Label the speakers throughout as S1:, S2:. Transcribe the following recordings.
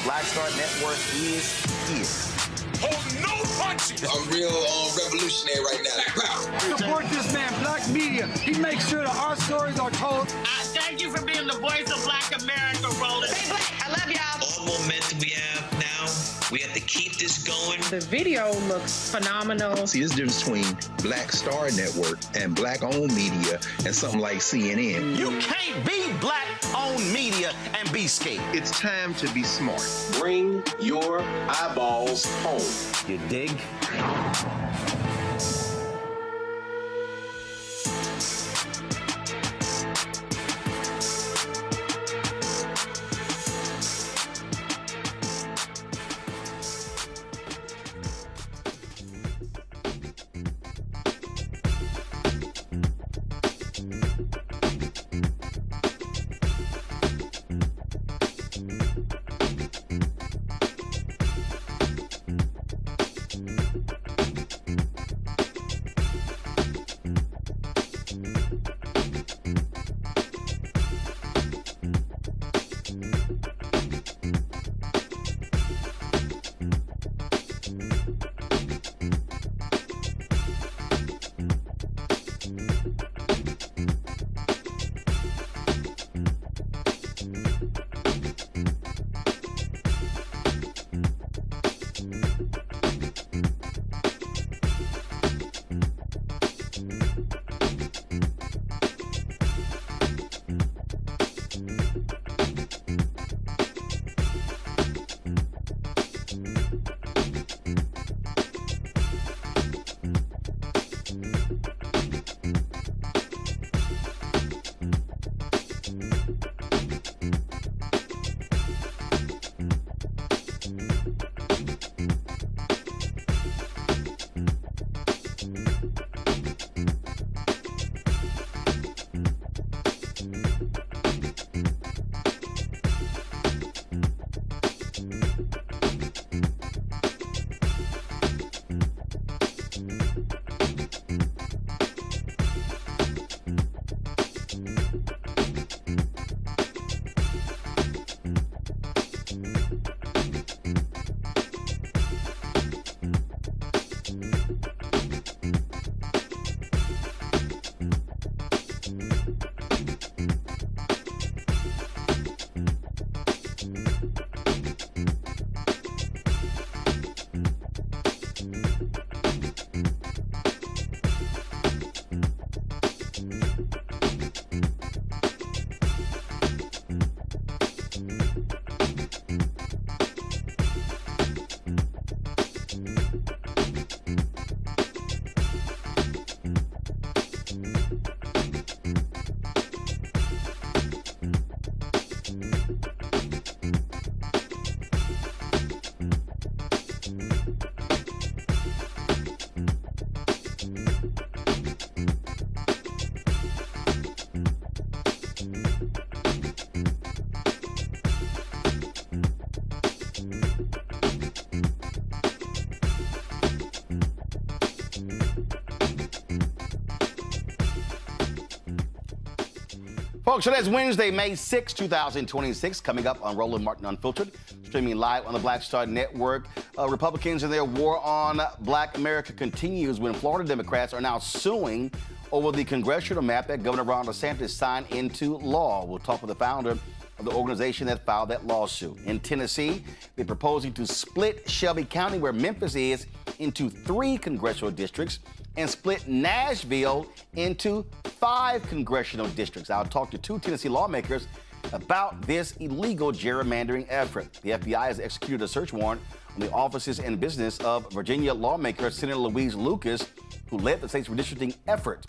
S1: Black Star Network is here.
S2: Hold no punches.
S3: I'm real revolutionary right now.
S4: Support this man, Black Media. He makes sure that our stories are told.
S5: Thank you for being the voice of Black America, Roland.
S6: Stay black. I love y'all.
S7: All momentum we have now, we have to keep this going.
S6: The video looks phenomenal.
S8: See, there's a difference between Black Star Network and Black-owned media and something like CNN.
S1: You can't be Black-owned media and be scared.
S8: It's time to be smart.
S9: Bring your eyeballs home.
S1: You dig? Folks, so that's Wednesday, May 6, 2026, coming up on Roland Martin Unfiltered, streaming live on the Black Star Network. Republicans and their war on Black America continues when Florida Democrats are now suing over the congressional map that Governor Ron DeSantis signed into law. We'll talk with the founder of the organization that filed that lawsuit. In Tennessee, they're proposing to split Shelby County, where Memphis is, into 3 congressional districts and split Nashville into 5 congressional districts. I'll talk to 2 Tennessee lawmakers about this illegal gerrymandering effort. The FBI has executed a search warrant on the offices and business of Virginia lawmaker Senator Louise Lucas, who led the state's redistricting effort.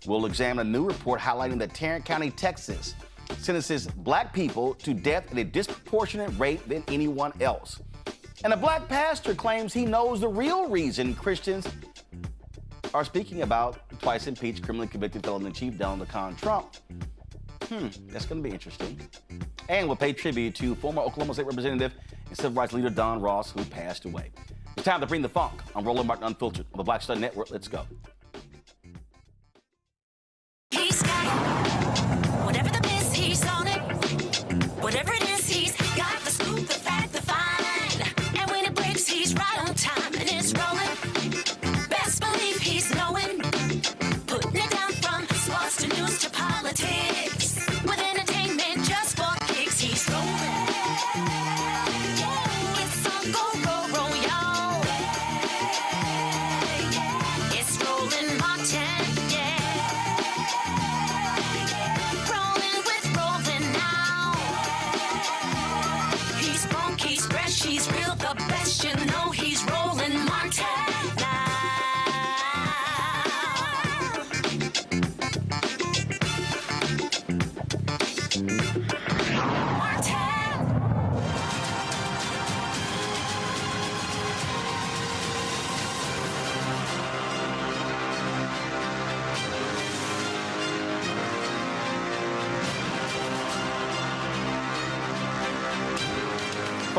S1: We'll examine a new report highlighting that Tarrant County, Texas, sentences Black people to death at a disproportionate rate than anyone else. And a Black pastor claims he knows the real reason Christians are speaking about twice-impeached, criminally convicted felon-in-chief Donald Trump. That's going to be interesting. And we'll pay tribute to former Oklahoma State Representative and Civil Rights Leader Don Ross, who passed away. It's time to bring the funk on Roland Martin Unfiltered on the Black Star Network. Let's go.
S10: He's got it. Whatever the miss, he's on it. Whatever it is, he's got the scoop, the fact, the fire.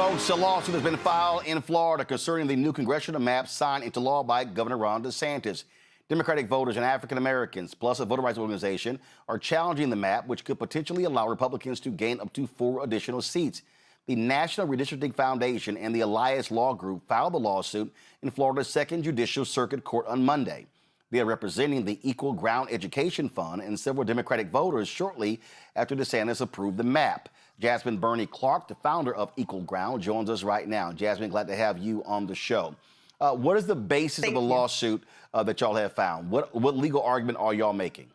S1: Folks, a lawsuit has been filed in Florida concerning the new congressional map signed into law by Governor Ron DeSantis. Democratic voters and African Americans, plus a voter rights organization, are challenging the map, which could potentially allow Republicans to gain up to 4 additional seats. The National Redistricting Foundation and the Alliance Law Group filed the lawsuit in Florida's Second Judicial Circuit Court on Monday. They are representing the Equal Ground Education Fund and several Democratic voters shortly after DeSantis approved the map. Jasmine Burney Clark, the founder of Equal Ground, joins us right now. Jasmine, glad to have you on the show. What is the basis of the lawsuit that y'all have found? What legal argument are y'all making?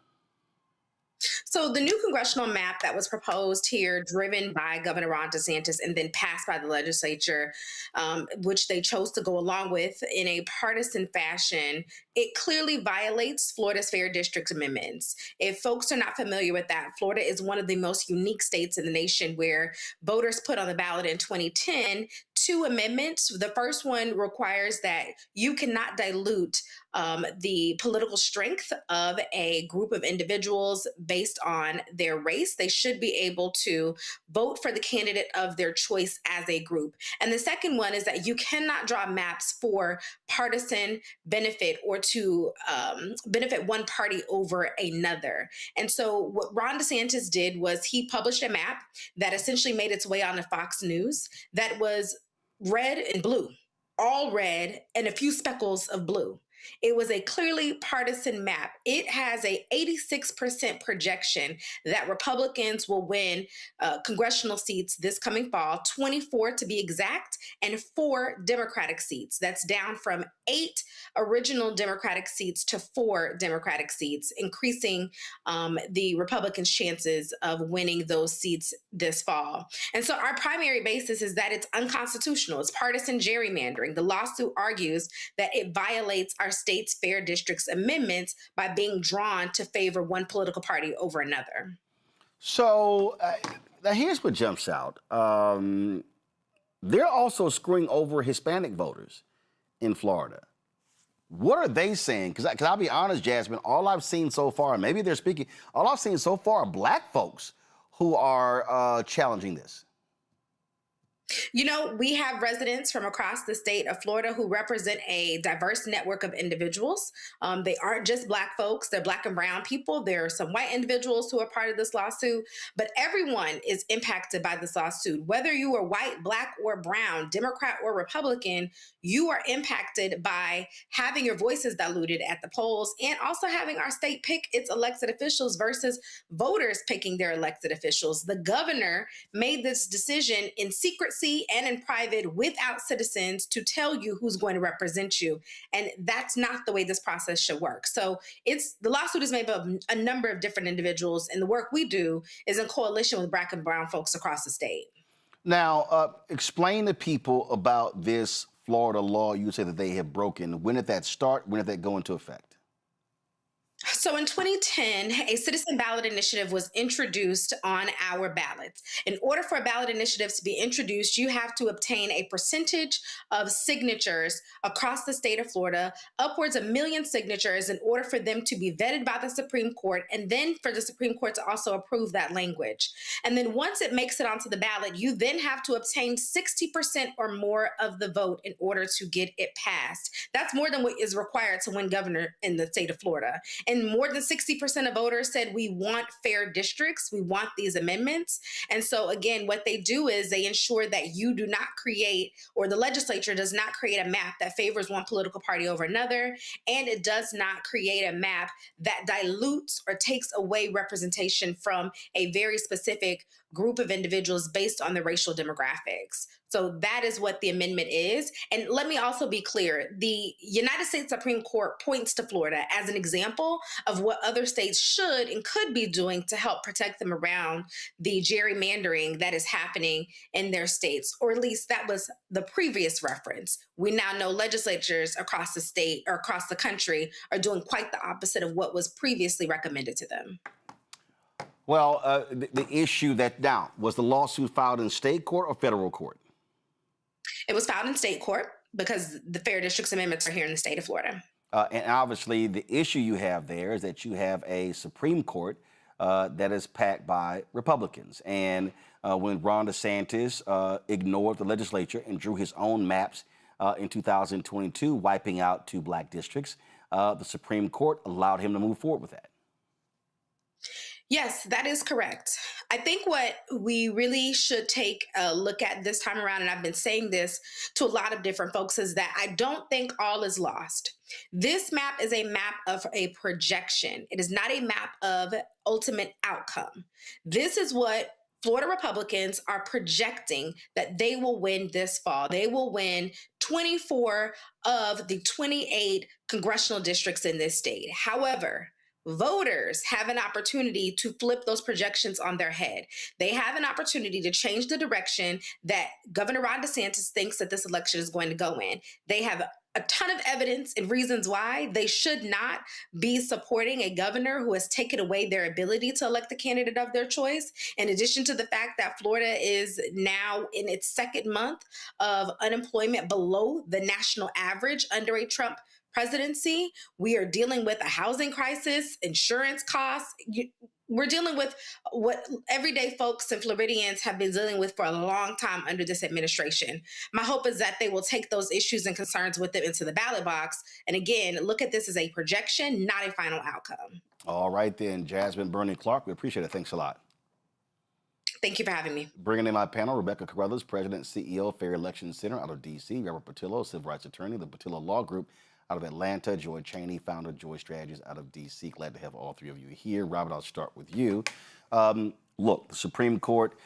S6: So the new congressional map that was proposed here, driven by Governor Ron DeSantis and then passed by the legislature, which they chose to go along with in a partisan fashion, it clearly violates Florida's Fair District amendments. If folks are not familiar with that, Florida is one of the most unique states in the nation where voters put on the ballot in 2010 2 amendments. The first one requires that you cannot dilute the political strength of a group of individuals based on their race. They should be able to vote for the candidate of their choice as a group. And the second one is that you cannot draw maps for partisan benefit or to benefit one party over another. And so what Ron DeSantis did was he published a map that essentially made its way onto Fox News that was red and blue, all red and a few speckles of blue. It was a clearly partisan map. It has a 86% projection that Republicans will win congressional seats this coming fall, 24 to be exact, and 4 Democratic seats. That's down from 8 original Democratic seats to 4 Democratic seats, increasing the Republicans' chances of winning those seats this fall. And so our primary basis is that it's unconstitutional. It's partisan gerrymandering. The lawsuit argues that it violates our state's fair districts amendments by being drawn to favor one political party over another.
S1: So now here's what jumps out. They're also screwing over Hispanic voters in Florida. What are they saying? Because I'll be honest, Jasmine, all I've seen so far, and maybe they're speaking, all I've seen so far are black folks who are challenging this.
S6: You know, we have residents from across the state of Florida who represent a diverse network of individuals. They aren't just black folks, they're black and brown people. There are some white individuals who are part of this lawsuit, but everyone is impacted by this lawsuit. Whether you are white, black, or brown, Democrat or Republican, you are impacted by having your voices diluted at the polls and also having our state pick its elected officials versus voters picking their elected officials. The governor made this decision in secrecy and in private without citizens to tell you who's going to represent you. And that's not the way this process should work. So the lawsuit is made up of a number of different individuals, and the work we do is in coalition with black and brown folks across the state.
S1: Now, explain to people about this Florida law you say that they have broken. When did that start? When did that go into effect?
S6: So in 2010, a citizen ballot initiative was introduced on our ballots. In order for a ballot initiative to be introduced, you have to obtain a percentage of signatures across the state of Florida, upwards of 1 million signatures, in order for them to be vetted by the Supreme Court, and then for the Supreme Court to also approve that language. And then once it makes it onto the ballot, you then have to obtain 60% or more of the vote in order to get it passed. That's more than what is required to win governor in the state of Florida. And more than 60% of voters said we want fair districts, we want these amendments. And so again, what they do is they ensure that you do not create, or the legislature does not create a map that favors one political party over another, and it does not create a map that dilutes or takes away representation from a very specific group of individuals based on the racial demographics. So that is what the amendment is. And let me also be clear, the United States Supreme Court points to Florida as an example of what other states should and could be doing to help protect them around the gerrymandering that is happening in their states, or at least that was the previous reference. We now know legislatures across the state or across the country are doing quite the opposite of what was previously recommended to them.
S1: Well, the issue that now, was the lawsuit filed in state court or federal court?
S6: It was filed in state court because the Fair Districts Amendments are here in the state of Florida.
S1: And obviously, the issue you have there is that you have a Supreme Court that is packed by Republicans. And when Ron DeSantis ignored the legislature and drew his own maps in 2022, wiping out 2 black districts, the Supreme Court allowed him to move forward with that.
S6: Yes, that is correct. I think what we really should take a look at this time around, and I've been saying this to a lot of different folks, is that I don't think all is lost. This map is a map of a projection. It is not a map of ultimate outcome. This is what Florida Republicans are projecting that they will win this fall. They will win 24 of the 28 congressional districts in this state. However, voters have an opportunity to flip those projections on their head. They have an opportunity to change the direction that Governor Ron DeSantis thinks that this election is going to go in. They have a ton of evidence and reasons why they should not be supporting a governor who has taken away their ability to elect the candidate of their choice. In addition to the fact that Florida is now in its 2nd month of unemployment below the national average under a Trump presidency, we are dealing with a housing crisis, insurance costs. We're dealing with what everyday folks and Floridians have been dealing with for a long time under this administration. My hope is that they will take those issues and concerns with them into the ballot box. And again, look at this as a projection, not a final outcome.
S1: All right, then, Jasmine Bernie Clark, we appreciate it. Thanks a lot.
S6: Thank you for having me.
S1: Bringing in my panel, Rebecca Carruthers, President and CEO of Fair Election Center out of D.C., Robert Patillo, Civil Rights Attorney, the Patillo Law Group out of Atlanta, Joy Chaney, founder of Joy Strategies out of D.C. Glad to have all 3 of you here. Robert, I'll start with you. Look, the Supreme Court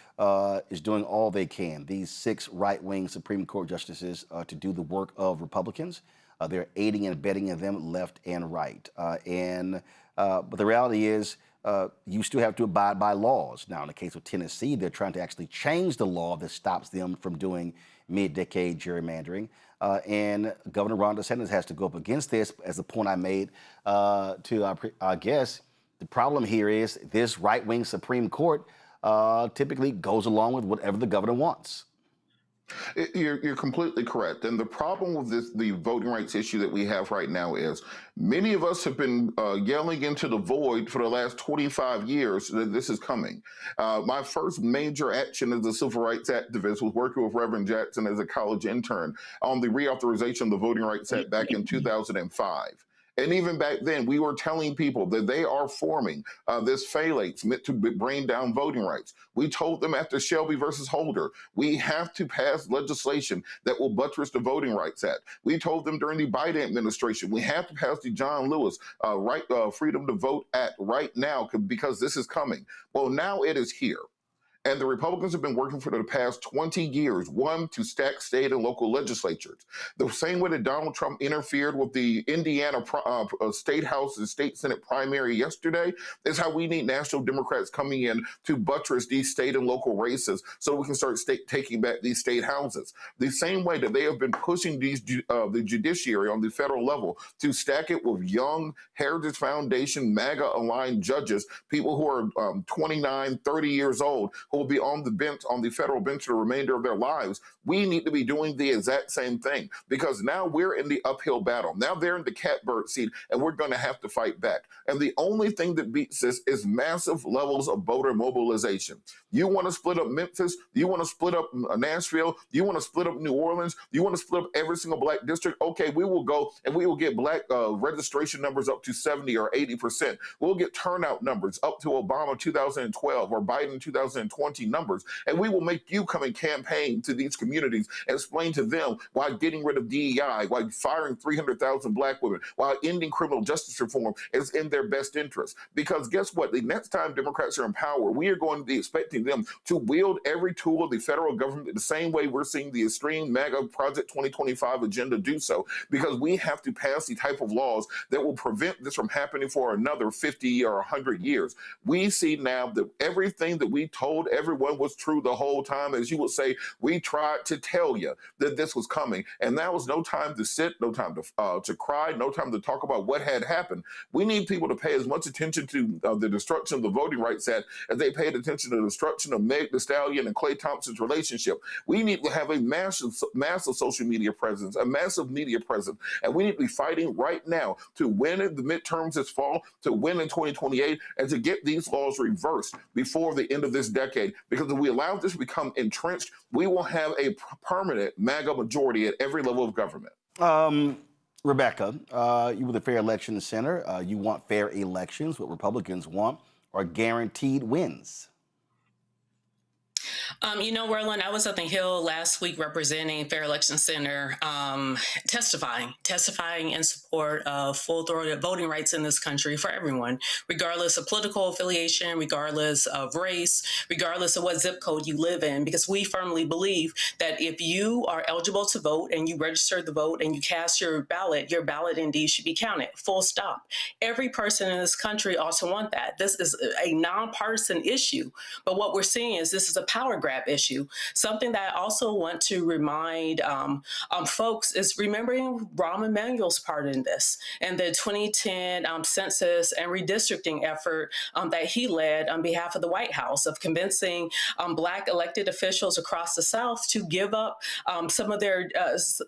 S1: is doing all they can. These 6 right-wing Supreme Court justices to do the work of Republicans. They're aiding and abetting them left and right. But the reality is you still have to abide by laws. Now, in the case of Tennessee, they're trying to actually change the law that stops them from doing mid-decade gerrymandering. And Governor Ron DeSantis has to go up against this, as the point I made to our guest. The problem here is this right-wing Supreme Court typically goes along with whatever the governor wants.
S10: You're completely correct. And the problem with the voting rights issue that we have right now is many of us have been yelling into the void for the last 25 years that this is coming. My first major action as a civil rights activist was working with Reverend Jackson as a college intern on the reauthorization of the Voting Rights Act back in 2005. And even back then, we were telling people that they are forming this phalanx meant to bring down voting rights. We told them after Shelby versus Holder, we have to pass legislation that will buttress the Voting Rights Act. We told them during the Biden administration, we have to pass the John Lewis Freedom to Vote Act right now because this is coming. Well, now it is here. And the Republicans have been working for the past 20 years, one, to stack state and local legislatures. The same way that Donald Trump interfered with the Indiana State House and State Senate primary yesterday is how we need national Democrats coming in to buttress these state and local races so we can start taking back these state houses. The same way that they have been pushing the judiciary on the federal level to stack it with young Heritage Foundation, MAGA-aligned judges, people who are 29, 30 years old, who will be on the bench, on the federal bench for the remainder of their lives. We need to be doing the exact same thing because now we're in the uphill battle. Now they're in the catbird seat and we're going to have to fight back. And the only thing that beats this is massive levels of voter mobilization. You want to split up Memphis? You want to split up Nashville? You want to split up New Orleans? You want to split up every single black district? Okay, we will go and we will get black registration numbers up to 70 or 80%. We'll get turnout numbers up to Obama 2012 or Biden 2020 numbers. And we will make you come and campaign to these communities and explain to them why getting rid of DEI, why firing 300,000 black women, why ending criminal justice reform is in their best interest. Because guess what? The next time Democrats are in power, we are going to be expecting them to wield every tool of the federal government the same way we're seeing the extreme MAGA Project 2025 agenda do so, because we have to pass the type of laws that will prevent this from happening for another 50 or 100 years. We see now that everything that we told everyone was true the whole time. As you would say, we tried to tell you that this was coming. And that was no time to sit, no time to cry, no time to talk about what had happened. We need people to pay as much attention to the destruction of the Voting Rights Act as they paid attention to the destruction of Meg Thee Stallion and Klay Thompson's relationship. We need to have a massive social media presence, a massive media presence, and we need to be fighting right now to win in the midterms this fall, to win in 2028, and to get these laws reversed before the end of this decade. Because if we allow this to become entrenched, we will have a permanent MAGA majority at every level of government.
S1: Rebecca, you were the Fair Election Center. You want fair elections. What Republicans want are guaranteed wins.
S11: Roland, I was at the Hill last week representing Fair Election Center, testifying in support of full-throated voting rights in this country for everyone, regardless of political affiliation, regardless of race, regardless of what zip code you live in, because we firmly believe that if you are eligible to vote and you register the vote and you cast your ballot indeed should be counted, full stop. Every person in this country also want that. This is a nonpartisan issue, but what we're seeing is this is a power grab issue. Something that I also want to remind folks is remembering Rahm Emanuel's part in this and the 2010 census and redistricting effort that he led on behalf of the White House of convincing Black elected officials across the South to give up some of their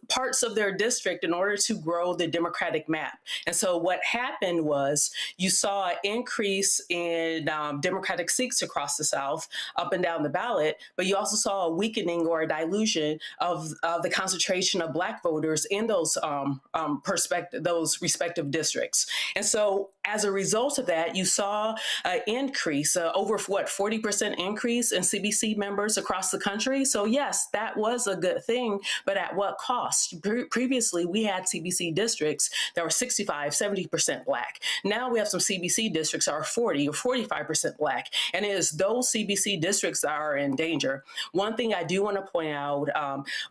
S11: parts of their district in order to grow the Democratic map. And so what happened was you saw an increase in Democratic seats across the South up and down the ballot, but you also saw a weakening or a dilution of the concentration of Black voters in those respective districts. And so as a result of that, you saw an increase, over 40% increase in CBC members across the country. So yes, that was a good thing, but at what cost? Previously, we had CBC districts that were 65, 70% Black. Now we have some CBC districts that are 40 or 45% Black. And it is those CBC districts that are in danger. One thing I do want to point out,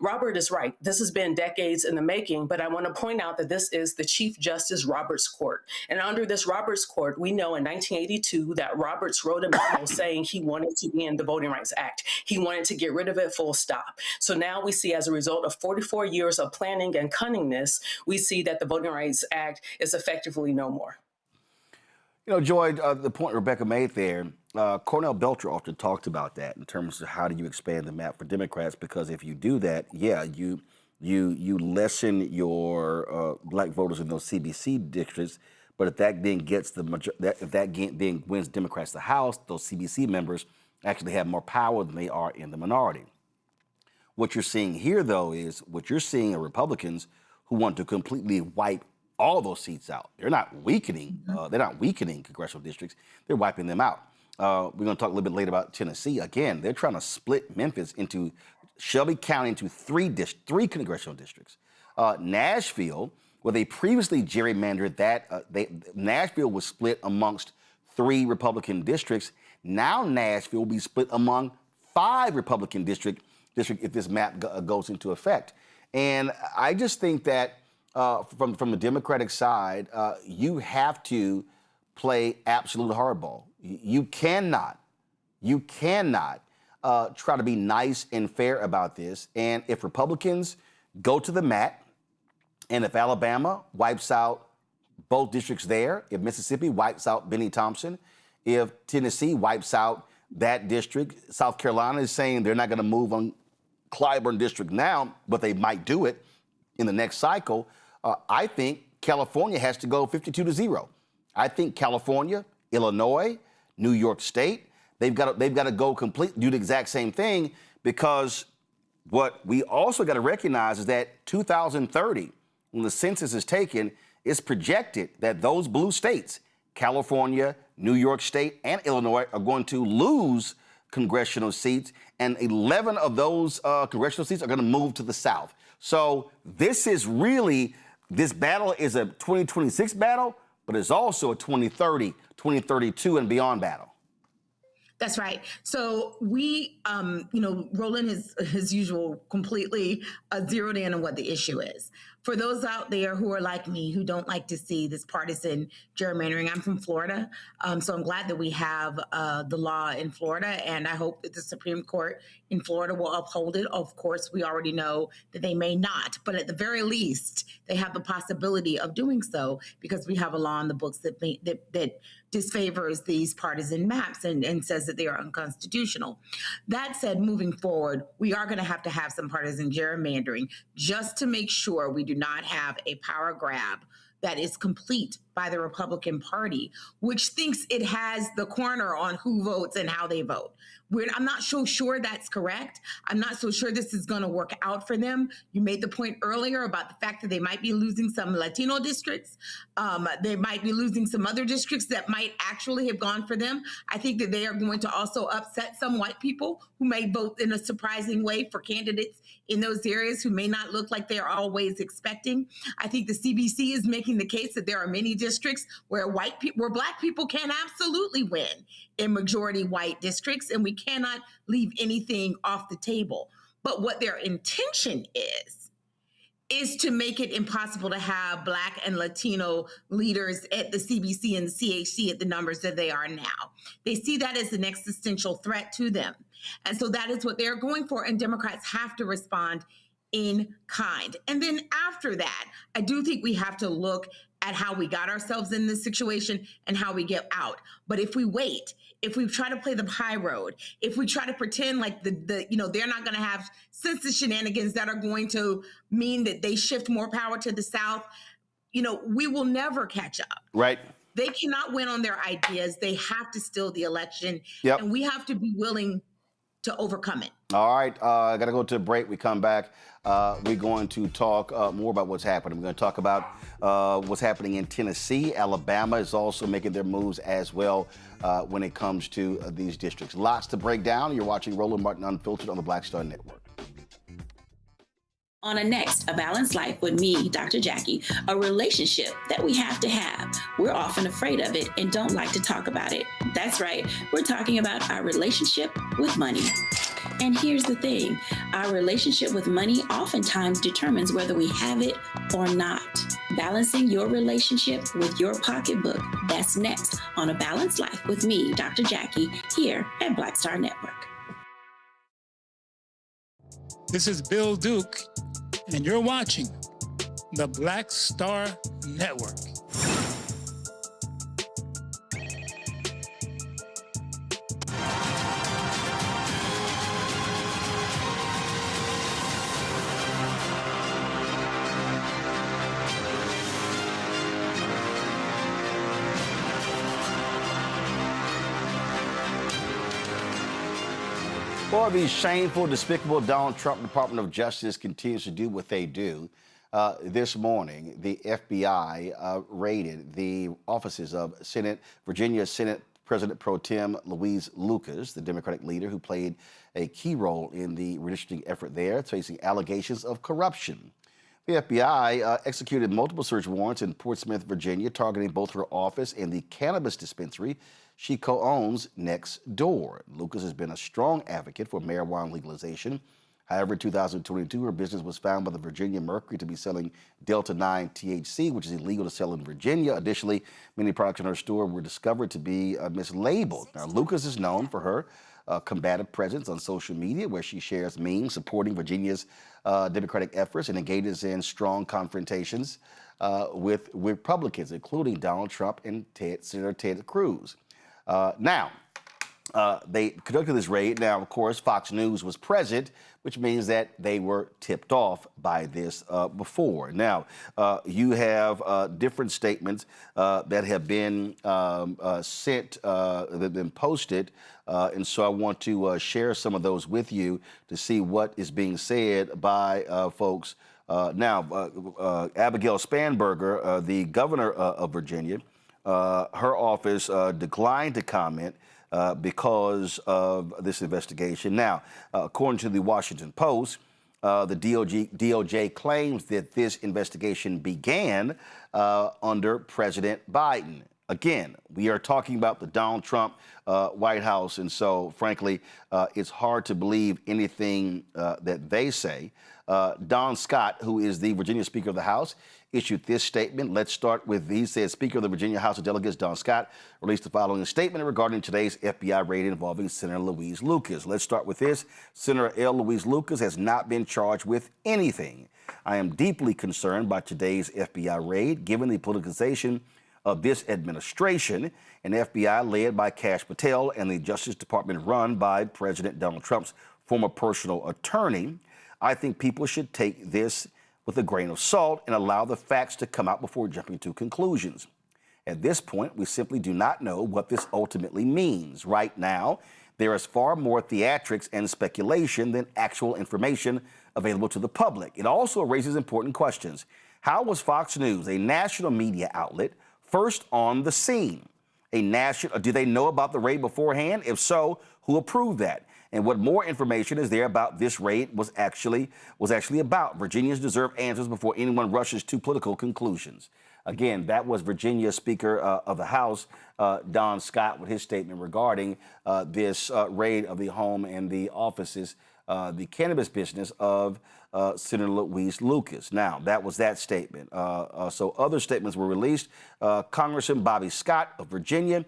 S11: Robert is right. This has been decades in the making, but I want to point out that this is the Chief Justice Roberts Court. And under this Roberts Court, we know in 1982 that Roberts wrote a memo saying he wanted to end the Voting Rights Act. He wanted to get rid of it, full stop. So now we see, as a result of 44 years of planning and cunningness, we see that the Voting Rights Act is effectively no more.
S1: Joy, the point Rebecca made there, Cornell Belcher often talked about that in terms of how do you expand the map for Democrats, because if you do that, you lessen your Black voters in those CBC districts. But if that then then wins Democrats the House, those CBC members actually have more power than they are in the minority. What you're seeing here, though, is are Republicans who want to completely wipe all those seats out. They're not weakening. They're not weakening congressional districts. They're wiping them out. We're going to talk a little bit later about Tennessee. Again, they're trying to split Memphis into Shelby County into three congressional districts. Nashville, where they previously gerrymandered Nashville was split amongst 3 Republican districts. Now Nashville will be split among 5 Republican districts if this map goes into effect. And I just think that from the Democratic side, you have to play absolute hardball. You cannot try to be nice and fair about this. And if Republicans go to the mat, and if Alabama wipes out both districts there, if Mississippi wipes out Benny Thompson, if Tennessee wipes out that district, South Carolina is saying they're not going to move on Clyburn district now, but they might do it in the next cycle. I think California has to go 52-0. I think California, Illinois, New York State, they've got to go do the exact same thing, because what we also got to recognize is that 2030, when the census is taken, it's projected that those blue states, California, New York State, and Illinois, are going to lose congressional seats, and 11 of those congressional seats are going to move to the South. So this battle is a 2026 battle, but it's also a 2030, 2032, and beyond battle.
S12: That's right. So we, Roland is, as usual, completely zeroed in on what the issue is. For those out there who are like me, who don't like to see this partisan gerrymandering, I'm from Florida, so I'm glad that we have the law in Florida, and I hope that the Supreme Court in Florida will uphold it. Of course, we already know that they may not, but at the very least, they have the possibility of doing so because we have a law in the books that disfavors these partisan maps and says that they are unconstitutional. That said, moving forward, we are going to have some partisan gerrymandering just to make sure we do not have a power grab that is complete by the Republican Party, which thinks it has the corner on who votes and how they vote. I'm not so sure that's correct. I'm not so sure this is going to work out for them. You made the point earlier about the fact that they might be losing some Latino districts. They might be losing some other districts that might actually have gone for them. I think that they are going to also upset some white people who may vote in a surprising way for candidates in those areas who may not look like they are always expecting. I think the CBC is making the case that there are many districts where Black people can absolutely win in majority white districts, and we cannot leave anything off the table. But what their intention is to make it impossible to have Black and Latino leaders at the CBC and the CHC at the numbers that they are now. They see that as an existential threat to them. And so that is what they're going for, and Democrats have to respond in kind. And then after that, I do think we have to look at how we got ourselves in this situation and how we get out. But if we wait, if we try to play the high road, if we try to pretend like they're not going to have census shenanigans that are going to mean that they shift more power to the South, we will never catch up.
S1: Right.
S12: They cannot win on their ideas. They have to steal the election.
S1: Yep.
S12: And we have to be willing to overcome it.
S1: All right, I got to go to a break. We come back. We're going to talk more about what's happening. We're going to talk about what's happening in Tennessee. Alabama is also making their moves as well when it comes to these districts. Lots to break down. You're watching Roland Martin Unfiltered on the Black Star Network.
S13: On a next, A Balanced Life with me, Dr. Jackie, a relationship that we have to have. We're often afraid of it and don't like to talk about it. That's right, we're talking about our relationship with money. And here's the thing, our relationship with money oftentimes determines whether we have it or not. Balancing your relationship with your pocketbook, that's next on A Balanced Life with me, Dr. Jackie, here at Black Star Network.
S14: This is Bill Duke, and you're watching the Black Star Network.
S1: Well, the shameful, despicable Donald Trump Department of Justice continues to do what they do. This morning, the FBI raided the offices of Virginia Senate President Pro Tem Louise Lucas, the Democratic leader who played a key role in the redistricting effort there, facing allegations of corruption. The FBI executed multiple search warrants in Portsmouth, Virginia, targeting both her office and the cannabis dispensary she co-owns next door. Lucas has been a strong advocate for marijuana legalization. However, in 2022, her business was found by the Virginia Mercury to be selling Delta-9 THC, which is illegal to sell in Virginia. Additionally, many products in her store were discovered to be mislabeled. Now, Lucas is known for her combative presence on social media, where she shares memes supporting Virginia's Democratic efforts and engages in strong confrontations with Republicans, including Donald Trump and Senator Ted Cruz. They conducted this raid. Now, of course, Fox News was present, which means that they were tipped off by this before. Now, you have different statements that have been sent, that have been posted, and so I want to share some of those with you to see what is being said by folks. Abigail Spanberger, the governor of Virginia, her office declined to comment because of this investigation. Now, according to the Washington Post, the DOJ claims that this investigation began under President Biden. again, we are talking about the Donald Trump White House, and so, frankly, it's hard to believe anything that they say. Don Scott, who is the Virginia Speaker of the House, issued this statement. Let's start with, he said, Speaker of the Virginia House of Delegates, Don Scott, released the following statement regarding today's FBI raid involving Senator Louise Lucas. Let's start with this. Senator Louise Lucas has not been charged with anything. I am deeply concerned by today's FBI raid, given the politicization of this administration, an FBI led by Kash Patel and the Justice Department run by President Donald Trump's former personal attorney. I think people should take this with a grain of salt and allow the facts to come out before jumping to conclusions. At this point, we simply do not know what this ultimately means. Right now, there is far more theatrics and speculation than actual information available to the public. It also raises important questions. How was Fox News, a national media outlet, first on the scene? Do they know about the raid beforehand? If so, who approved that? And what more information is there about this raid was actually about? Virginians deserve answers before anyone rushes to political conclusions. Again, that was Virginia Speaker of the House, Don Scott, with his statement regarding this raid of the home and the offices, the cannabis business of Senator Louise Lucas. Now, that was that statement. So other statements were released. Congressman Bobby Scott of Virginia,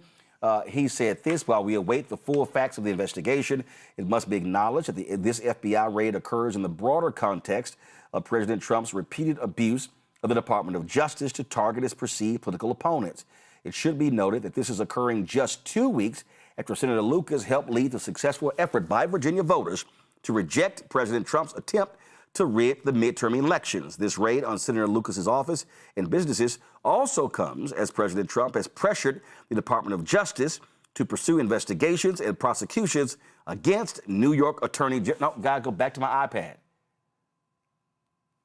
S1: he said this: while we await the full facts of the investigation, it must be acknowledged that this FBI raid occurs in the broader context of President Trump's repeated abuse of the Department of Justice to target his perceived political opponents. It should be noted that this is occurring just 2 weeks after Senator Lucas helped lead the successful effort by Virginia voters to reject President Trump's attempt to rig the midterm elections. This raid on Senator Lucas's office and businesses also comes as President Trump has pressured the Department of Justice to pursue investigations and prosecutions against New York Attorney General. No, gotta go back to my iPad.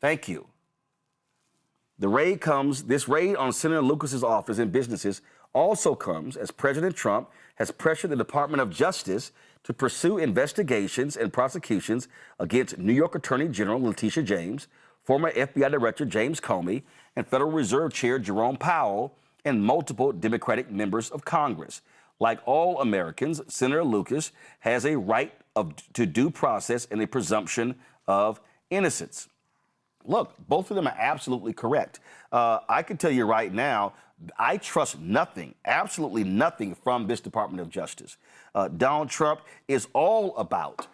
S1: Thank you. This raid on Senator Lucas's office and businesses also comes as President Trump has pressured the Department of Justice to pursue investigations and prosecutions against New York Attorney General Letitia James, former FBI Director James Comey, and Federal Reserve Chair Jerome Powell, and multiple Democratic members of Congress. Like all Americans, Senator Lucas has a right to due process and a presumption of innocence. Look, both of them are absolutely correct. I can tell you right now, I trust nothing, absolutely nothing from this Department of Justice. Donald Trump is all about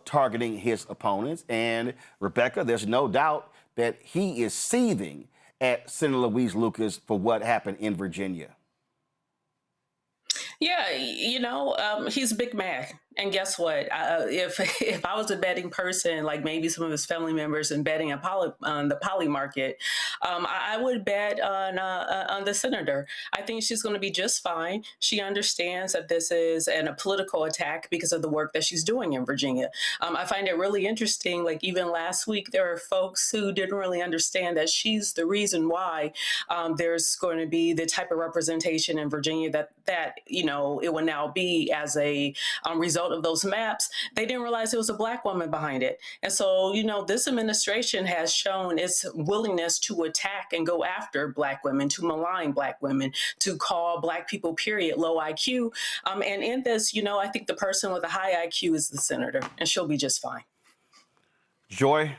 S1: targeting his opponents. And Rebecca, there's no doubt that he is seething at Senator Louise Lucas for what happened in Virginia.
S11: Yeah, he's a big man. And guess what? If I was a betting person, like maybe some of his family members, and betting on the poly market, I would bet on the senator. I think she's going to be just fine. She understands that this is a political attack because of the work that she's doing in Virginia. I find it really interesting. Like even last week, there are folks who didn't really understand that she's the reason why there's going to be the type of representation in Virginia that it will now be as a result of those maps. They didn't realize it was a Black woman behind it. And so, this administration has shown its willingness to attack and go after Black women, to malign Black women, to call Black people, period, low IQ. And in this, I think the person with a high IQ is the senator, and she'll be just fine.
S1: Joy?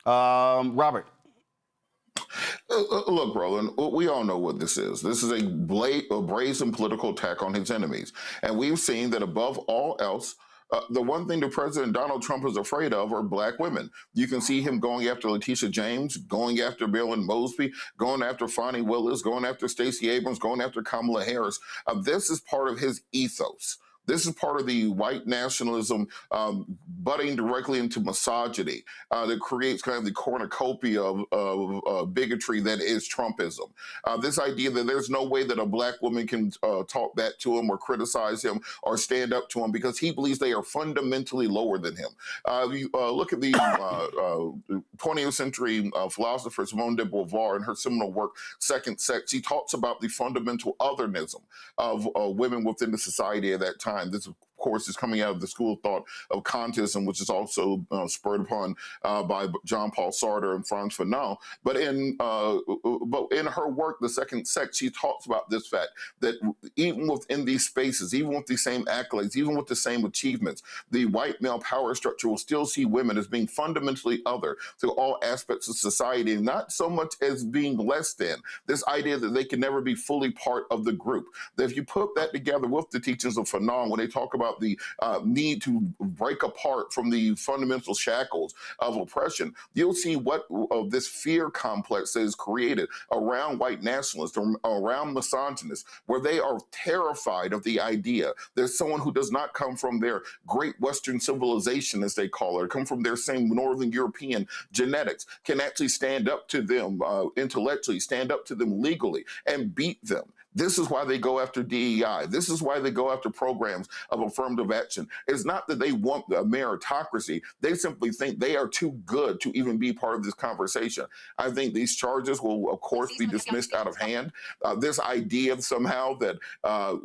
S1: Robert?
S10: Look, Roland, we all know what this is. This is a brazen political attack on his enemies. And we've seen that above all else, the one thing that President Donald Trump is afraid of are Black women. You can see him going after Letitia James, going after Marilyn Mosby, going after Fonnie Willis, going after Stacey Abrams, going after Kamala Harris. This is part of his ethos. This is part of the white nationalism butting directly into misogyny that creates kind of the cornucopia of bigotry that is Trumpism. This idea that there's no way that a Black woman can talk back to him or criticize him or stand up to him because he believes they are fundamentally lower than him. You look at the 20th century philosopher Simone de Beauvoir in her seminal work, Second Sex. She talks about the fundamental otherism of women within the society at that time. This, of course, is coming out of the School of Thought of Kantism, which is also spurred upon by John Paul Sartre and Frantz Fanon. But in her work, The Second Sex, she talks about this fact that even within these spaces, even with the same accolades, even with the same achievements, the white male power structure will still see women as being fundamentally other to all aspects of society, not so much as being less than. This idea that they can never be fully part of the group. That if you put that together with the teachings of Fanon, when they talk about the need to break apart from the fundamental shackles of oppression, you'll see what of this fear complex that is created around white nationalists, around misogynists, where they are terrified of the idea that someone who does not come from their great Western civilization, as they call it, come from their same Northern European genetics, can actually stand up to them intellectually, stand up to them legally, and beat them. This is why they go after DEI. This is why they go after programs of affirmative action. It's not that they want a meritocracy. They simply think they are too good to even be part of this conversation. I think these charges will, of course, be dismissed out of hand. This idea somehow that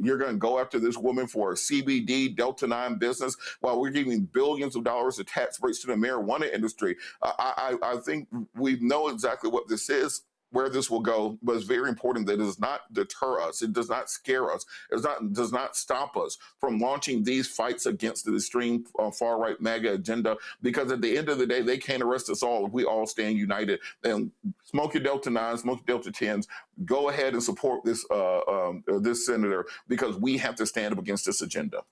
S10: you're going to go after this woman for a CBD Delta 9 business while we're giving billions of dollars of tax breaks to the marijuana industry, I think we know exactly what this is, where this will go, but it's very important that it does not deter us. It does not scare us. It does not stop us from launching these fights against the extreme far-right MAGA agenda, because at the end of the day, they can't arrest us all if we all stand united. And smoke your Delta 9s, smoke your Delta 10s, go ahead and support this, this senator, because we have to stand up against this agenda.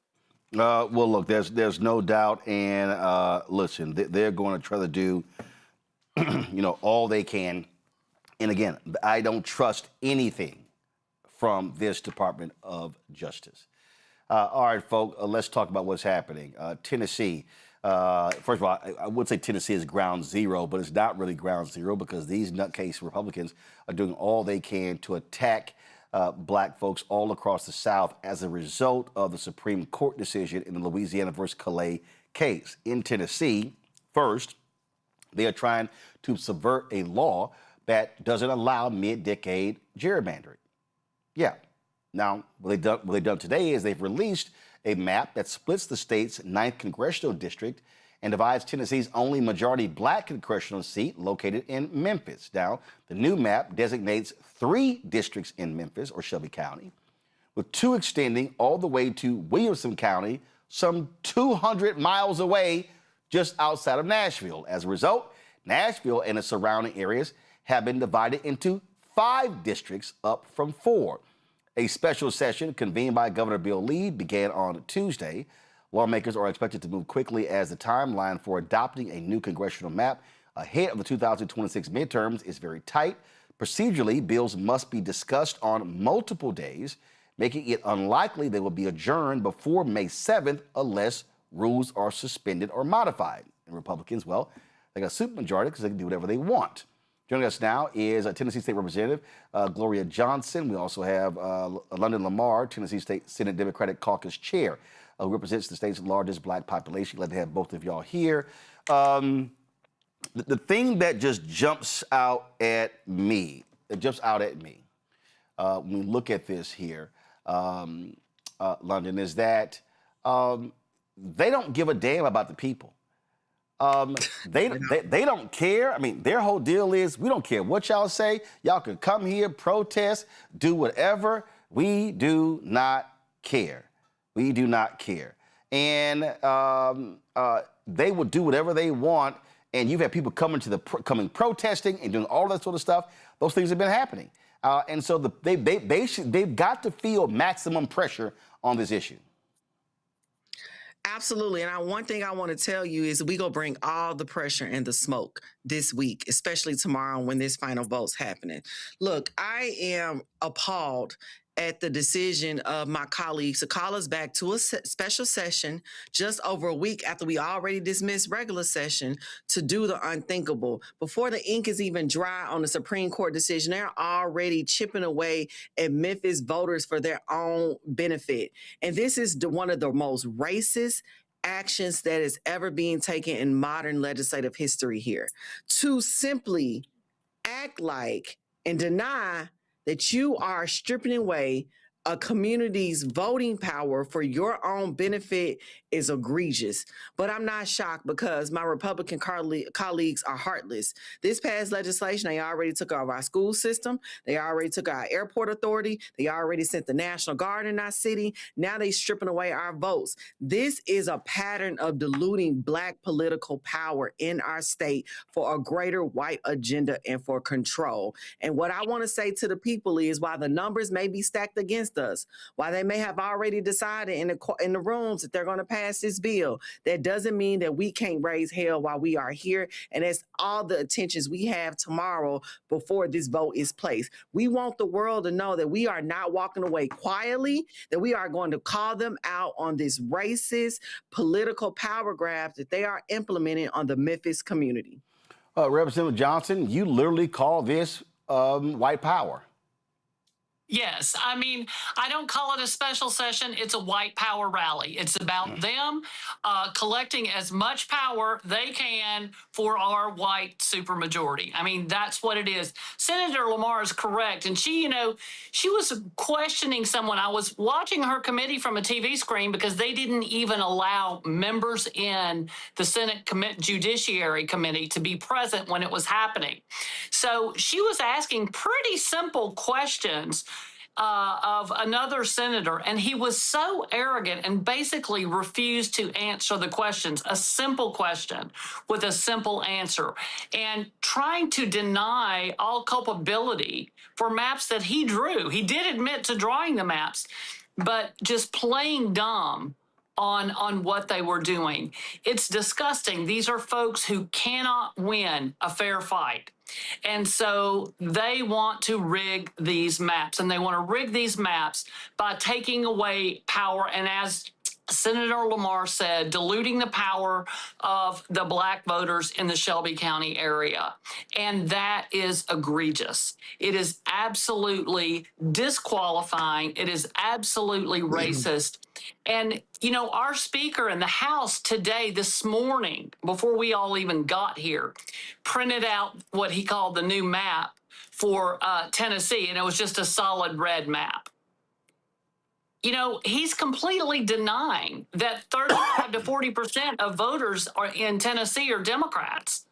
S1: Well, look, there's no doubt, and listen, they're going to try to do, all they can. And again, I don't trust anything from this Department of Justice. All right, folks, let's talk about what's happening. Tennessee. First of all, I would say Tennessee is ground zero, but it's not really ground zero, because these nutcase Republicans are doing all they can to attack black folks all across the South as a result of the Supreme Court decision in the Louisiana versus Calais case. In Tennessee, first, they are trying to subvert a law that doesn't allow mid-decade gerrymandering. Yeah. Now, what they've done today is they've released a map that splits the state's 9th Congressional District and divides Tennessee's only majority black congressional seat located in Memphis. Now, the new map designates 3 districts in Memphis, or Shelby County, with 2 extending all the way to Williamson County, some 200 miles away, just outside of Nashville. As a result, Nashville and the surrounding areas have been divided into 5 districts, up from 4. A special session convened by Governor Bill Lee began on Tuesday. Lawmakers are expected to move quickly as the timeline for adopting a new congressional map ahead of the 2026 midterms is very tight. Procedurally, bills must be discussed on multiple days, making it unlikely they will be adjourned before May 7th unless rules are suspended or modified. And Republicans, well, they got a supermajority because they can do whatever they want. Joining us now is Tennessee State Representative Gloria Johnson. We also have London Lamar, Tennessee State Senate Democratic Caucus Chair, who represents the state's largest black population. Glad to have both of y'all here. The thing that just jumps out at me, when we look at this here, London, is that they don't give a damn about the people. They don't care. I mean, their whole deal is, we don't care what y'all say. Y'all can come here, protest, do whatever. We do not care. We do not care. And they will do whatever they want. And you've had people coming protesting and doing all that sort of stuff. Those things have been happening. And so they've got to feel maximum pressure on this issue.
S15: Absolutely. And one thing I want to tell you is we going to bring all the pressure and the smoke this week, especially tomorrow when this final vote's happening. Look, I am appalled at the decision of my colleagues to call us back to a special session just over a week after we already dismissed regular session to do the unthinkable. Before the ink is even dry on the Supreme Court decision, they're already chipping away at Memphis voters for their own benefit. And this is one of the most racist actions that is ever being taken in modern legislative history here. To simply act like and deny that you are stripping away a community's voting power for your own benefit is egregious. But I'm not shocked because my Republican colleagues are heartless. This past legislation, they already took over our school system. They already took our airport authority. They already sent the National Guard in our city. Now they stripping away our votes. This is a pattern of diluting Black political power in our state for a greater white agenda and for control. And what I want to say to the people is, while the numbers may be stacked against us, while they may have already decided in the rooms that they're going to pass this bill, that doesn't mean that we can't raise hell while we are here. And that's all the attentions we have tomorrow before this vote is placed. We want the world to know that we are not walking away quietly, that we are going to call them out on this racist political power grab that they are implementing on the Memphis community.
S1: Representative Johnson, you literally call this white power.
S16: Yes. I mean, I don't call it a special session. It's a white power rally. It's about them collecting as much power they can for our white supermajority. I mean, that's what it is. Senator Lamar is correct. And she, she was questioning someone. I was watching her committee from a TV screen because they didn't even allow members in the Senate Judiciary Committee to be present when it was happening. So she was asking pretty simple questions of another senator, and he was so arrogant and basically refused to answer the questions, a simple question with a simple answer, and trying to deny all culpability for maps that he drew. He did admit to drawing the maps, but just playing dumb on what they were doing. It's disgusting. These are folks who cannot win a fair fight. And so they want to rig these maps, and they want to rig these maps by taking away power. And as Senator Lamar said, diluting the power of the Black voters in the Shelby County area. And that is egregious. It is absolutely disqualifying. It is absolutely racist. And, our speaker in the House today, this morning, before we all even got here, printed out what he called the new map for Tennessee, and it was just a solid red map. He's completely denying that 35 to 40% of voters in Tennessee are Democrats.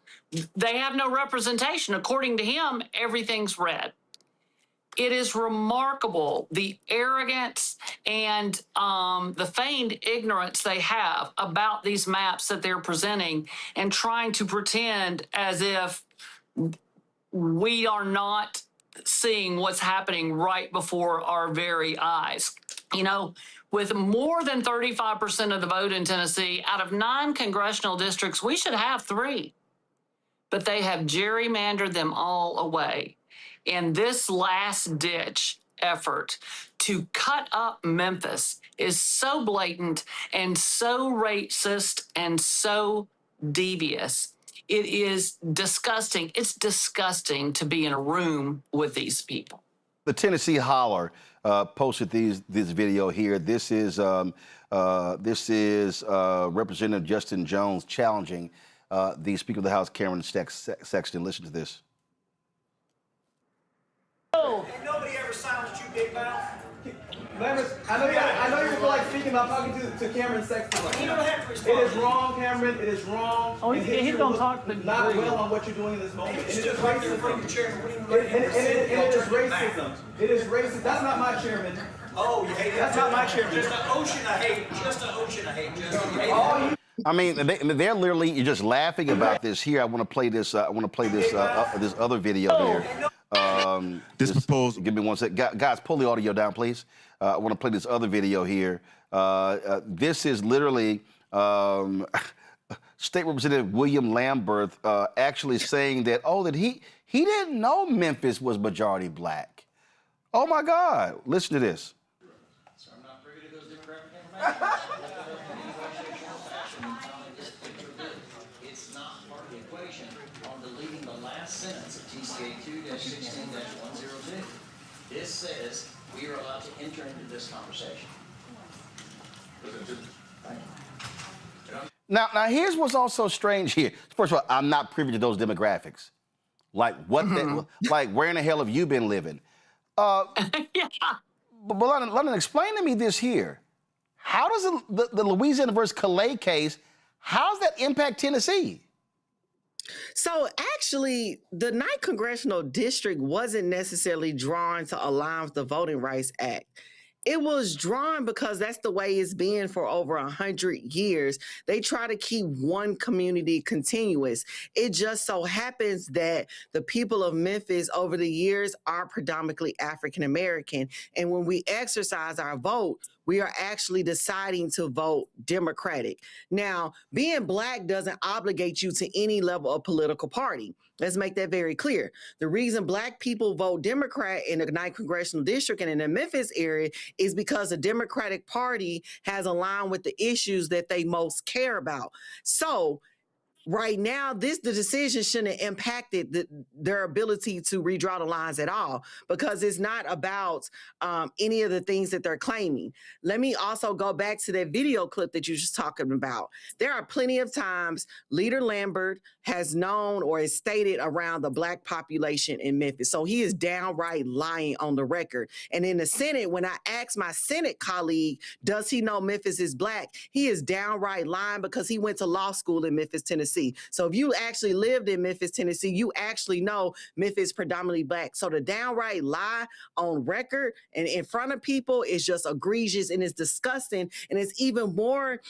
S16: They have no representation. According to him, everything's red. It is remarkable, the arrogance and the feigned ignorance they have about these maps that they're presenting and trying to pretend as if we are not seeing what's happening right before our very eyes. With more than 35% of the vote in Tennessee, out of 9 congressional districts, we should have 3. But they have gerrymandered them all away. And this last-ditch effort to cut up Memphis is so blatant and so racist and so devious. It is disgusting. It's disgusting to be in a room with these people.
S1: The Tennessee Holler posted this video here. This is Representative Justin Jones challenging the Speaker of the House, Cameron Sexton. Listen to this.
S17: Ain't nobody ever silenced you, big mouth. I know you feel like speaking about talking to Cameron Sexton. You don't have to respond. It is wrong, Cameron. It is wrong. Oh, he's going to talk to not well on what you're doing in this moment. It is racism. It is racism. It is racist. That's not my chairman. Oh, you hate it. That's not my chairman. Just an ocean of hate. Just an ocean of hate.
S1: I mean, they're literally just laughing about this. Here, I want to play this. This other video here. Give me one sec, guys. Pull the audio down, please. I want to play this other video here. This is literally State Representative William Lambert actually saying that he didn't know Memphis was majority Black. Oh my God! Listen to this.
S18: So I'm not privy to those demographic It's not part of the equation on deleting the last sentence of TCA 2-16-102. This says we are allowed to enter into this conversation.
S1: Now, here's what's also strange here. First of all, I'm not privy to those demographics. Like what? Like where in the hell have you been living?
S16: Yeah.
S1: But London, explain to me this here. How does the Louisiana versus Calais case, how does that impact Tennessee?
S15: So actually, the 9th Congressional District wasn't necessarily drawn to align with the Voting Rights Act. It was drawn because that's the way it's been for over 100 years. They try to keep one community continuous. It just so happens that the people of Memphis over the years are predominantly African American. And when we exercise our vote, we are actually deciding to vote Democratic. Now, being Black doesn't obligate you to any level of political party. Let's make that very clear. The reason Black people vote Democrat in the 9th Congressional District and in the Memphis area is because the Democratic Party has aligned with the issues that they most care about. So right now, the decision shouldn't have impacted their ability to redraw the lines at all, because it's not about any of the things that they're claiming. Let me also go back to that video clip that you're just talking about. There are plenty of times Leader Lambert has known or has stated around the Black population in Memphis. So he is downright lying on the record. And in the Senate, when I asked my Senate colleague, does he know Memphis is Black? He is downright lying because he went to law school in Memphis, Tennessee. So if you actually lived in Memphis, Tennessee, you actually know Memphis is predominantly Black. So the downright lie on record and in front of people is just egregious and it's disgusting. And it's even more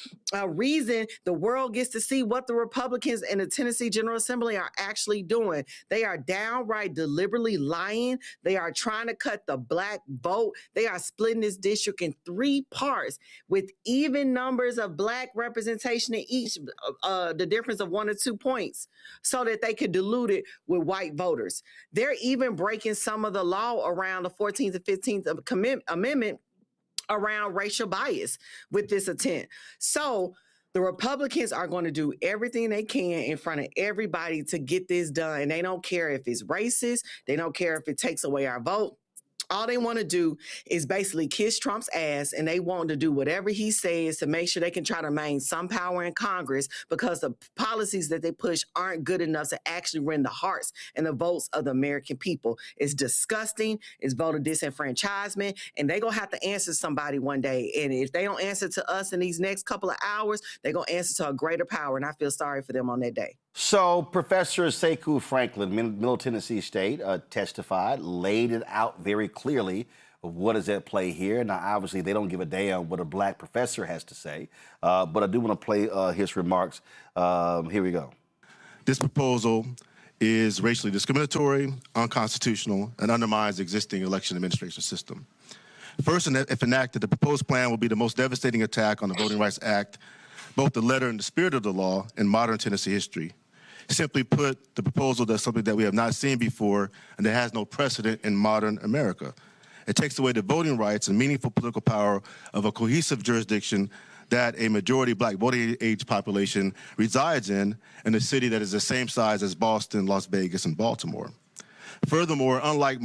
S15: reason the world gets to see what the Republicans in the Tennessee General Assembly are actually doing. They are downright deliberately lying. They are trying to cut the Black vote. They are splitting this district in 3 parts with even numbers of Black representation in each, the difference of 1 or 2 points, so that they could dilute it with white voters. They're even breaking some of the law around the 14th and 15th Amendment around racial bias with this attempt. So the Republicans are going to do everything they can in front of everybody to get this done. And they don't care if it's racist. They don't care if it takes away our vote. All they want to do is basically kiss Trump's ass, and they want to do whatever he says to make sure they can try to maintain some power in Congress, because the policies that they push aren't good enough to actually win the hearts and the votes of the American people. It's disgusting. It's voter disenfranchisement, and they're going to have to answer somebody one day. And if they don't answer to us in these next couple of hours, they're going to answer to a greater power, and I feel sorry for them on that day.
S1: So Professor Sekou Franklin, Middle Tennessee State, testified, laid it out very clearly of what is at play here. Now, obviously, they don't give a damn what a Black professor has to say, but I do want to play his remarks. Here we go.
S19: This proposal is racially discriminatory, unconstitutional, and undermines the existing election administration system. First, if enacted, the proposed plan will be the most devastating attack on the Voting Rights Act, both the letter and the spirit of the law, in modern Tennessee history. Simply put, the proposal does something that we have not seen before and that has no precedent in modern America. It takes away the voting rights and meaningful political power of a cohesive jurisdiction that a majority Black voting age population resides in a city that is the same size as Boston, Las Vegas, and Baltimore. Furthermore, unlike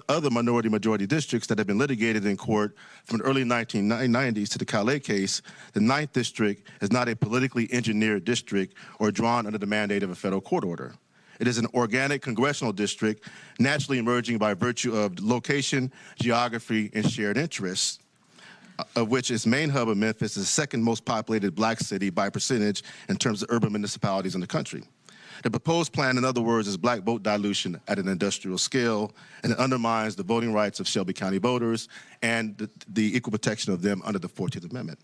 S19: other minority-majority districts that have been litigated in court from the early 1990s to the Calais case, the 9th District is not a politically engineered district or drawn under the mandate of a federal court order. It is an organic congressional district, naturally emerging by virtue of location, geography, and shared interests, of which its main hub of Memphis is the second most populated Black city by percentage in terms of urban municipalities in the country. The proposed plan, in other words, is Black vote dilution at an industrial scale, and it undermines the voting rights of Shelby County voters and the equal protection of them under the 14th Amendment.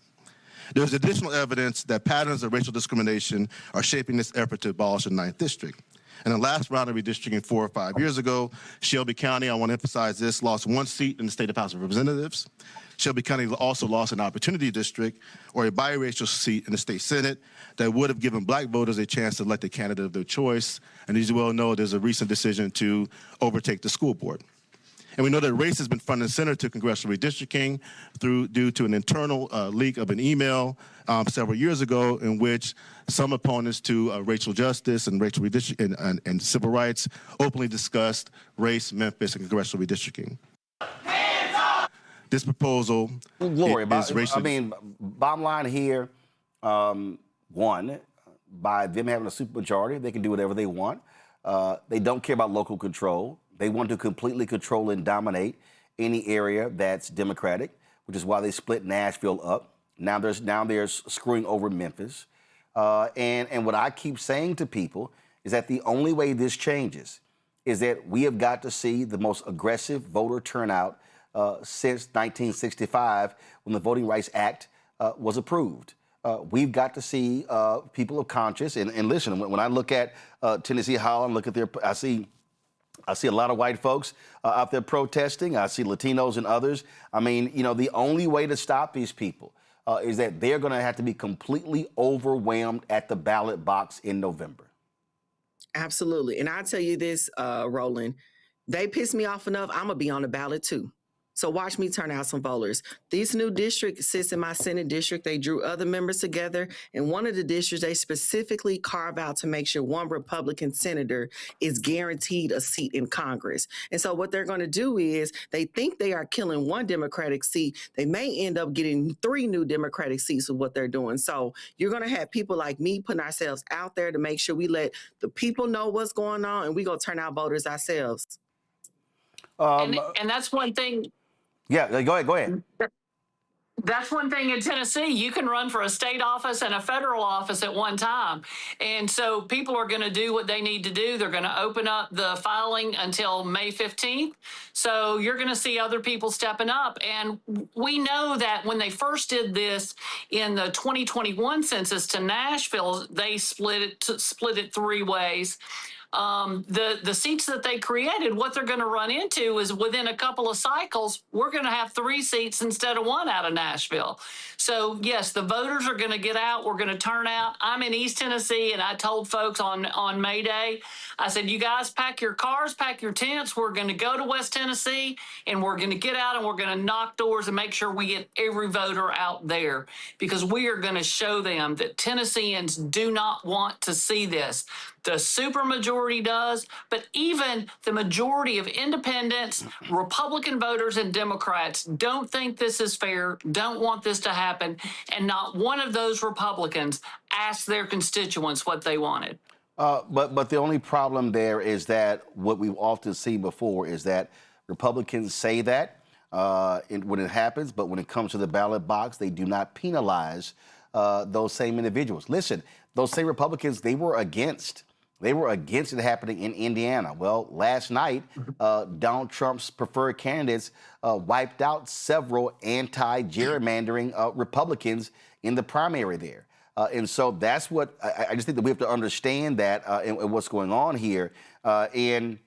S19: There is additional evidence that patterns of racial discrimination are shaping this effort to abolish the 9th District. In the last round of redistricting 4 or 5 years ago, Shelby County, I want to emphasize this, lost 1 seat in the State House of Representatives. Shelby County also lost an opportunity district or a biracial seat in the state Senate that would have given Black voters a chance to elect a candidate of their choice. And as you well know, there's a recent decision to overtake the school board. And we know that race has been front and center to congressional redistricting due to an internal leak of an email several years ago in which some opponents to racial justice and racial redistricting and civil rights openly discussed race, Memphis, and congressional redistricting. This proposal is racially... I mean, bottom line here, one, by them having a supermajority, they can do whatever they want. They don't care about local control. They want to completely control and dominate
S1: any area that's Democratic, which is why they split Nashville up. Now there's screwing over Memphis. And what I keep saying to people is that the only way this changes is that we have got to see the most aggressive voter turnout since 1965, when the Voting Rights Act was approved. We've got to see people of conscience. And listen, when I look at Tennessee Holland, look at I see a lot of white folks out there protesting. I see Latinos and others. I mean, the only way to stop these people is that they're going to have to be completely overwhelmed at the ballot box in November.
S15: Absolutely. And I'll tell you this, Roland, they piss me off enough. I'm going to be on the ballot too. So watch me turn out some voters. This new district sits in my Senate district. They drew other members together. And one of the districts they specifically carve out to make sure one Republican senator is guaranteed a seat in Congress. And so what they're going to do is they think they are killing one Democratic seat. They may end up getting 3 new Democratic seats with what they're doing. So you're going to have people like me putting ourselves out there to make sure we let the people know what's going on, and we go turn out voters ourselves.
S16: And that's one thing.
S1: Yeah, go ahead.
S16: That's one thing in Tennessee. You can run for a state office and a federal office at one time. And so people are going to do what they need to do. They're going to open up the filing until May 15th. So you're going to see other people stepping up. And we know that when they first did this in the 2021 census to Nashville, they split it 3 ways. The seats that they created, what they're going to run into is within a couple of cycles, we're going to have 3 seats instead of 1 out of Nashville. So yes, the voters are going to get out. We're going to turn out. I'm in East Tennessee, and I told folks on May Day, I said, you guys pack your cars, pack your tents. We're going to go to West Tennessee, and we're going to get out, and we're going to knock doors and make sure we get every voter out there, because we are going to show them that Tennesseans do not want to see this. The supermajority does, but even the majority of independents, Republican voters, and Democrats don't think this is fair, don't want this to happen, and not one of those Republicans asked their constituents what they wanted.
S1: But the only problem there is that what we've often seen before is that Republicans say that when it happens, but when it comes to the ballot box, they do not penalize those same individuals. Listen, those same Republicans, they were against it happening in Indiana. Well, last night, Donald Trump's preferred candidates wiped out several anti-gerrymandering Republicans in the primary there. And so that's what I just think that we have to understand that and what's going on here. And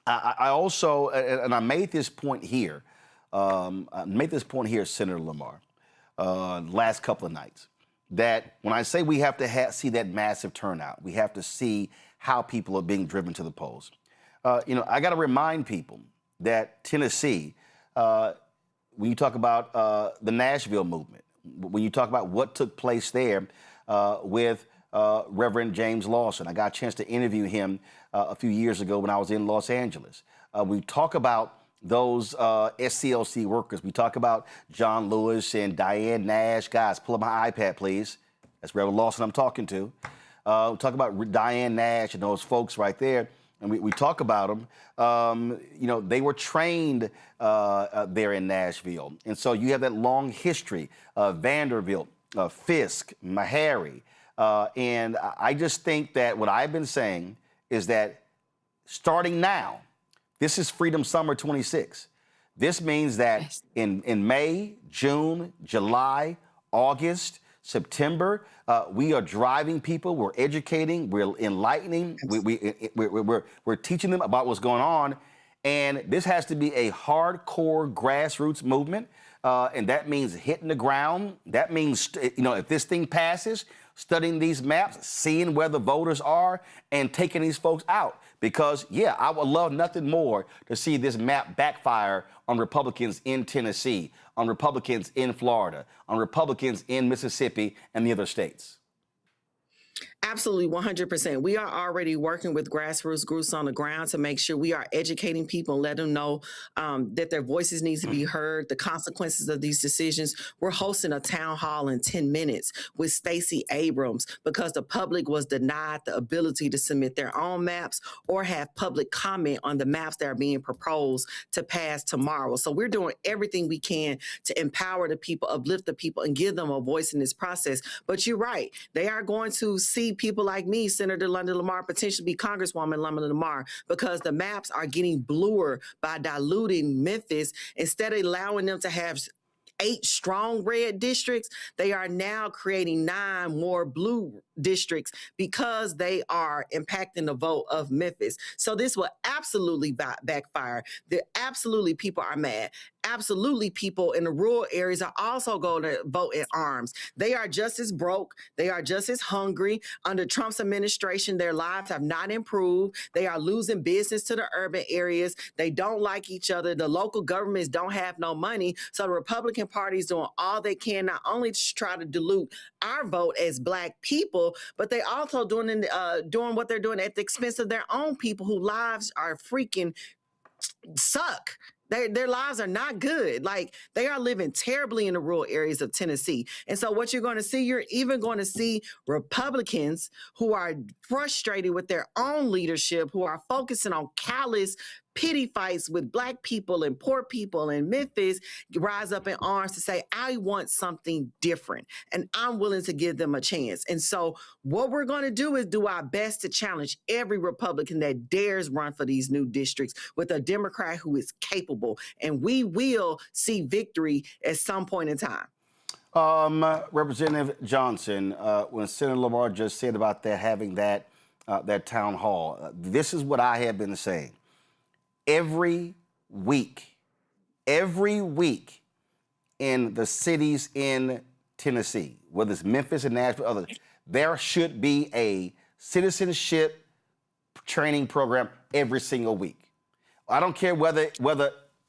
S1: I also, and I made this point here, Senator Lamar, last couple of nights, that when I say we have to see that massive turnout, we have to see how people are being driven to the polls. I got to remind people that Tennessee, when you talk about the Nashville movement, when you talk about what took place there with Reverend James Lawson, I got a chance to interview him a few years ago when I was in Los Angeles. We talk about those SCLC workers. We talk about John Lewis and Diane Nash. Guys, pull up my iPad, please. That's Reverend Lawson I'm talking to. We talk about Diane Nash and those folks right there, and we talk about them. They were trained there in Nashville. And so you have that long history of Vanderbilt, Fisk, Meharry. And I just think that what I've been saying is that starting now, this is Freedom Summer 26. This means that in May, June, July, August, September, we are driving people, we're educating, we're enlightening, we're teaching them about what's going on. And this has to be a hardcore grassroots movement. And that means hitting the ground. That means, if this thing passes, studying these maps, seeing where the voters are, and taking these folks out. Because, yeah, I would love nothing more to see this map backfire on Republicans in Tennessee, on Republicans in Florida, on Republicans in Mississippi and the other states.
S15: Absolutely, 100%. We are already working with grassroots groups on the ground to make sure we are educating people and let them know that their voices need to be heard, the consequences of these decisions. We're hosting a town hall in 10 minutes with Stacey Abrams because the public was denied the ability to submit their own maps or have public comment on the maps that are being proposed to pass tomorrow. So we're doing everything we can to empower the people, uplift the people, and give them a voice in this process. But you're right. They are going to see people like me, Senator London Lamar, potentially be Congresswoman London Lamar, because the maps are getting bluer by diluting Memphis. Instead of allowing them to have 8 strong red districts, they are now creating 9 more blue districts because they are impacting the vote of Memphis. So this will absolutely backfire. Absolutely people are mad. Absolutely people in the rural areas are also going to vote in arms. They are just as broke. They are just as hungry. Under Trump's administration, their lives have not improved. They are losing business to the urban areas. They don't like each other. The local governments don't have no money. So the Republican Party is doing all they can, not only to try to dilute our vote as Black people, but they also doing what they're doing at the expense of their own people whose lives are freaking suck. Their lives are not good. Like, they are living terribly in the rural areas of Tennessee. And so what you're going to see, you're even going to see Republicans who are frustrated with their own leadership, who are focusing on callous pity fights with Black people and poor people in Memphis, rise up in arms to say, I want something different, and I'm willing to give them a chance. And so what we're going to do is do our best to challenge every Republican that dares run for these new districts with a Democrat who is capable, and we will see victory at some point in time.
S1: Representative Johnson, when Senator Lamar just said about that, having that town hall, this is what I have been saying. Every week in the cities in Tennessee, whether it's Memphis and Nashville, others, there should be a citizenship training program every single week. I don't care whether,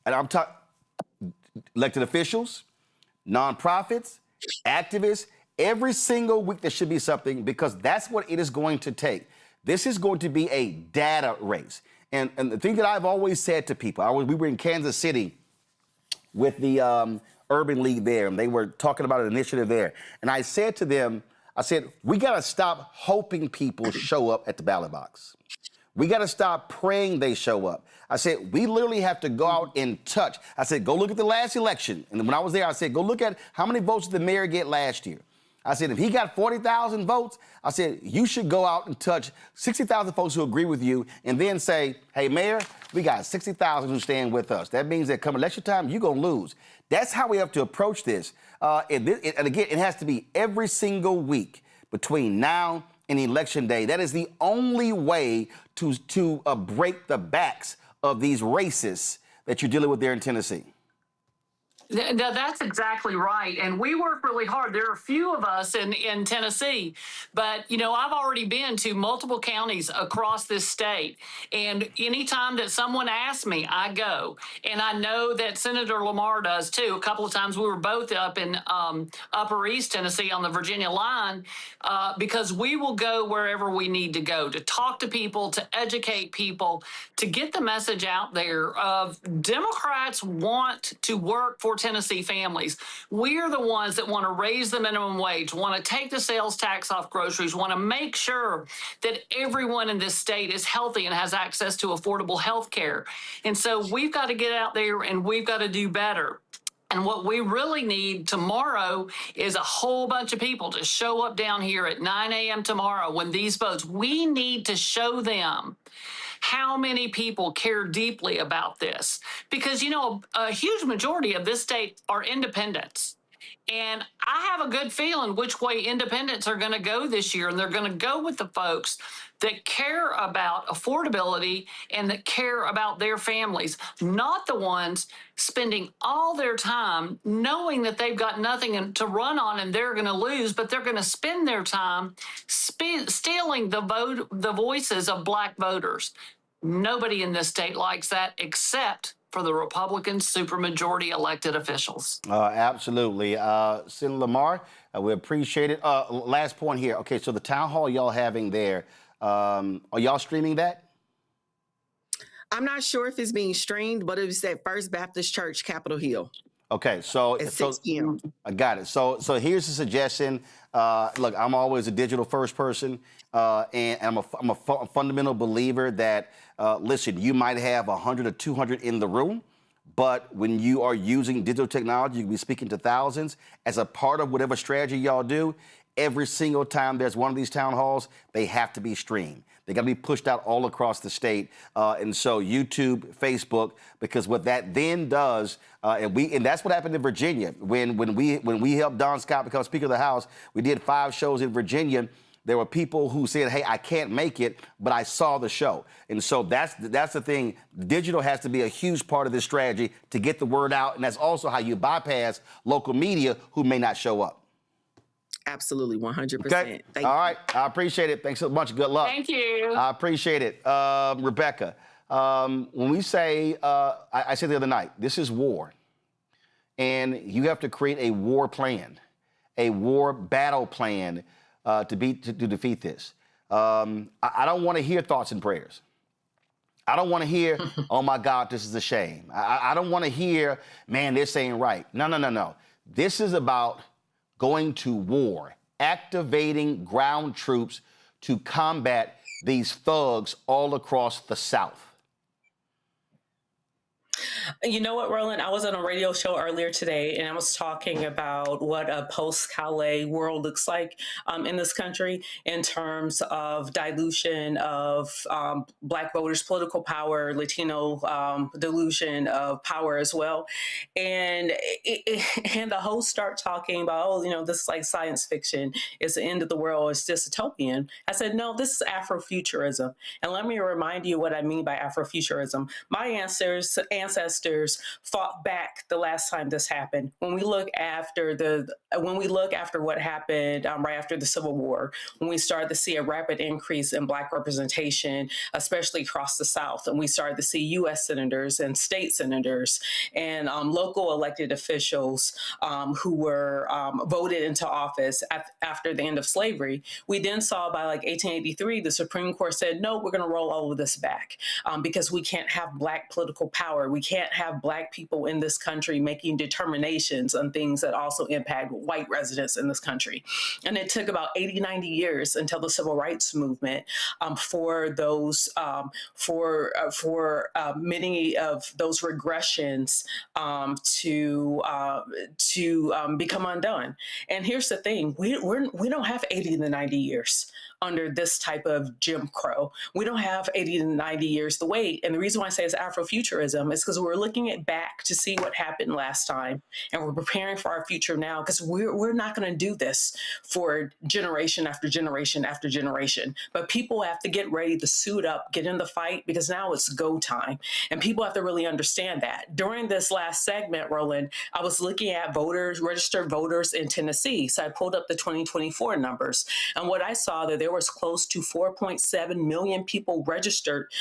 S1: and I'm talking elected officials, nonprofits, activists, every single week there should be something, because that's what it is going to take. This is going to be a data race. And the thing that I've always said to people, we were in Kansas City with the Urban League there, and they were talking about an initiative there. And I said to them, we got to stop hoping people show up at the ballot box. We got to stop praying they show up. I said, we literally have to go out and touch. I said, go look at the last election. And when I was there, I said, go look at how many votes did the mayor get last year. I said, if he got 40,000 votes, I said, you should go out and touch 60,000 folks who agree with you, and then say, hey, Mayor, we got 60,000 who stand with us. That means that come election time, you're going to lose. That's how we have to approach this. And again, it has to be every single week between now and election day. That is the only way to break the backs of these racists that you're dealing with there in Tennessee.
S16: No, that's exactly right. And we work really hard. There are a few of us in Tennessee, but, I've already been to multiple counties across this state. And anytime that someone asks me, I go. And I know that Senator Lamar does, too. A couple of times we were both up in Upper East Tennessee on the Virginia line, because we will go wherever we need to go to talk to people, to educate people, to get the message out there of Democrats want to work for Tennessee families. We are the ones that want to raise the minimum wage, want to take the sales tax off groceries, want to make sure that everyone in this state is healthy and has access to affordable health care. And so we've got to get out there and we've got to do better. And what we really need tomorrow is a whole bunch of people to show up down here at 9 a.m. tomorrow when these votes, we need to show them how many people care deeply about this. Because, a huge majority of this state are independents. And I have a good feeling which way independents are going to go this year. And they're going to go with the folks that care about affordability and that care about their families, not the ones spending all their time knowing that they've got nothing to run on and they're going to lose, but they're going to spend their time stealing the voices of Black voters. Nobody in this state likes that except for the Republican supermajority elected officials.
S1: Absolutely. Senator Lamar, we appreciate it. Last point here. Okay, so the town hall y'all having there, are y'all streaming that?
S15: I'm not sure if it's being streamed, but it was at First Baptist Church, Capitol Hill.
S1: Okay, so
S15: at 6 p.m.
S1: I got it. So here's a suggestion. Look, I'm always a digital first person, and I'm a fundamental believer that listen, you might have 100 or 200 in the room, but when you are using digital technology, you can be speaking to thousands. As a part of whatever strategy y'all do, every single time there's one of these town halls, they have to be streamed. They got to be pushed out all across the state, and so YouTube, Facebook, because what that then does, and that's what happened in Virginia when we helped Don Scott become Speaker of the House. We did 5 shows in Virginia. There were people who said, "Hey, I can't make it, but I saw the show," and so that's the thing. Digital has to be a huge part of this strategy to get the word out, and that's also how you bypass local media who may not show up.
S15: Absolutely, 100%.
S1: Okay. All right. I appreciate it. Thanks so much. Good luck.
S16: Thank you.
S1: I appreciate it. Rebecca, when we say, I said the other night, this is war. And you have to create a war plan, a war battle plan to defeat this. I don't want to hear thoughts and prayers. I don't want to hear, oh, my God, this is a shame. I don't want to hear, man, this ain't right. No. This is about going to war, activating ground troops to combat these thugs all across the South.
S11: You know what, Roland? I was on a radio show earlier today, and I was talking about what a post-Calais world looks like in this country in terms of dilution of Black voters' political power, Latino dilution of power as well. And the hosts start talking about, oh, you know, this is like science fiction. It's the end of the world. It's dystopian. I said, no, this is Afrofuturism. And let me remind you what I mean by Afrofuturism. My ancestors fought back the last time this happened. When we look after what happened right after the Civil War, when we started to see a rapid increase in Black representation, especially across the South, and we started to see U.S. senators and state senators and local elected officials who were voted into office after the end of slavery, we then saw by like 1883, the Supreme Court said, no, we're going to roll all of this back because we can't have Black political power. We can't have Black people in this country making determinations on things that also impact white residents in this country. And it took about 80, 90 years until the civil rights movement for those, for many of those regressions to become undone. And here's the thing, we don't have 80 to 90 years under this type of Jim Crow. We don't have 80 to 90 years to wait. And the reason why I say it's Afrofuturism is because we're looking at back to see what happened last time. And we're preparing for our future now because we're not going to do this for generation after generation after generation. But people have to get ready to suit up, get in the fight, because now it's go time. And people have to really understand that. During this last segment, Roland, I was looking at voters, registered voters in Tennessee. So I pulled up the 2024 numbers. And what I saw that there was close to 4.7 million people registered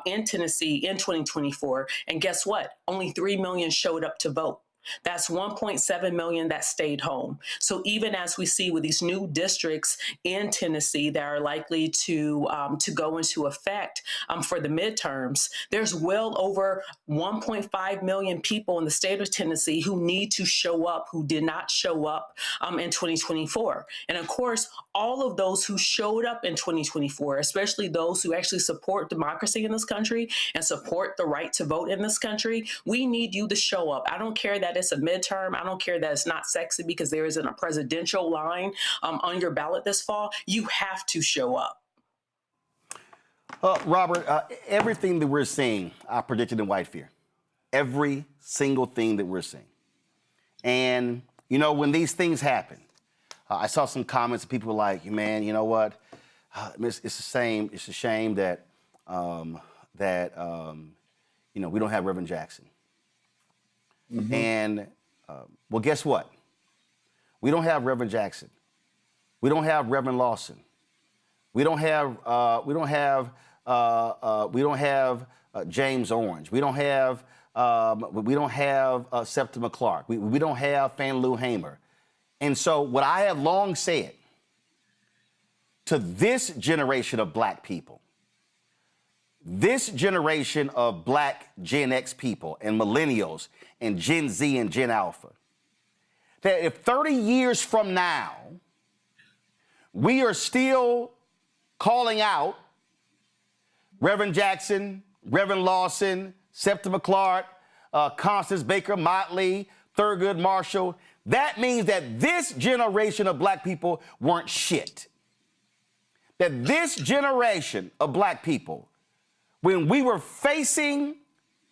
S11: in Tennessee in 2024. And guess what? Only 3 million showed up to vote. That's 1.7 million that stayed home. So even as we see with these new districts in Tennessee that are likely to go into effect for the midterms, there's well over 1.5 million people in the state of Tennessee who need to show up, who did not show up in 2024. And of course, all of those who showed up in 2024, especially those who actually support democracy in this country and support the right to vote in this country, we need you to show up. I don't care that it's a midterm. I don't care that it's not sexy because there isn't a presidential line on your ballot this fall. You have to show up.
S1: Robert, everything that we're seeing, I predicted in White Fear. Every single thing that we're seeing. And, you know, when these things happen, I saw some comments of people were like, man, you know what? It's a shame that, you know, we don't have Reverend Jackson. Mm-hmm. And, well, guess what? We don't have Reverend Jackson. We don't have Reverend Lawson. We don't have James Orange. We don't have Septima Clark. We don't have Fannie Lou Hamer. And so what I have long said to this generation of black people, this generation of black Gen X people and millennials and Gen Z and Gen Alpha, that if 30 years from now, we are still calling out Reverend Jackson, Reverend Lawson, Septima Clark, Constance Baker Motley, Thurgood Marshall, that means that this generation of black people weren't shit. That this generation of black people, when we were facing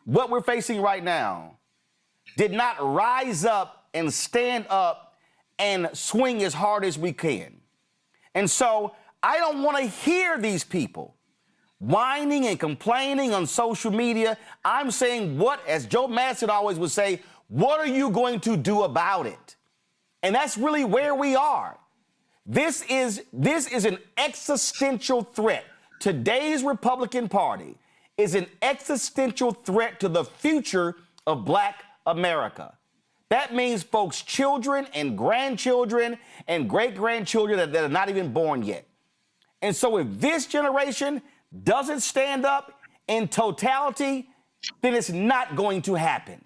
S1: what we're facing right now, did not rise up and stand up and swing as hard as we can. And so I don't want to hear these people whining and complaining on social media. I'm saying what, as Joe Manchin always would say, what are you going to do about it? And that's really where we are. This is an existential threat. Today's Republican Party is an existential threat to the future of black America. That means folks' children and grandchildren and great-grandchildren that are not even born yet. And so if this generation doesn't stand up in totality, then it's not going to happen.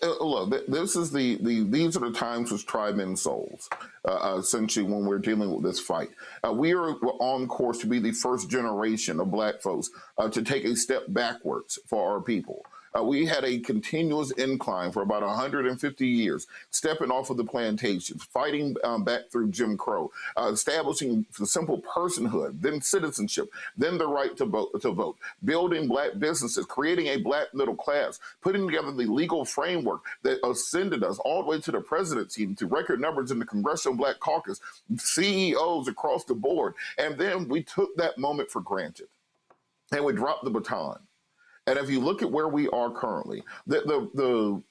S10: Look, these are the times which try men's souls, essentially, when we're dealing with this fight. We are on course to be the first generation of black folks to take a step backwards for our people. We had a continuous incline for about 150 years, stepping off of the plantations, fighting back through Jim Crow, establishing the simple personhood, then citizenship, then the right to vote, building black businesses, creating a black middle class, putting together the legal framework that ascended us all the way to the presidency, to record numbers in the Congressional Black Caucus, CEOs across the board. And then we took that moment for granted and we dropped the baton. And if you look at where we are currently, the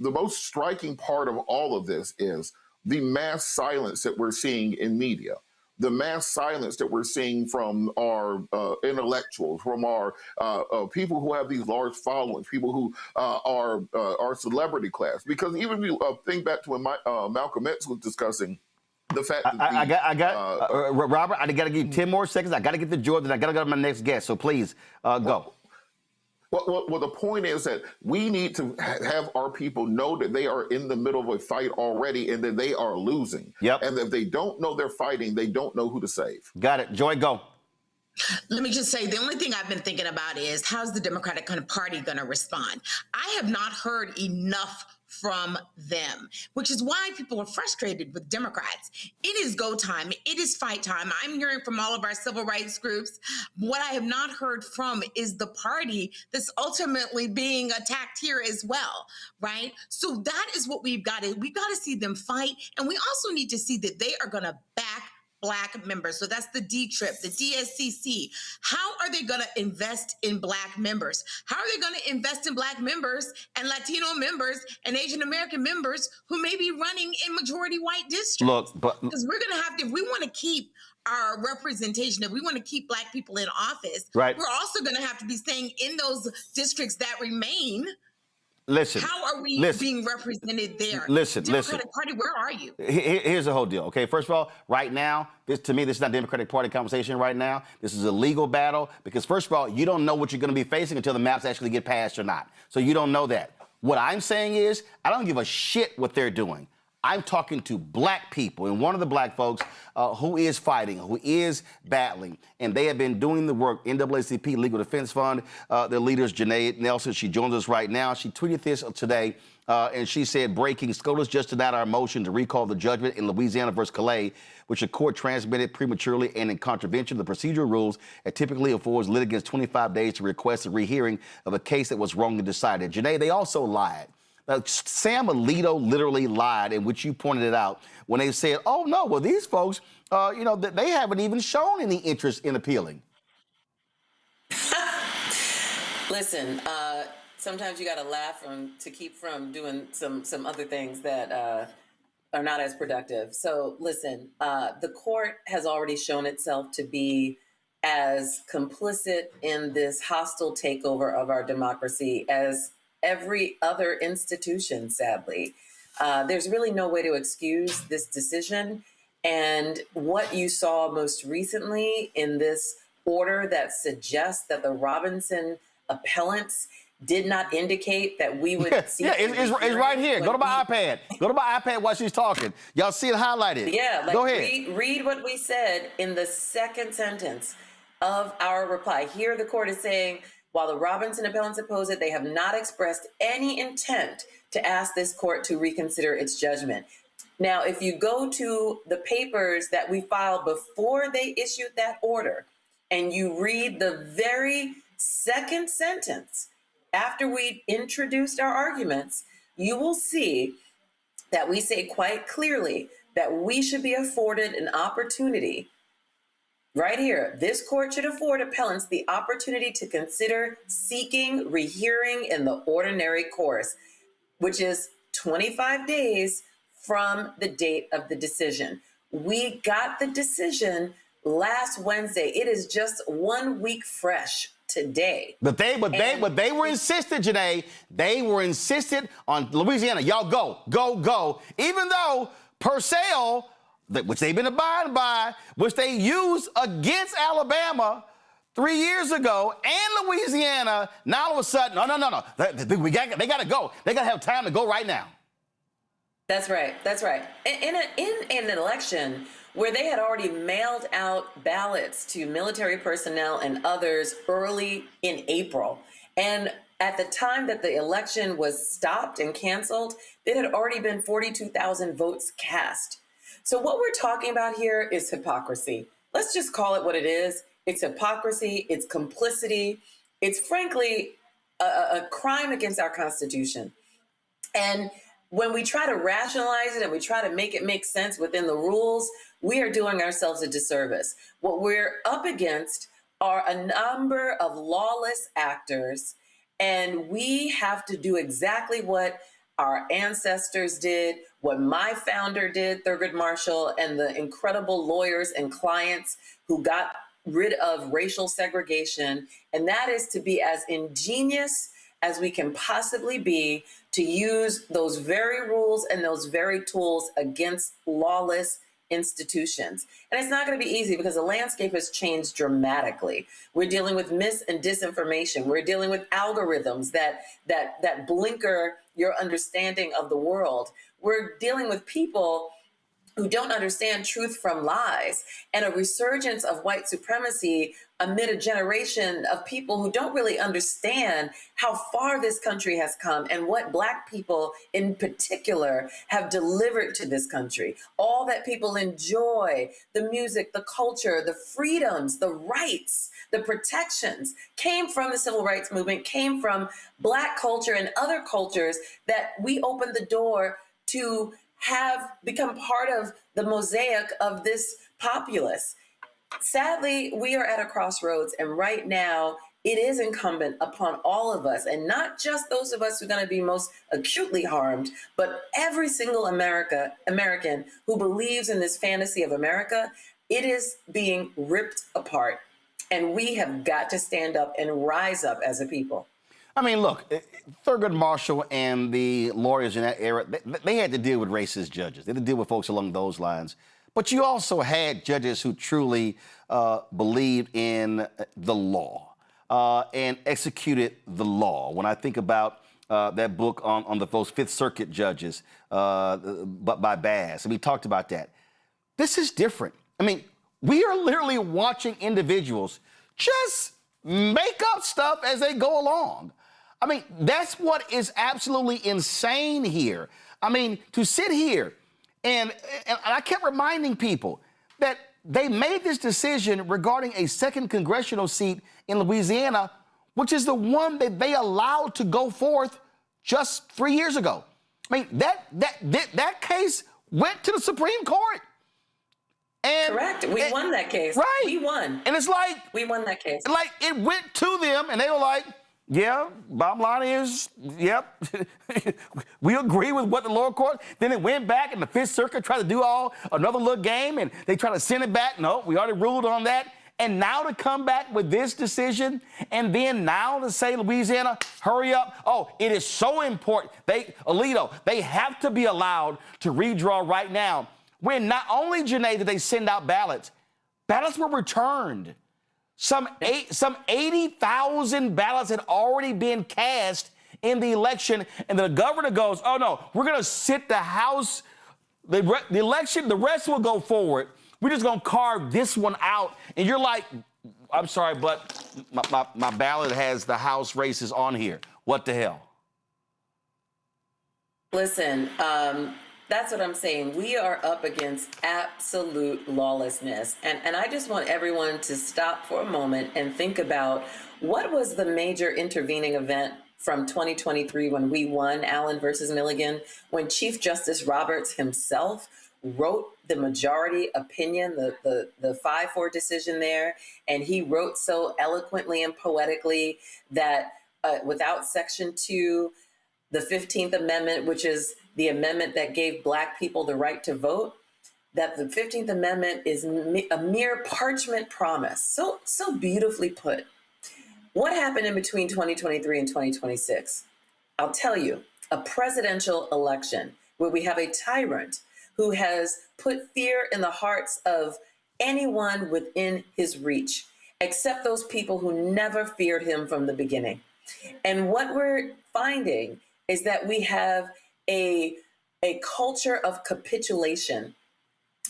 S10: most striking part of all of this is the mass silence that we're seeing in media, the mass silence that we're seeing from our intellectuals, from our people who have these large followings, people who are our celebrity class. Because even if you think back to when Malcolm X was discussing the fact that
S1: Robert, I got to give you 10 more seconds. I got to get to George, and I got to go to my next guest. So please go.
S10: Well, the point is that we need to have our people know that they are in the middle of a fight already and that they are losing.
S1: Yep.
S10: And if they don't know they're fighting, they don't know who to save.
S1: Got it. Joy, go.
S12: Let me just say, the only thing I've been thinking about is how's the Democratic Party going to respond? I have not heard enough from them, which is why people are frustrated with Democrats. It is go time. It is fight time. I'm hearing from all of our civil rights groups. What I have not heard from is the party that's ultimately being attacked here as well, right? So that is what we've got to see them fight. And we also need to see that they are going to back Black members. So that's the D-TRIP, the DSCC. How are they going to invest in Black members? How are they going to invest in Black members and Latino members and Asian American members who may be running in majority white districts?
S1: Look,
S12: because we're going to have to, if we want to keep our representation, if we want to keep Black people in office,
S1: right,
S12: we're also going to have to be saying in those districts that remain,
S1: listen,
S12: how are we being represented there?
S1: Listen,
S12: Democratic Party, where are you?
S1: Here's the whole deal. Okay, first of all, right now, this is not Democratic Party conversation right now. This is a legal battle because, first of all, you don't know what you're going to be facing until the maps actually get passed or not. So you don't know that. What I'm saying is, I don't give a shit what they're doing. I'm talking to Black people, and one of the Black folks who is fighting, who is battling, and they have been doing the work. NAACP Legal Defense Fund, their leaders, Janae Nelson, she joins us right now. She tweeted this today, and she said, breaking, SCOTUS just denied our motion to recall the judgment in Louisiana versus Calais, which the court transmitted prematurely and in contravention of the procedural rules that typically affords litigants 25 days to request a rehearing of a case that was wrongly decided. Janae, they also lied. Sam Alito literally lied, in which you pointed it out, when they said, oh, no, well, these folks, they haven't even shown any interest in appealing.
S20: Listen, sometimes you got to laugh to keep from doing some other things that are not as productive. So listen, the court has already shown itself to be as complicit in this hostile takeover of our democracy as every other institution, sadly. There's really no way to excuse this decision. And what you saw most recently in this order that suggests that the Robinson appellants did not indicate that we would see.
S1: Yeah, it's right here. Go to my iPad. Go to my iPad while she's talking. Y'all see it highlighted.
S20: Yeah,
S1: Go ahead.
S20: Read what we said in the second sentence of our reply. Here the court is saying, while the Robinson appellants oppose it, they have not expressed any intent to ask this court to reconsider its judgment. Now, if you go to the papers that we filed before they issued that order, and you read the very second sentence after we introduced our arguments, you will see that we say quite clearly that we should be afforded an opportunity. Right here, this court should afford appellants the opportunity to consider seeking rehearing in the ordinary course, which is 25 days from the date of the decision. We got the decision last Wednesday. It is just 1 week fresh today.
S1: But they were insistent, Janae. They were insistent on Louisiana. Y'all go. Even though Purcell, which they've been abiding by, which they used against Alabama 3 years ago, and Louisiana, now all of a sudden, no. They got to go. They got to have time to go right now.
S20: That's right. In an election where they had already mailed out ballots to military personnel and others early in April, and at the time that the election was stopped and canceled, there had already been 42,000 votes cast. So what we're talking about here is hypocrisy. Let's just call it what it is. It's hypocrisy. It's complicity. It's frankly a crime against our Constitution. And when we try to rationalize it and we try to make it make sense within the rules, we are doing ourselves a disservice. What we're up against are a number of lawless actors, and we have to do exactly what our ancestors did, what my founder did, Thurgood Marshall, and the incredible lawyers and clients who got rid of racial segregation, and that is to be as ingenious as we can possibly be to use those very rules and those very tools against lawless institutions. And it's not going to be easy because the landscape has changed dramatically. We're dealing with mis and disinformation. We're dealing with algorithms that blinker your understanding of the world. We're dealing with people who don't understand truth from lies, and a resurgence of white supremacy amid a generation of people who don't really understand how far this country has come and what Black people in particular have delivered to this country. All that people enjoy, the music, the culture, the freedoms, the rights, the protections came from the civil rights movement, came from Black culture and other cultures that we opened the door to have become part of the mosaic of this populace. Sadly, we are at a crossroads, and right now it is incumbent upon all of us, and not just those of us who are going to be most acutely harmed, but every single American who believes in this fantasy of America. It is being ripped apart, and we have got to stand up and rise up as a people.
S1: I mean, look, Thurgood Marshall and the lawyers in that era, they had to deal with racist judges. They had to deal with folks along those lines. But you also had judges who truly believed in the law and executed the law. When I think about that book on those Fifth Circuit judges, but by Bass, and we talked about that. This is different. I mean, we are literally watching individuals just make up stuff as they go along. I mean, that's what is absolutely insane here. I mean, to sit here and I kept reminding people that they made this decision regarding a second congressional seat in Louisiana, which is the one that they allowed to go forth just 3 years ago. I mean, that case went to the Supreme Court. And
S20: correct. We won that case.
S1: Right.
S20: We won.
S1: And it's like
S20: we won that case.
S1: Like it went to them and they were like, yeah, bottom line is, yep, we agree with what the lower court. Then it went back and the Fifth Circuit tried to do another little game and they tried to send it back. No, we already ruled on that. And now to come back with this decision, and then now to say, Louisiana, hurry up. Oh, it is so important. Alito, they have to be allowed to redraw right now. When not only, Janae, did they send out ballots were returned. Some 80,000 ballots had already been cast in the election, and the governor goes, oh no, we're going to sit the House, the election, the rest will go forward. We're just going to carve this one out. And you're like, I'm sorry, but my ballot has the House races on here. What the hell?
S20: Listen, that's what I'm saying. We are up against absolute lawlessness. And I just want everyone to stop for a moment and think about what was the major intervening event from 2023 when we won Allen versus Milligan, when Chief Justice Roberts himself wrote the majority opinion, the 5-4 decision there, and he wrote so eloquently and poetically that without Section 2, the 15th Amendment, which is the amendment that gave Black people the right to vote, that the 15th Amendment is a mere parchment promise. So beautifully put. What happened in between 2023 and 2026? I'll tell you, a presidential election where we have a tyrant who has put fear in the hearts of anyone within his reach, except those people who never feared him from the beginning. And what we're finding is that we have a culture of capitulation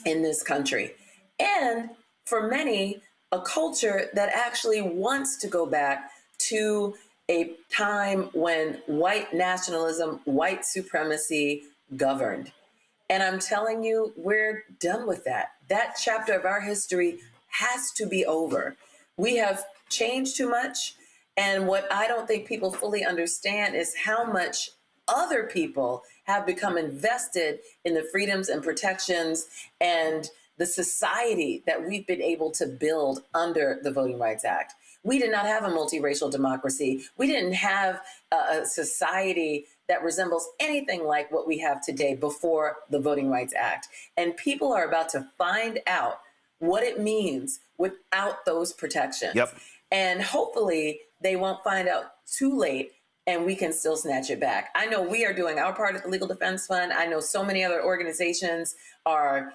S20: in this country. And for many, a culture that actually wants to go back to a time when white nationalism, white supremacy governed. And I'm telling you, we're done with that. That chapter of our history has to be over. We have changed too much. And what I don't think people fully understand is how much other people have become invested in the freedoms and protections and the society that we've been able to build under the Voting Rights Act. We did not have a multiracial democracy. We didn't have a society that resembles anything like what we have today before the Voting Rights Act. And people are about to find out what it means without those protections.
S1: Yep.
S20: And hopefully they won't find out too late and we can still snatch it back. I know we are doing our part at the Legal Defense Fund. I know so many other organizations are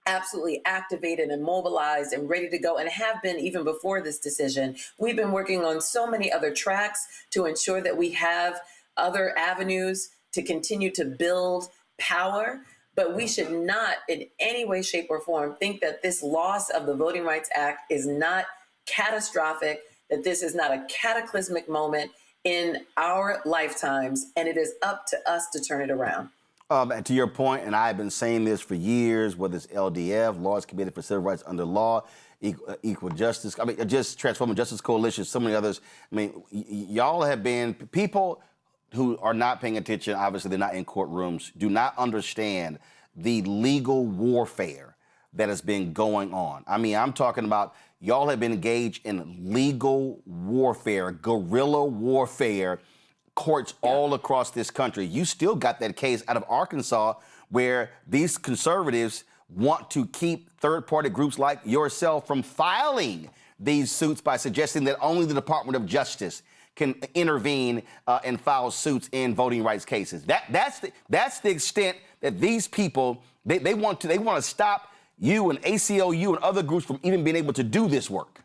S20: absolutely activated and mobilized and ready to go and have been even before this decision. We've been working on so many other tracks to ensure that we have other avenues to continue to build power, but we should not in any way, shape, or form think that this loss of the Voting Rights Act is not catastrophic, that this is not a cataclysmic moment in our lifetimes, and it is up to us to turn it around.
S1: And to your point, and I've been saying this for years, whether it's LDF, Laws Committee for Civil Rights Under Law, Equal Justice, I mean, just Transforming Justice Coalition, so many others. I mean, y'all have been people who are not paying attention. Obviously, they're not in courtrooms, do not understand the legal warfare that has been going on. I mean, I'm talking about y'all have been engaged in legal warfare, guerrilla warfare, courts all across this country. You still got that case out of Arkansas where these conservatives want to keep third-party groups like yourself from filing these suits by suggesting that only the Department of Justice can intervene and file suits in voting rights cases. That's the extent that these people they want to stop you and ACLU and other groups from even being able to do this work.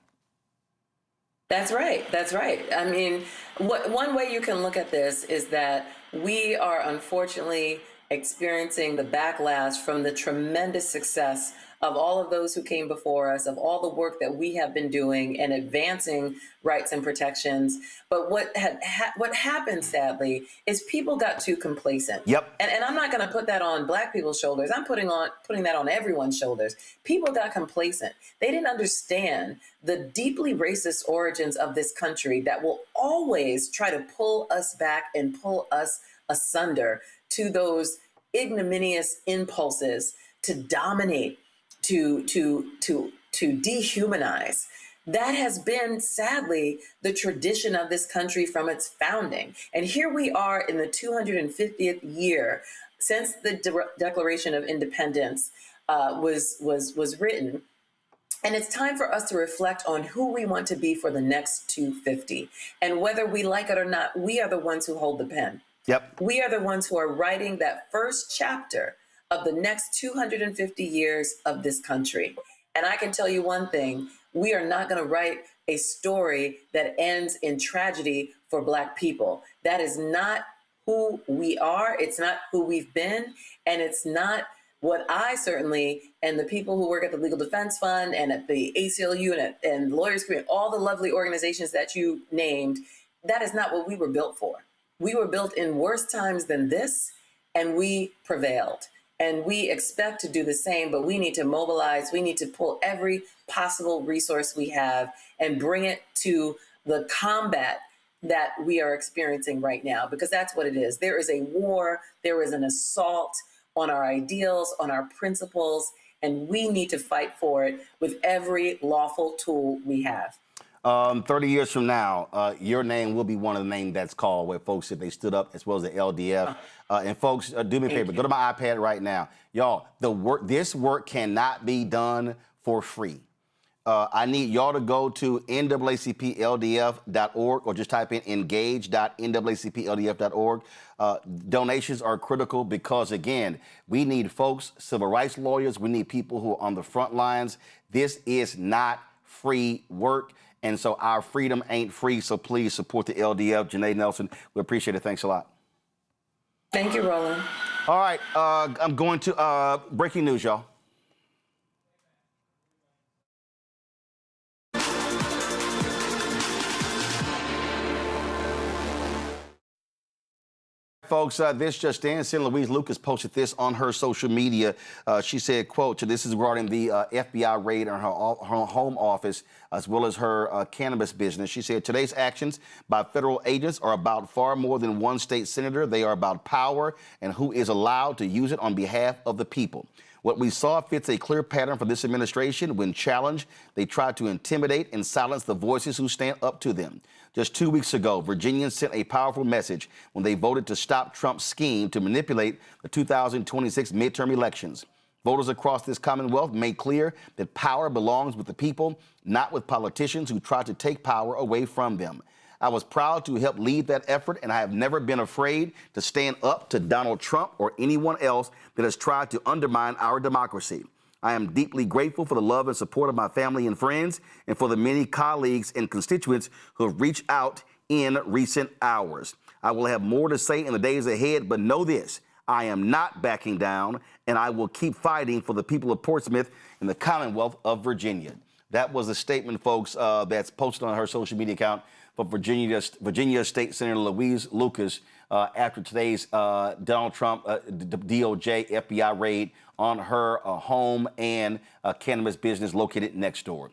S20: That's right. That's right. I mean, one way you can look at this is that we are unfortunately experiencing the backlash from the tremendous success of all of those who came before us, of all the work that we have been doing and advancing rights and protections. But what happened, sadly, is people got too complacent.
S1: Yep.
S20: And I'm not going to put that on Black people's shoulders. I'm putting that on everyone's shoulders. People got complacent. They didn't understand the deeply racist origins of this country that will always try to pull us back and pull us asunder to those ignominious impulses to dominate, to dehumanize. That has been, sadly, the tradition of this country from its founding. And here we are in the 250th year since the Declaration of Independence was written. And it's time for us to reflect on who we want to be for the next 250. And whether we like it or not, we are the ones who hold the pen.
S1: Yep.
S20: We are the ones who are writing that first chapter of the next 250 years of this country. And I can tell you one thing, we are not going to write a story that ends in tragedy for Black people. That is not who we are. It's not who we've been. And it's not what I certainly, and the people who work at the Legal Defense Fund and at the ACLU and Lawyers Community, all the lovely organizations that you named, that is not what we were built for. We were built in worse times than this, and we prevailed. And we expect to do the same, but we need to mobilize. We need to pull every possible resource we have and bring it to the combat that we are experiencing right now, because that's what it is. There is a war, there is an assault on our ideals, on our principles, and we need to fight for it with every lawful tool we have.
S1: 30 years from now, your name will be one of the names that's called where folks, if they stood up, as well as the LDF. And folks, do me a favor, go to my iPad right now. Y'all, this work cannot be done for free. I need y'all to go to naacpldf.org or just type in engage.naacpldf.org. Donations are critical because, again, we need folks, civil rights lawyers. We need people who are on the front lines. This is not free work. And so our freedom ain't free. So please support the LDF. Janae Nelson, we appreciate it. Thanks a lot.
S20: Thank you, Roland.
S1: All right. I'm going to breaking news, y'all. Folks, this just in. Senator Louise Lucas posted this on her social media. She said, quote, this is regarding the FBI raid on her home office as well as her cannabis business. She said, today's actions by federal agents are about far more than one state senator. They are about power and who is allowed to use it on behalf of the people. What we saw fits a clear pattern for this administration. When challenged, they try to intimidate and silence the voices who stand up to them. Just 2 weeks ago, Virginians sent a powerful message when they voted to stop Trump's scheme to manipulate the 2026 midterm elections. Voters across this Commonwealth made clear that power belongs with the people, not with politicians who try to take power away from them. I was proud to help lead that effort, and I have never been afraid to stand up to Donald Trump or anyone else that has tried to undermine our democracy. I am deeply grateful for the love and support of my family and friends and for the many colleagues and constituents who have reached out in recent hours. I will have more to say in the days ahead, but know this, I am not backing down, and I will keep fighting for the people of Portsmouth and the Commonwealth of Virginia. That was a statement, folks, that's posted on her social media account for Virginia State Senator Louise Lucas after today's Donald Trump DOJ FBI raid on her home and cannabis business located next door.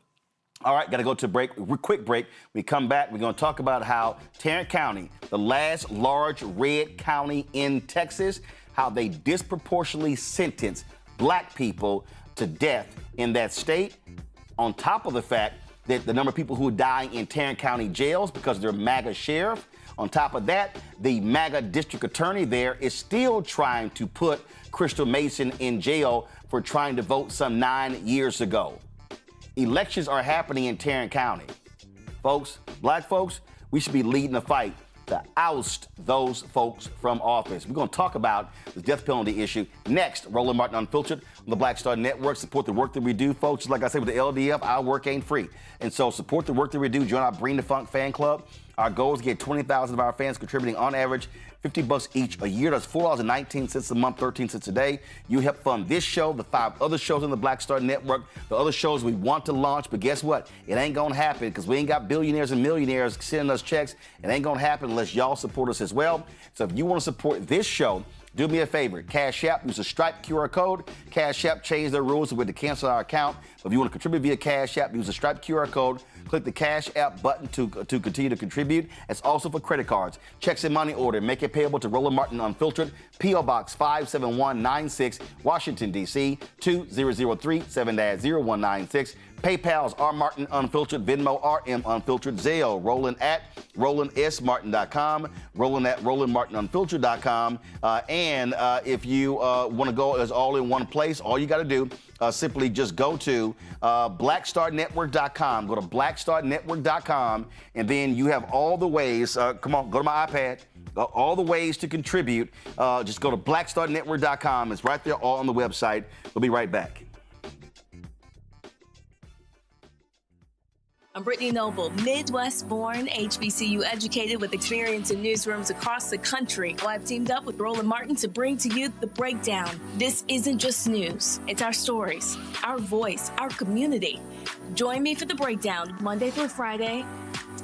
S1: All right, got to go to a break, quick break. We come back, we're going to talk about how Tarrant County, the last large red county in Texas, how they disproportionately sentence Black people to death in that state, on top of the fact that the number of people who are dying in Tarrant County jails because they're MAGA sheriff. On top of that, the MAGA district attorney there is still trying to put Crystal Mason in jail for trying to vote some 9 years ago. Elections are happening in Tarrant County. Folks, Black folks, we should be leading the fight to oust those folks from office. We're going to talk about the death penalty issue next. Roland Martin Unfiltered on the Black Star Network. Support the work that we do, folks. Like I said with the LDF, our work ain't free. And so support the work that we do. Join our Bring the Funk fan club. Our goal is to get 20,000 of our fans contributing on average $50 each a year. That's $4.19 a month, 13 cents a day. You help fund this show, the 5 other shows on the Black Star Network, the other shows we want to launch. But guess what? It ain't going to happen because we ain't got billionaires and millionaires sending us checks. It ain't going to happen unless y'all support us as well. So if you want to support this show, do me a favor. Cash App, use the Stripe QR code. Cash App changed their rules so we had to cancel our account. But if you want to contribute via Cash App, use the Stripe QR code. Click the Cash App button to continue to contribute. It's also for credit cards. Checks in money order. Make it payable to Roland Martin Unfiltered. P.O. Box 57196, Washington, D.C. 2003 7-0196. PayPal's R Martin Unfiltered, Venmo RM Unfiltered, Zelle, Roland at RolandSMartin.com, Roland at RolandMartinUnfiltered.com. And if you want to go as all in one place, all you got to do simply just go to blackstarnetwork.com. Go to blackstarnetwork.com, and then you have all the ways. Come on, go to my iPad. All the ways to contribute. Just go to blackstarnetwork.com. It's right there, all on the website. We'll be right back.
S21: I'm Brittany Noble, Midwest-born, HBCU educated with experience in newsrooms across the country. Well, I've teamed up with Roland Martin to bring to you The Breakdown. This isn't just news. It's our stories, our voice, our community. Join me for The Breakdown, Monday through Friday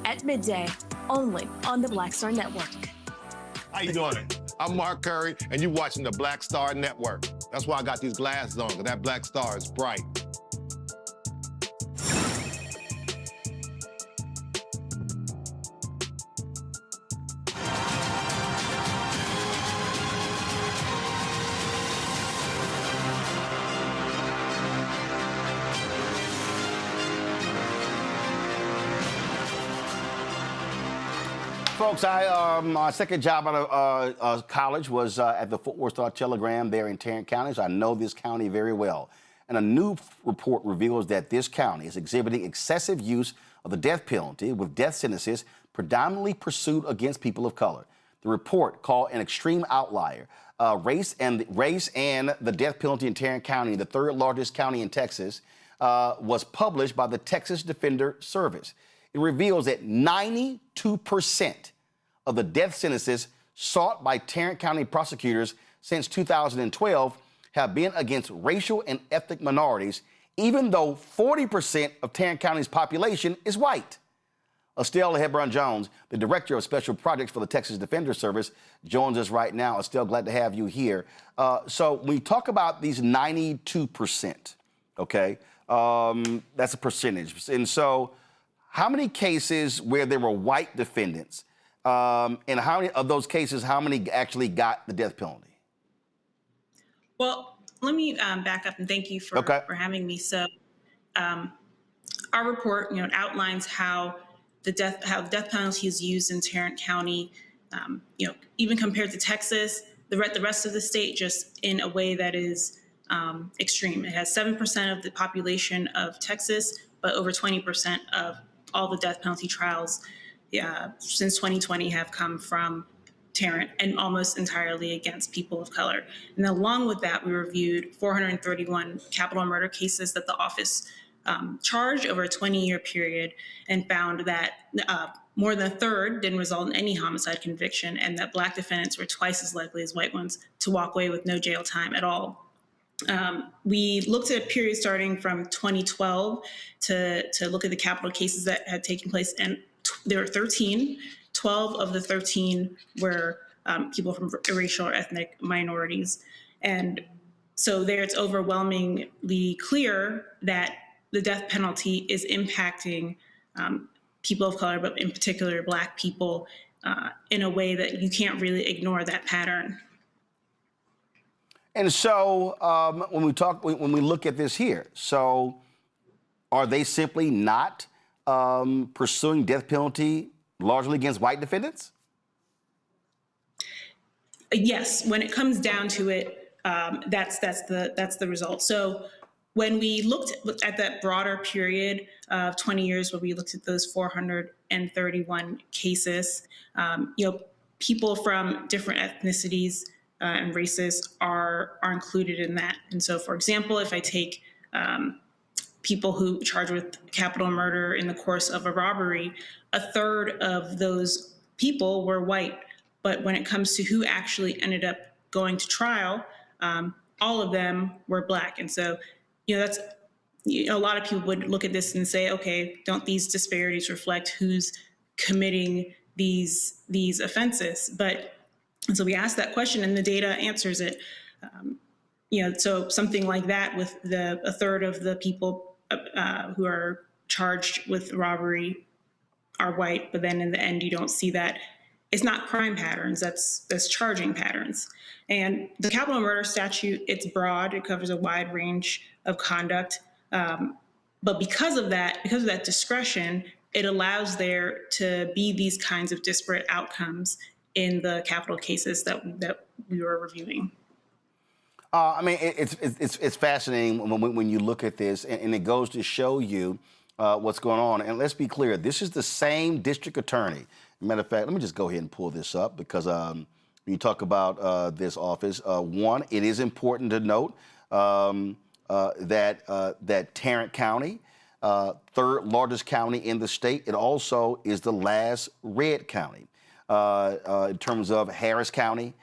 S21: at midday, only on the Black Star Network.
S22: How you doing? I'm Mark Curry, and you're watching the Black Star Network. That's why I got these glasses on, because that black star is bright.
S1: Folks, my second job out of college was at the Fort Worth Star-Telegram there in Tarrant County, so I know this county very well. And a new report reveals that this county is exhibiting excessive use of the death penalty, with death sentences predominantly pursued against people of color. The report, called an extreme outlier, race and the death penalty in Tarrant County, the third largest county in Texas, was published by the Texas Defender Service. It reveals that 92% of the death sentences sought by Tarrant County prosecutors since 2012 have been against racial and ethnic minorities, even though 40% of Tarrant County's population is white. Estelle Hebron-Jones, the director of special projects for the Texas Defender Service, joins us right now. Estelle, glad to have you here. So when we talk about these 92%, okay, that's a percentage. And so how many cases where there were white defendants, and how many of those cases, how many actually got the death penalty?
S23: Well, let me back up and thank you for having me. So our report, outlines how the death penalty is used in Tarrant County, even compared to Texas, the rest of the state, just in a way that is extreme. It has 7% of the population of Texas, but over 20% of all the death penalty trials since 2020 have come from Tarrant, and almost entirely against people of color. And along with that, we reviewed 431 capital murder cases that the office charged over a 20-year period, and found that more than a third didn't result in any homicide conviction, and that Black defendants were twice as likely as white ones to walk away with no jail time at all. We looked at a period starting from 2012 to look at the capital cases that had taken place, and there were 13. 12 of the 13 were people from racial or ethnic minorities. And so there it's overwhelmingly clear that the death penalty is impacting people of color, but in particular Black people, in a way that you can't really ignore that pattern.
S1: And so when we look at this here, so are they simply not pursuing death penalty largely against white defendants?
S23: Yes, when it comes down to it, that's the result. So when we looked at that broader period of 20 years, where we looked at those 431 cases, people from different ethnicities and races are included in that. And so, for example, if I take people who charged with capital murder in the course of a robbery, a third of those people were white. But when it comes to who actually ended up going to trial, all of them were Black. And so, that's, a lot of people would look at this and say, okay, don't these disparities reflect who's committing these offenses? And so we asked that question, and the data answers it. So something like that, with a third of the people who are charged with robbery are white, but then in the end, you don't see that. It's not crime patterns, that's charging patterns. And the capital murder statute, it's broad, it covers a wide range of conduct. But because of that discretion, it allows there to be these kinds of disparate outcomes in the capital cases that we were reviewing.
S1: I mean, it's fascinating when you look at this, and it goes to show you what's going on. And let's be clear, this is the same district attorney. Matter of fact, let me just go ahead and pull this up because when you talk about this office, one, it is important to note that Tarrant County, third largest county in the state, it also is the last red county in terms of Harris County,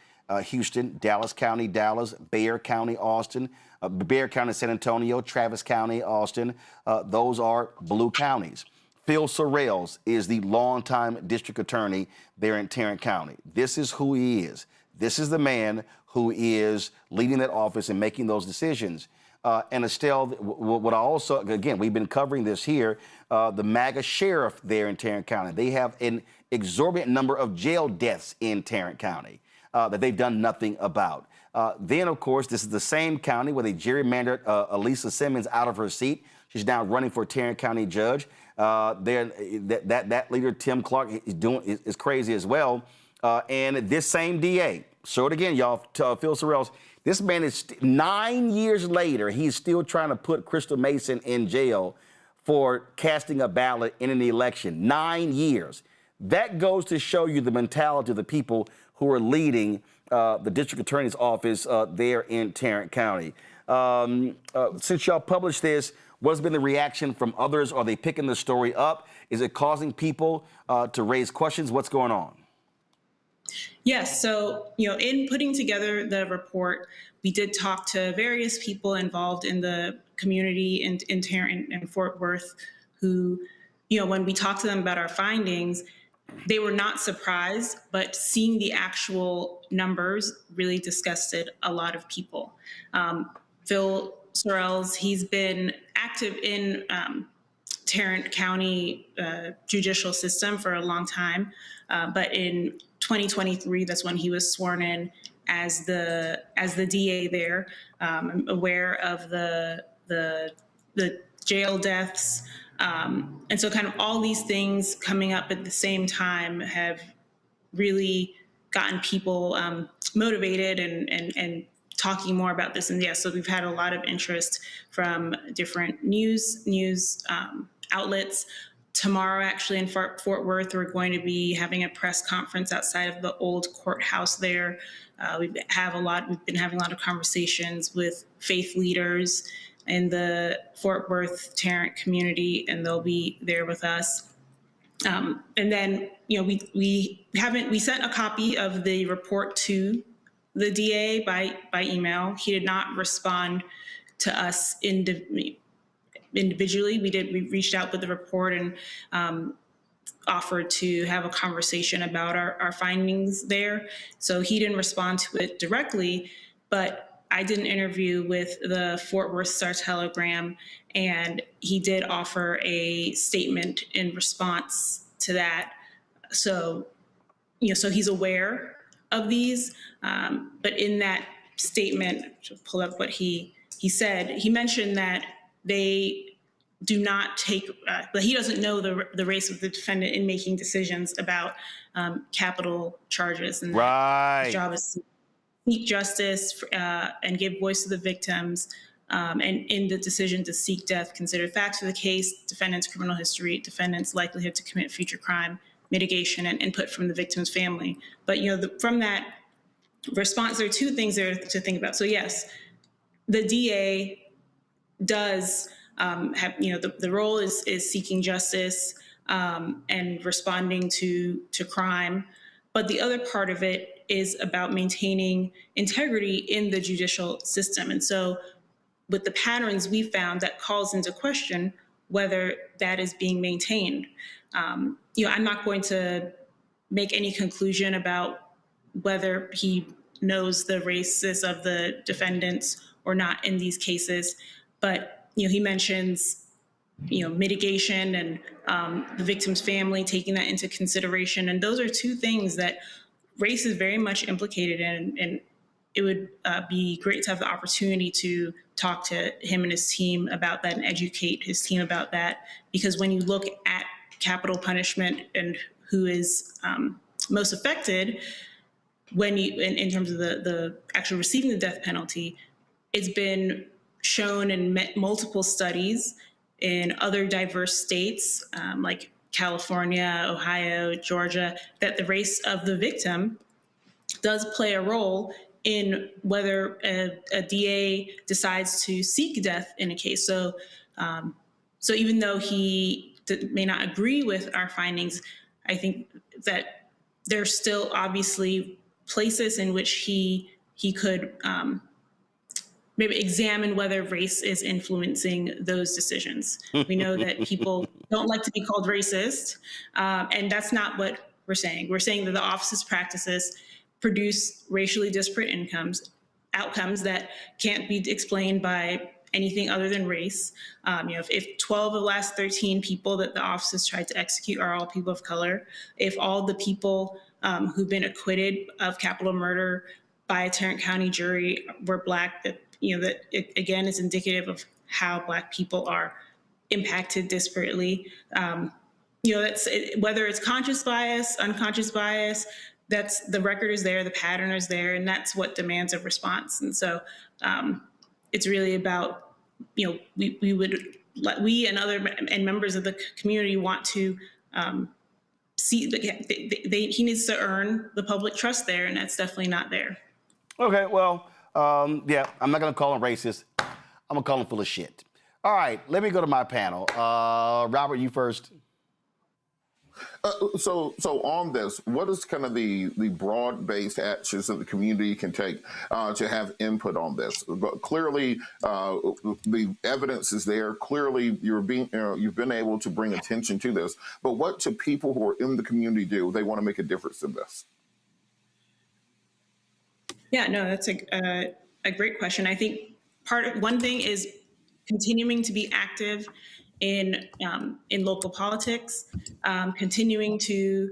S1: Houston, Dallas County, Dallas, Bexar County, Austin, Bexar County, San Antonio, Travis County, Austin. Those are blue counties. Phil Sorrells is the longtime district attorney there in Tarrant County. This is who he is. This is the man who is leading that office and making those decisions. And Estelle, what I also, again, we've been covering this here, the MAGA sheriff there in Tarrant County. They have an exorbitant number of jail deaths in Tarrant County that they've done nothing about. Then, of course, this is the same county where they gerrymandered Elisa Simmons out of her seat. She's now running for Tarrant County judge. That leader, Tim Clark, is crazy as well. And this same DA, show it again, y'all, Phil Sorrells, this man is 9 years later, he's still trying to put Crystal Mason in jail for casting a ballot in an election. 9 years. That goes to show you the mentality of the people who are leading the district attorney's office there in Tarrant County. Since y'all published this, what's been the reaction from others? Are they picking the story up? Is it causing people to raise questions? What's going on?
S23: Yes. So, in putting together the report, we did talk to various people involved in the community in Tarrant and Fort Worth who, when we talked to them about our findings, they were not surprised, but seeing the actual numbers really disgusted a lot of people. Phil Sorrells, he's been active in Tarrant County judicial system for a long time, but in 2023, that's when he was sworn in as the DA there. I'm aware of the jail deaths. And so kind of all these things coming up at the same time have really gotten people motivated and talking more about this. And so we've had a lot of interest from different news outlets. Tomorrow, actually, in Fort Worth, we're going to be having a press conference outside of the old courthouse there. We've been having a lot of conversations with faith leaders in the Fort Worth Tarrant community, and they'll be there with us. And then, we sent a copy of the report to the DA by email. He did not respond to us individually. We reached out with the report and offered to have a conversation about our findings there. So he didn't respond to it directly, but I did an interview with the Fort Worth Star-Telegram, and he did offer a statement in response to that. So, so he's aware of these, but in that statement, to pull up what he said, he mentioned that they do not take, but he doesn't know the race of the defendant in making decisions about capital charges. And his job is to seek justice and give voice to the victims. And in the decision to seek death, consider facts of the case, defendant's criminal history, defendant's likelihood to commit future crime, mitigation, and input from the victim's family. But from that response, there are two things there to think about. So yes, the DA does have, the role is seeking justice and responding to crime. But the other part of it is about maintaining integrity in the judicial system. And so with the patterns we found, that calls into question whether that is being maintained. I'm not going to make any conclusion about whether he knows the races of the defendants or not in these cases. But he mentions, mitigation and the victim's family, taking that into consideration. And those are two things that race is very much implicated in. And it would be great to have the opportunity to talk to him and his team about that and educate his team about that. Because when you look at capital punishment and who is most affected, when you in terms of the actual receiving the death penalty, it's been shown in multiple studies in other diverse states like California, Ohio, Georgia, that the race of the victim does play a role in whether a DA decides to seek death in a case. So, so even though he may not agree with our findings, I think that there's still obviously places in which he could maybe examine whether race is influencing those decisions. We know that people don't like to be called racist, and that's not what we're saying. We're saying that the office's practices produce racially disparate outcomes that can't be explained by anything other than race. If 12 of the last 13 people that the office has tried to execute are all people of color, if all the people who've been acquitted of capital murder by a Tarrant County jury were Black, that it, again, is indicative of how Black people are impacted disparately. That's whether it's conscious bias, unconscious bias. That's the record is there, the pattern is there, and that's what demands a response. And so it's really about, we and other and members of the community want to see that he needs to earn the public trust there, and that's definitely not there.
S1: Okay, well, yeah, I'm not gonna call him racist. I'm gonna call him full of shit. All right, let me go to my panel. Robert, you first.
S10: So on this, what is kind of the broad-based actions that the community can take to have input on this? But clearly, the evidence is there. Clearly, you've been able to bring attention to this. But what do people who are in the community do? They want to make a difference in this.
S23: Yeah, no, that's a great question. I think one thing is continuing to be active in local politics, continuing to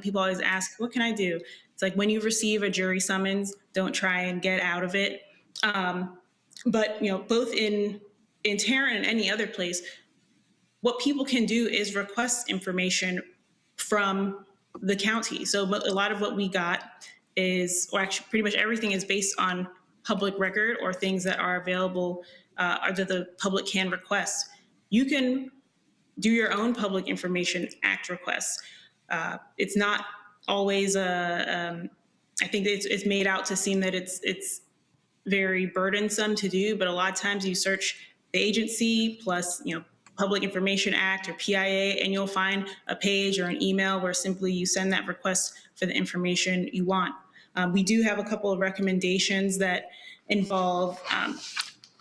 S23: people always ask, what can I do? It's like when you receive a jury summons, don't try and get out of it. But both in Tarrant and any other place, what people can do is request information from the county. So a lot of what we got is, or actually pretty much everything is based on public record or things that are available or that the public can request. You can do your own Public Information Act requests. It's not always I think it's made out to seem that it's very burdensome to do, but a lot of times you search the agency plus, Public Information Act or PIA, and you'll find a page or an email where simply you send that request for the information you want. We do have a couple of recommendations that involve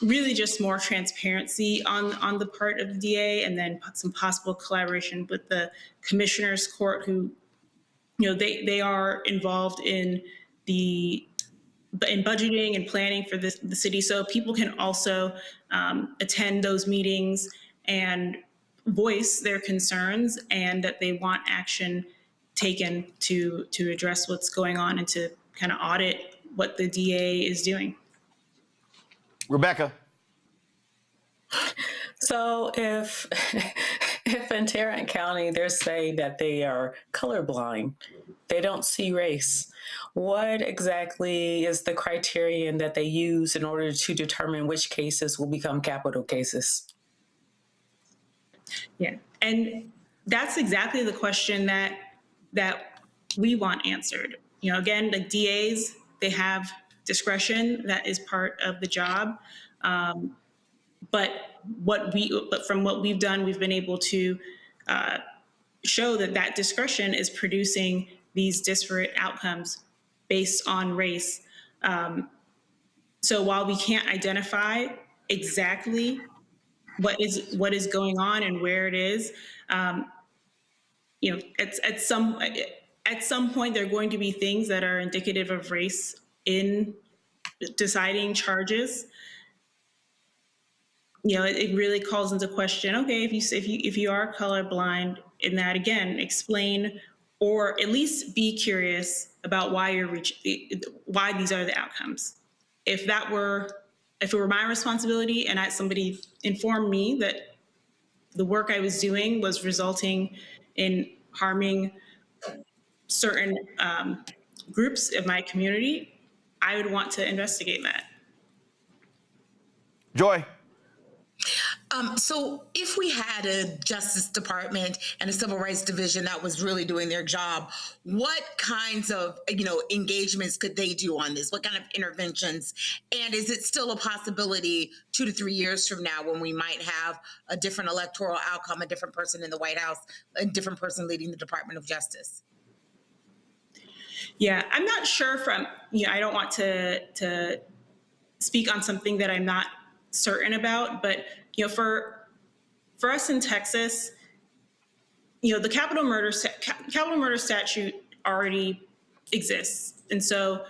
S23: really just more transparency on the part of the DA, and then some possible collaboration with the commissioner's court, who, they are involved in budgeting and planning for the city. So people can also attend those meetings and voice their concerns and that they want action taken to address what's going on and to kind of audit what the DA is doing.
S1: Rebecca.
S11: So if in Tarrant County they're saying that they are colorblind, they don't see race, what exactly is the criterion that they use in order to determine which cases will become capital cases?
S23: Yeah, and that's exactly the question that we want answered. Again, the DAs, they have discretion. That is part of the job. But from what we've done, we've been able to show that discretion is producing these disparate outcomes based on race. So while we can't identify exactly what is going on and where it is, at some point there are going to be things that are indicative of race in deciding charges. It really calls into question, okay, if you are colorblind, in that, again, explain or at least be curious about why these are the outcomes. If that were if it were my responsibility and somebody informed me that the work I was doing was resulting in harming certain groups of my community, I would want to investigate that.
S1: Joy.
S12: So if we had a Justice Department and a Civil Rights Division that was really doing their job, what kinds of, engagements could they do on this? What kind of interventions? And is it still a possibility 2 to 3 years from now when we might have a different electoral outcome, a different person in the White House, a different person leading the Department of Justice?
S23: Yeah, I'm not sure I don't want to speak on something that I'm not certain about, but for us in Texas, the capital murder statute already exists, and so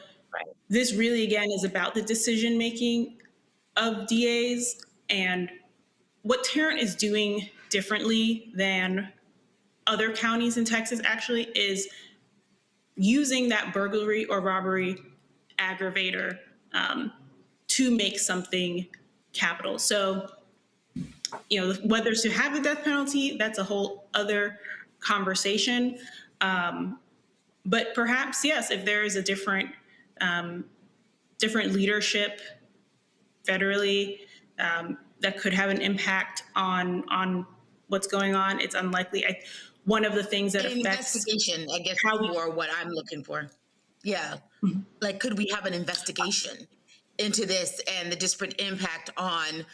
S23: this really again is about the decision making of DAs. And what Tarrant is doing differently than other counties in Texas actually is using that burglary or robbery aggravator to make something capital. So, whether to have the death penalty, that's a whole other conversation. But perhaps, yes, if there is a different leadership federally that could have an impact on what's going on, it's unlikely. One of the things that affects
S12: investigation, I guess, more what I'm looking for. Yeah, like could we have an investigation into this and the disparate impact on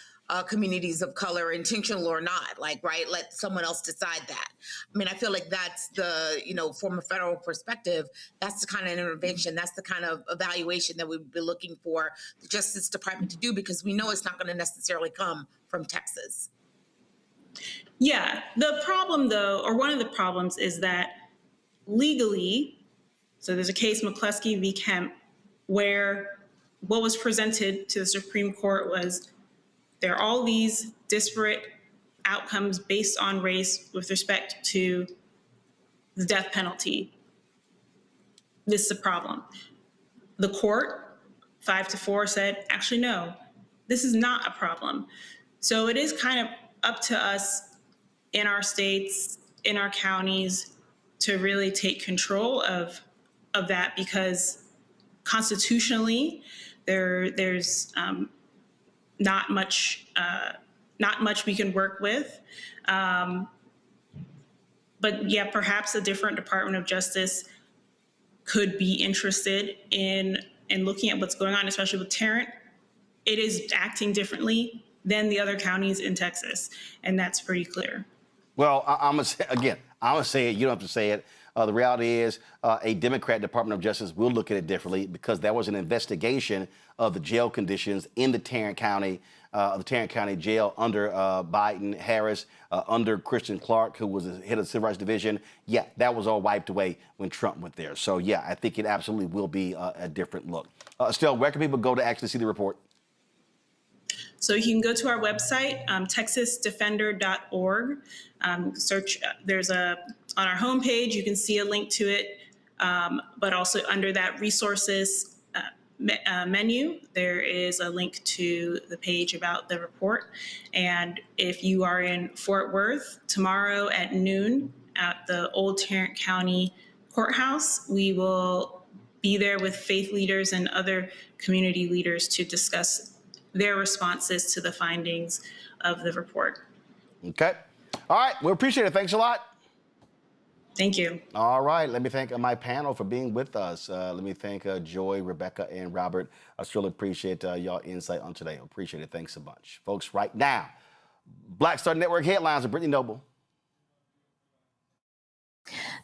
S12: communities of color, intentional or not? Let someone else decide that. I mean, I feel like that's the, from a federal perspective, that's the kind of intervention, that's the kind of evaluation that we'd be looking for the Justice Department to do, because we know it's not going to necessarily come from Texas.
S23: Yeah, the problem though, or one of the problems is that legally, so there's a case, McCluskey v. Kemp, where what was presented to the Supreme Court was there are all these disparate outcomes based on race with respect to the death penalty. This is a problem. The court, 5-4, said, actually, no, this is not a problem. So it is kind of up to us in our states, in our counties, to really take control of that, because constitutionally, there's not much we can work with. But yeah, perhaps a different Department of Justice could be interested in looking at what's going on, especially with Tarrant. It is acting differently than the other counties in Texas, and that's pretty clear.
S1: Well, I'm going to say it. You don't have to say it. The reality is a Democrat Department of Justice will look at it differently, because there was an investigation of the jail conditions in the Tarrant County jail under Biden, Harris, under Christian Clark, who was the head of the Civil Rights Division. Yeah, that was all wiped away when Trump went there. So, yeah, I think it absolutely will be a different look. Estelle, where can people go to actually see the report?
S23: So you can go to our website, texasdefender.org. Search, on our homepage, you can see a link to it, but also under that resources menu, there is a link to the page about the report. And if you are in Fort Worth, tomorrow at noon at the Old Tarrant County Courthouse, we will be there with faith leaders and other community leaders to discuss their responses to the findings of the report.
S1: Okay. All right. We appreciate it. Thanks a lot.
S23: Thank you.
S1: All right. Let me thank my panel for being with us. Let me thank Joy, Rebecca, and Robert. I really appreciate y'all insight on today. Appreciate it. Thanks so much. Folks, right now, Black Star Network headlines with Brittany Noble.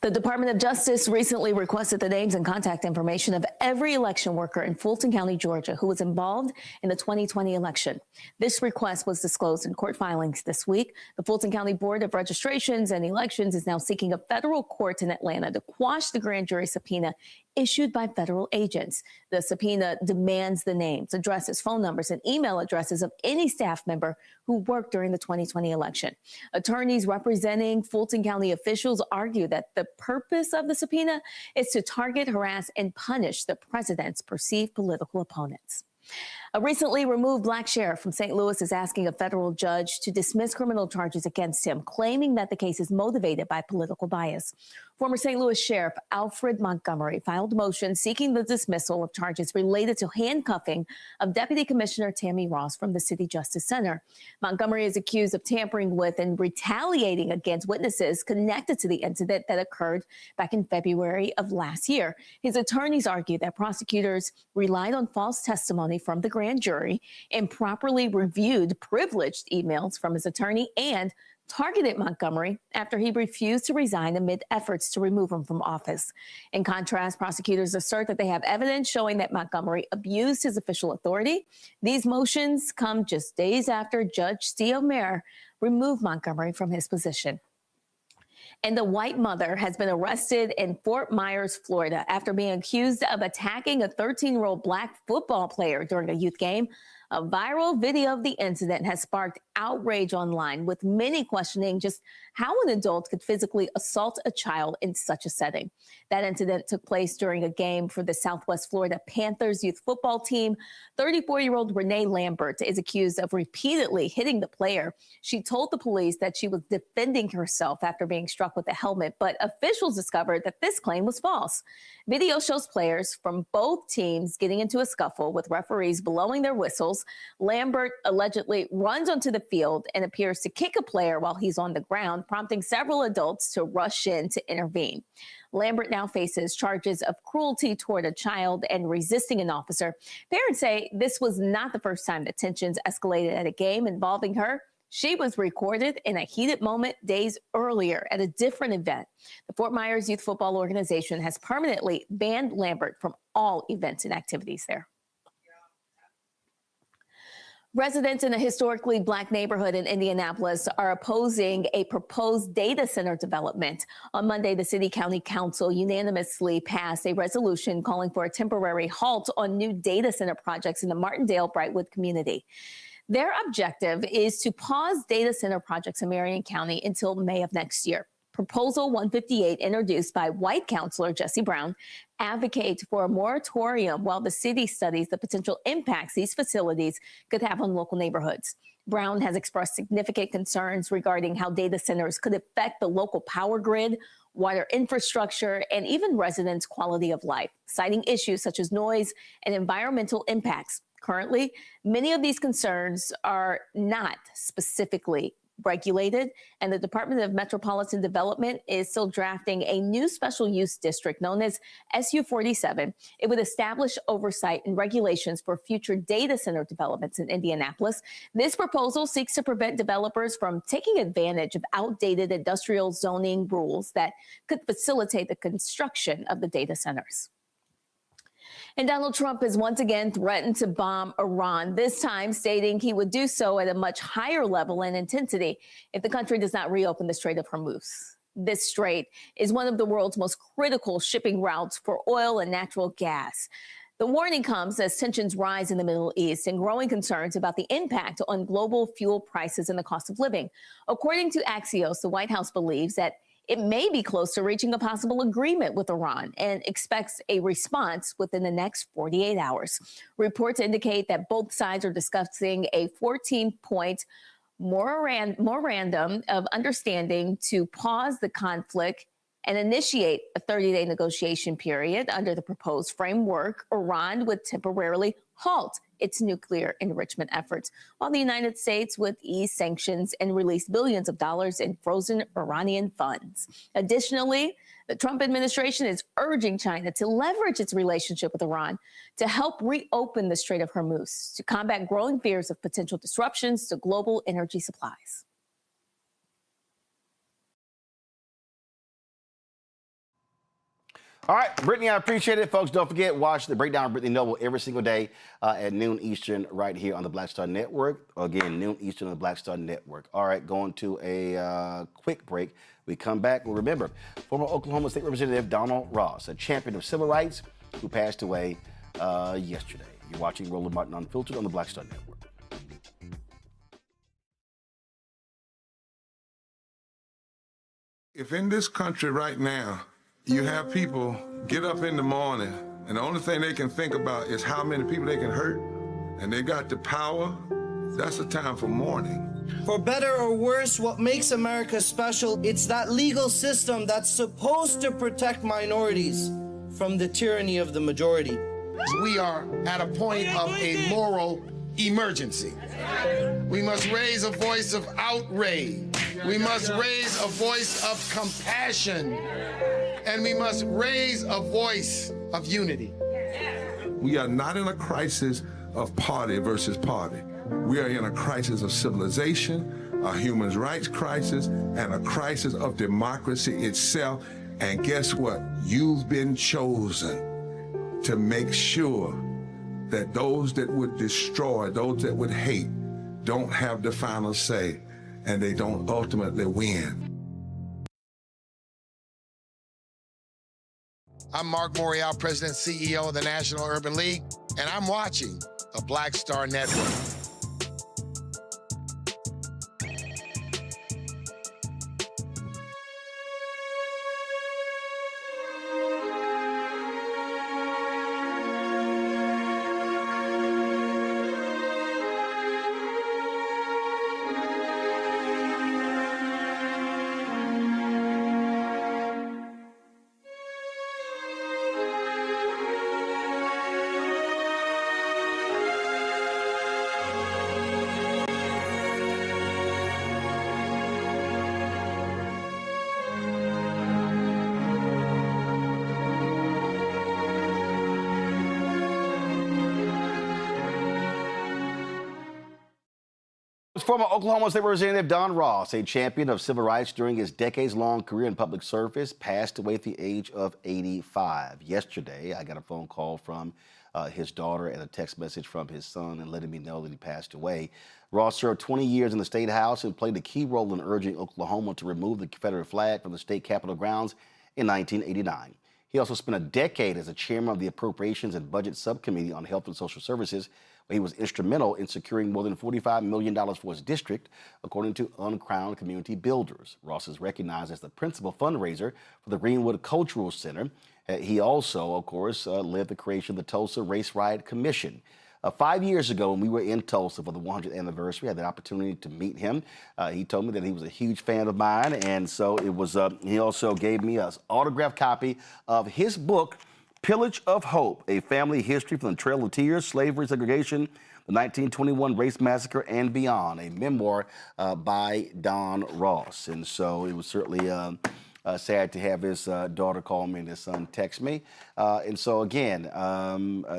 S21: The Department of Justice recently requested the names and contact information of every election worker in Fulton County, Georgia, who was involved in the 2020 election. This request was disclosed in court filings this week. The Fulton County Board of Registrations and Elections is now seeking a federal court in Atlanta to quash the grand jury subpoena issued by federal agents. The subpoena demands the names, addresses, phone numbers, and email addresses of any staff member who worked during the 2020 election. Attorneys representing Fulton County officials argue that the purpose of the subpoena is to target, harass, and punish the president's perceived political opponents. A recently removed black sheriff from St. Louis is asking a federal judge to dismiss criminal charges against him, claiming that the case is motivated by political bias. Former St. Louis Sheriff Alfred Montgomery filed a motion seeking the dismissal of charges related to handcuffing of Deputy Commissioner Tammy Ross from the City Justice Center. Montgomery is accused of tampering with and retaliating against witnesses connected to the incident that occurred back in February of last year. His attorneys argue that prosecutors relied on false testimony from the grand jury, improperly reviewed privileged emails from his attorney, and targeted Montgomery after he refused to resign amid efforts to remove him from office. In contrast, prosecutors assert that they have evidence showing that Montgomery abused his official authority. These motions come just days after Judge Steve Mayer removed Montgomery from his position. And the white mother has been arrested in Fort Myers, Florida, after being accused of attacking a 13-year-old black football player during a youth game. A viral video of the incident has sparked outrage online, with many questioning just how an adult could physically assault a child in such a setting. That incident took place during a game for the Southwest Florida Panthers youth football team. 34-year-old Renee Lambert is accused of repeatedly hitting the player. She told the police that she was defending herself after being struck with a helmet, but officials discovered that this claim was false. Video shows players from both teams getting into a scuffle with referees blowing their whistles. Lambert allegedly runs onto the field and appears to kick a player while he's on the ground, prompting several adults to rush in to intervene. Lambert now faces charges of cruelty toward a child and resisting an officer. Parents say this was not the first time that tensions escalated at a game involving her. She was recorded in a heated moment days earlier at a different event. The Fort Myers Youth Football Organization has permanently banned Lambert from all events and activities there. Residents in a historically black neighborhood in Indianapolis are opposing a proposed data center development. On Monday, the City County Council unanimously passed a resolution calling for a temporary halt on new data center projects in the Martindale-Brightwood community. Their objective is to pause data center projects in Marion County until May of next year. Proposal 158, introduced by White Councilor Jesse Brown, advocates for a moratorium while the city studies the potential impacts these facilities could have on local neighborhoods. Brown has expressed significant concerns regarding how data centers could affect the local power grid, water infrastructure, and even residents' quality of life, citing issues such as noise and environmental impacts. Currently, many of these concerns are not specifically regulated, and the Department of Metropolitan Development is still drafting a new special use district known as SU-47. It would establish oversight and regulations for future data center developments in Indianapolis. This proposal seeks to prevent developers from taking advantage of outdated industrial zoning rules that could facilitate the construction of the data centers. And Donald Trump has once again threatened to bomb Iran, this time stating he would do so at a much higher level and intensity if the country does not reopen the Strait of Hormuz. This strait is one of the world's most critical shipping routes for oil and natural gas. The warning comes as tensions rise in the Middle East and growing concerns about the impact on global fuel prices and the cost of living. According to Axios, the White House believes that it may be close to reaching a possible agreement with Iran and expects a response within the next 48 hours. Reports indicate that both sides are discussing a 14-point memorandum of understanding to pause the conflict and initiate a 30-day negotiation period. Under the proposed framework, Iran would temporarily halt its nuclear enrichment efforts, while the United States would ease sanctions and release billions of dollars in frozen Iranian funds. Additionally, the Trump administration is urging China to leverage its relationship with Iran to help reopen the Strait of Hormuz to combat growing fears of potential disruptions to global energy supplies.
S1: All right, Brittany, I appreciate it. Folks, don't forget, watch the Breakdown of Brittany Noble every single day at noon Eastern right here on the Black Star Network. Again, noon Eastern on the Black Star Network. All right, going to a quick break. We come back. Well, remember, former Oklahoma State Representative Donald Ross, a champion of civil rights, who passed away yesterday. You're watching Roland Martin Unfiltered on the Black Star Network.
S2: If in this country right now, you have people get up in the morning and the only thing they can think about is how many people they can hurt and they got the power, that's a time for mourning.
S17: For better or worse, what makes America special, it's that legal system that's supposed to protect minorities from the tyranny of the majority.
S3: We are at a point of a moral emergency. We must raise a voice of outrage. We must raise a voice of compassion. And we must raise a voice of unity.
S2: We are not in a crisis of party versus party. We are in a crisis of civilization, a human rights crisis, and a crisis of democracy itself. And guess what? You've been chosen to make sure that those that would destroy, those that would hate, don't have the final say, and they don't ultimately win.
S3: I'm Mark Morial, President and CEO of the National Urban League, and I'm watching the Black Star Network.
S1: Former Oklahoma State Representative Don Ross, a champion of civil rights during his decades-long career in public service, passed away at the age of 85. Yesterday, I got a phone call from his daughter and a text message from his son and letting me know that he passed away. Ross served 20 years in the State House and played a key role in urging Oklahoma to remove the Confederate flag from the state capitol grounds in 1989. He also spent a decade as a chairman of the Appropriations and Budget Subcommittee on Health and Social Services, where he was instrumental in securing more than $45 million for his district, according to Uncrowned Community Builders. Ross is recognized as the principal fundraiser for the Greenwood Cultural Center. He also, of course, led the creation of the Tulsa Race Riot Commission. 5 years ago, when we were in Tulsa for the 100th anniversary, I had the opportunity to meet him. He told me that he was a huge fan of mine, and so it was. He also gave me an autographed copy of his book, Pillage of Hope, A Family History from the Trail of Tears, Slavery, Segregation, the 1921 Race Massacre, and Beyond, a memoir by Don Ross. And so it was certainly sad to have his daughter call me and his son text me. And so again,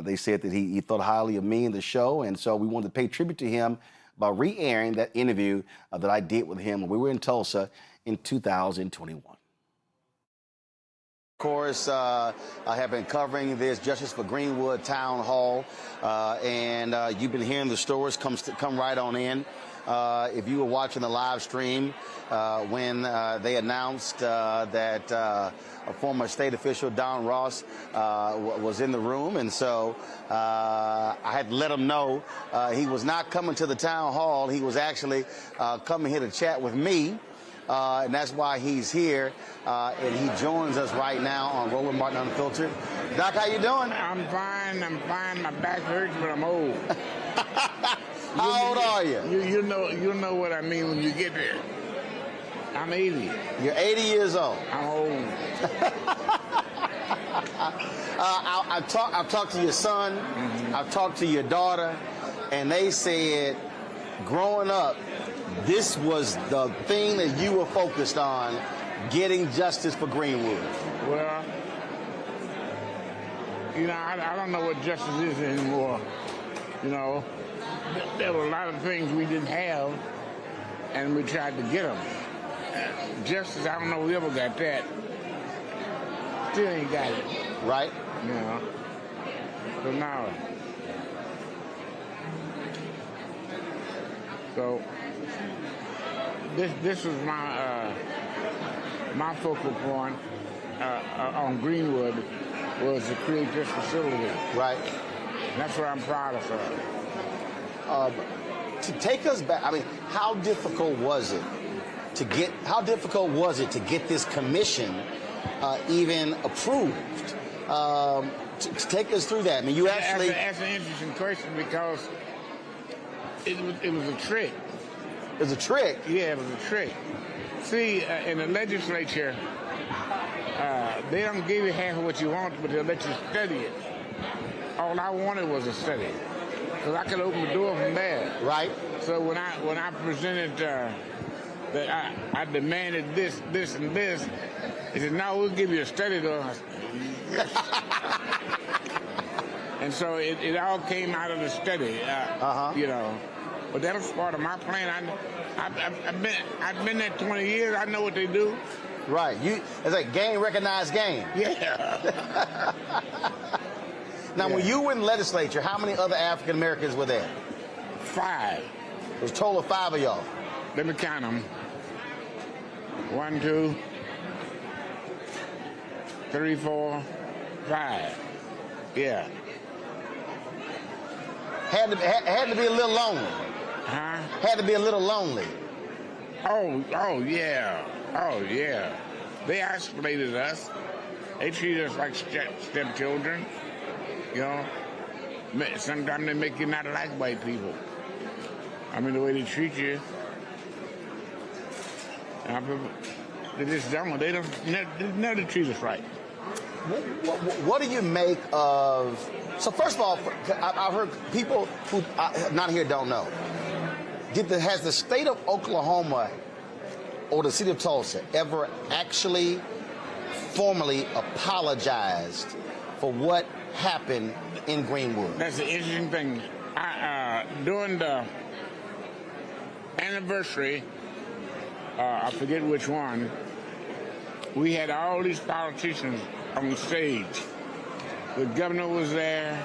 S1: they said that he thought highly of me and the show, and so we wanted to pay tribute to him by re-airing that interview that I did with him when we were in Tulsa in 2021. Of course, I have been covering this Justice for Greenwood Town Hall, and you've been hearing the stories. Come right on in. If you were watching the live stream when they announced that a former state official, Don Ross, was in the room, and so I had to let him know he was not coming to the town hall. He was actually coming here to chat with me. And that's why he's here, and he joins us right now on Roland Martin Unfiltered. Doc, how you doing?
S4: I'm fine. My back hurts, but I'm old.
S1: How old are you?
S4: You know what I mean when you get there. I'm 80.
S1: You're 80 years old.
S4: I'm old.
S1: I've talked to your son. Mm-hmm. I've talked to your daughter, and they said, growing up, this was the thing that you were focused on, getting justice for Greenwood.
S4: Well, I don't know what justice is anymore. There were a lot of things we didn't have, and we tried to get them. Justice, I don't know if we ever got that. Still ain't got it.
S1: Right?
S4: So now. So this was my focal point on Greenwood was to create this facility.
S1: Right.
S4: And that's what I'm proud of.
S1: To take us back, I mean, how difficult was it to get this commission even approved? Take us through that. I mean, you actually...
S4: That's an interesting question because it was a trick.
S1: It was a trick?
S4: Yeah, it was a trick. See, in the legislature, they don't give you half of what you want, but they'll let you study it. All I wanted was a study, because I could open the door from there.
S1: Right.
S4: So when I presented that I demanded this, and this, they said, no, we'll give you a study door. And so it all came out of the study, you know. But that was part of my plan. I've been there 20 years. I know what they do.
S1: Right. It's like game recognized game.
S4: Yeah.
S1: Now, when you were in the legislature, how many other African Americans were there?
S4: 5.
S1: It was a total of 5 of y'all.
S4: Let me count them. 1, 2, 3, 4, 5. Yeah.
S1: Had to be a little lonely.
S4: Huh?
S1: Had to be a little lonely.
S4: Oh yeah. Oh yeah. They isolated us. They treat us like stepchildren. You know. Sometimes they make you not like white people. I mean, the way they treat you. They just don't. They never treat us right.
S1: What do you make of... So first of all, I've heard people who not here don't know. Has the state of Oklahoma or the city of Tulsa ever actually formally apologized for what happened in Greenwood?
S4: That's the interesting thing. During the anniversary, I forget which one, we had all these politicians on stage. The governor was there,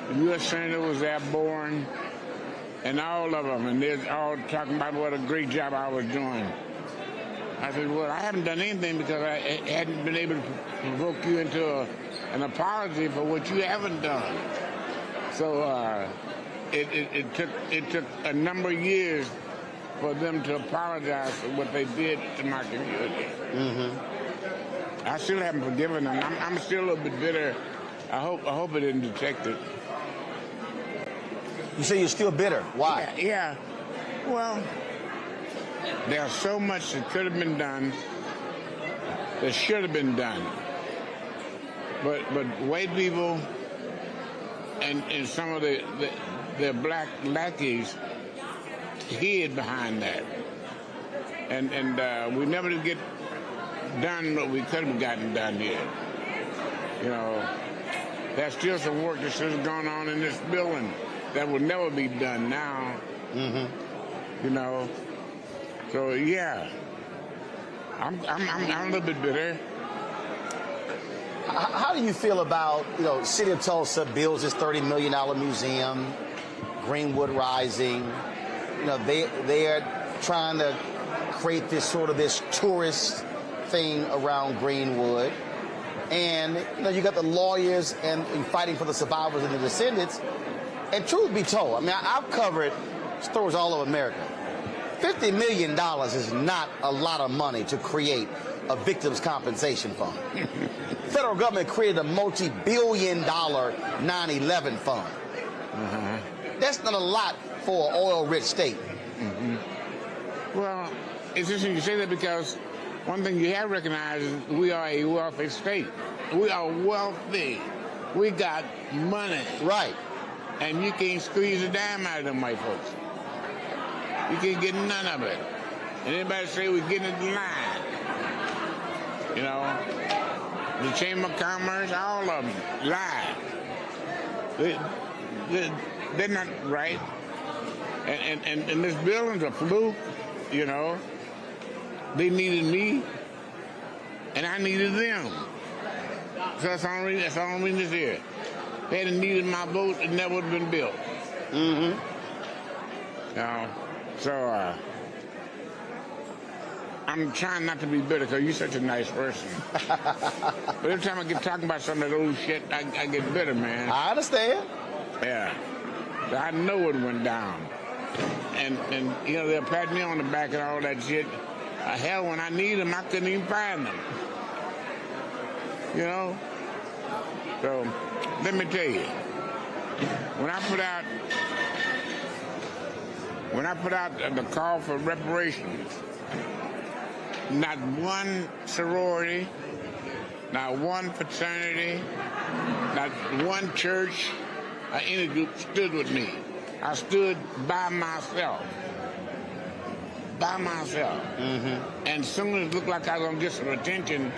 S4: the U.S. Senator was there, Bourne, and all of them, and they're all talking about what a great job I was doing. I said, well, I haven't done anything because I hadn't been able to provoke you into an apology for what you haven't done. So it took a number of years for them to apologize for what they did to my community. Mm-hmm. I still haven't forgiven them. I'm still a little bit bitter. I hope it didn't detect it.
S1: You say you're still bitter. Why?
S4: Yeah. Well, there's so much that could have been done, that should have been done. But white people and some of the black lackeys hid behind that. And we never did get done what we could have gotten done here. You know, there's still some work that should have gone on in this building that will never be done now. Mm-hmm. You know, so yeah, I'm a little bit bitter.
S1: How do you feel about, you know, City of Tulsa builds this $30 million museum, Greenwood Rising? You know, they are trying to create this sort of this tourist thing around Greenwood. And, you know, you got the lawyers and fighting for the survivors and the descendants. And truth be told, I mean, I've covered stories all over America. $50 million is not a lot of money to create a victims' compensation fund. The federal government created a multi-billion-dollar 9/11 fund. Mm-hmm. That's not a lot for an oil-rich state.
S4: Mm-hmm. Well, it's interesting you say that because one thing you have recognized is we are a wealthy state. We are wealthy. We got money.
S1: Right.
S4: And you can't squeeze a dime out of them white folks. You can't get none of it. And anybody say we're getting it in line. You know, the Chamber of Commerce, all of them lie. They're not right. And this building's a fluke, you know. They needed me, and I needed them. So that's the only reason it's here. If they hadn't needed my vote, it never would have been built. Mm-hmm. You know, so I'm trying not to be bitter because you're such a nice person. But every time I get talking about some of that old shit, I get bitter, man.
S1: I understand.
S4: Yeah. So I know what went down. And you know, they'll pat me on the back and all that shit. Hell, when I need them, I couldn't even find them. You know? let me tell you, when I put out the call for reparations, not one sorority, not one fraternity, not one church or any group stood with me. I stood by myself. By myself. And as soon as it looked like I was going to get some attention,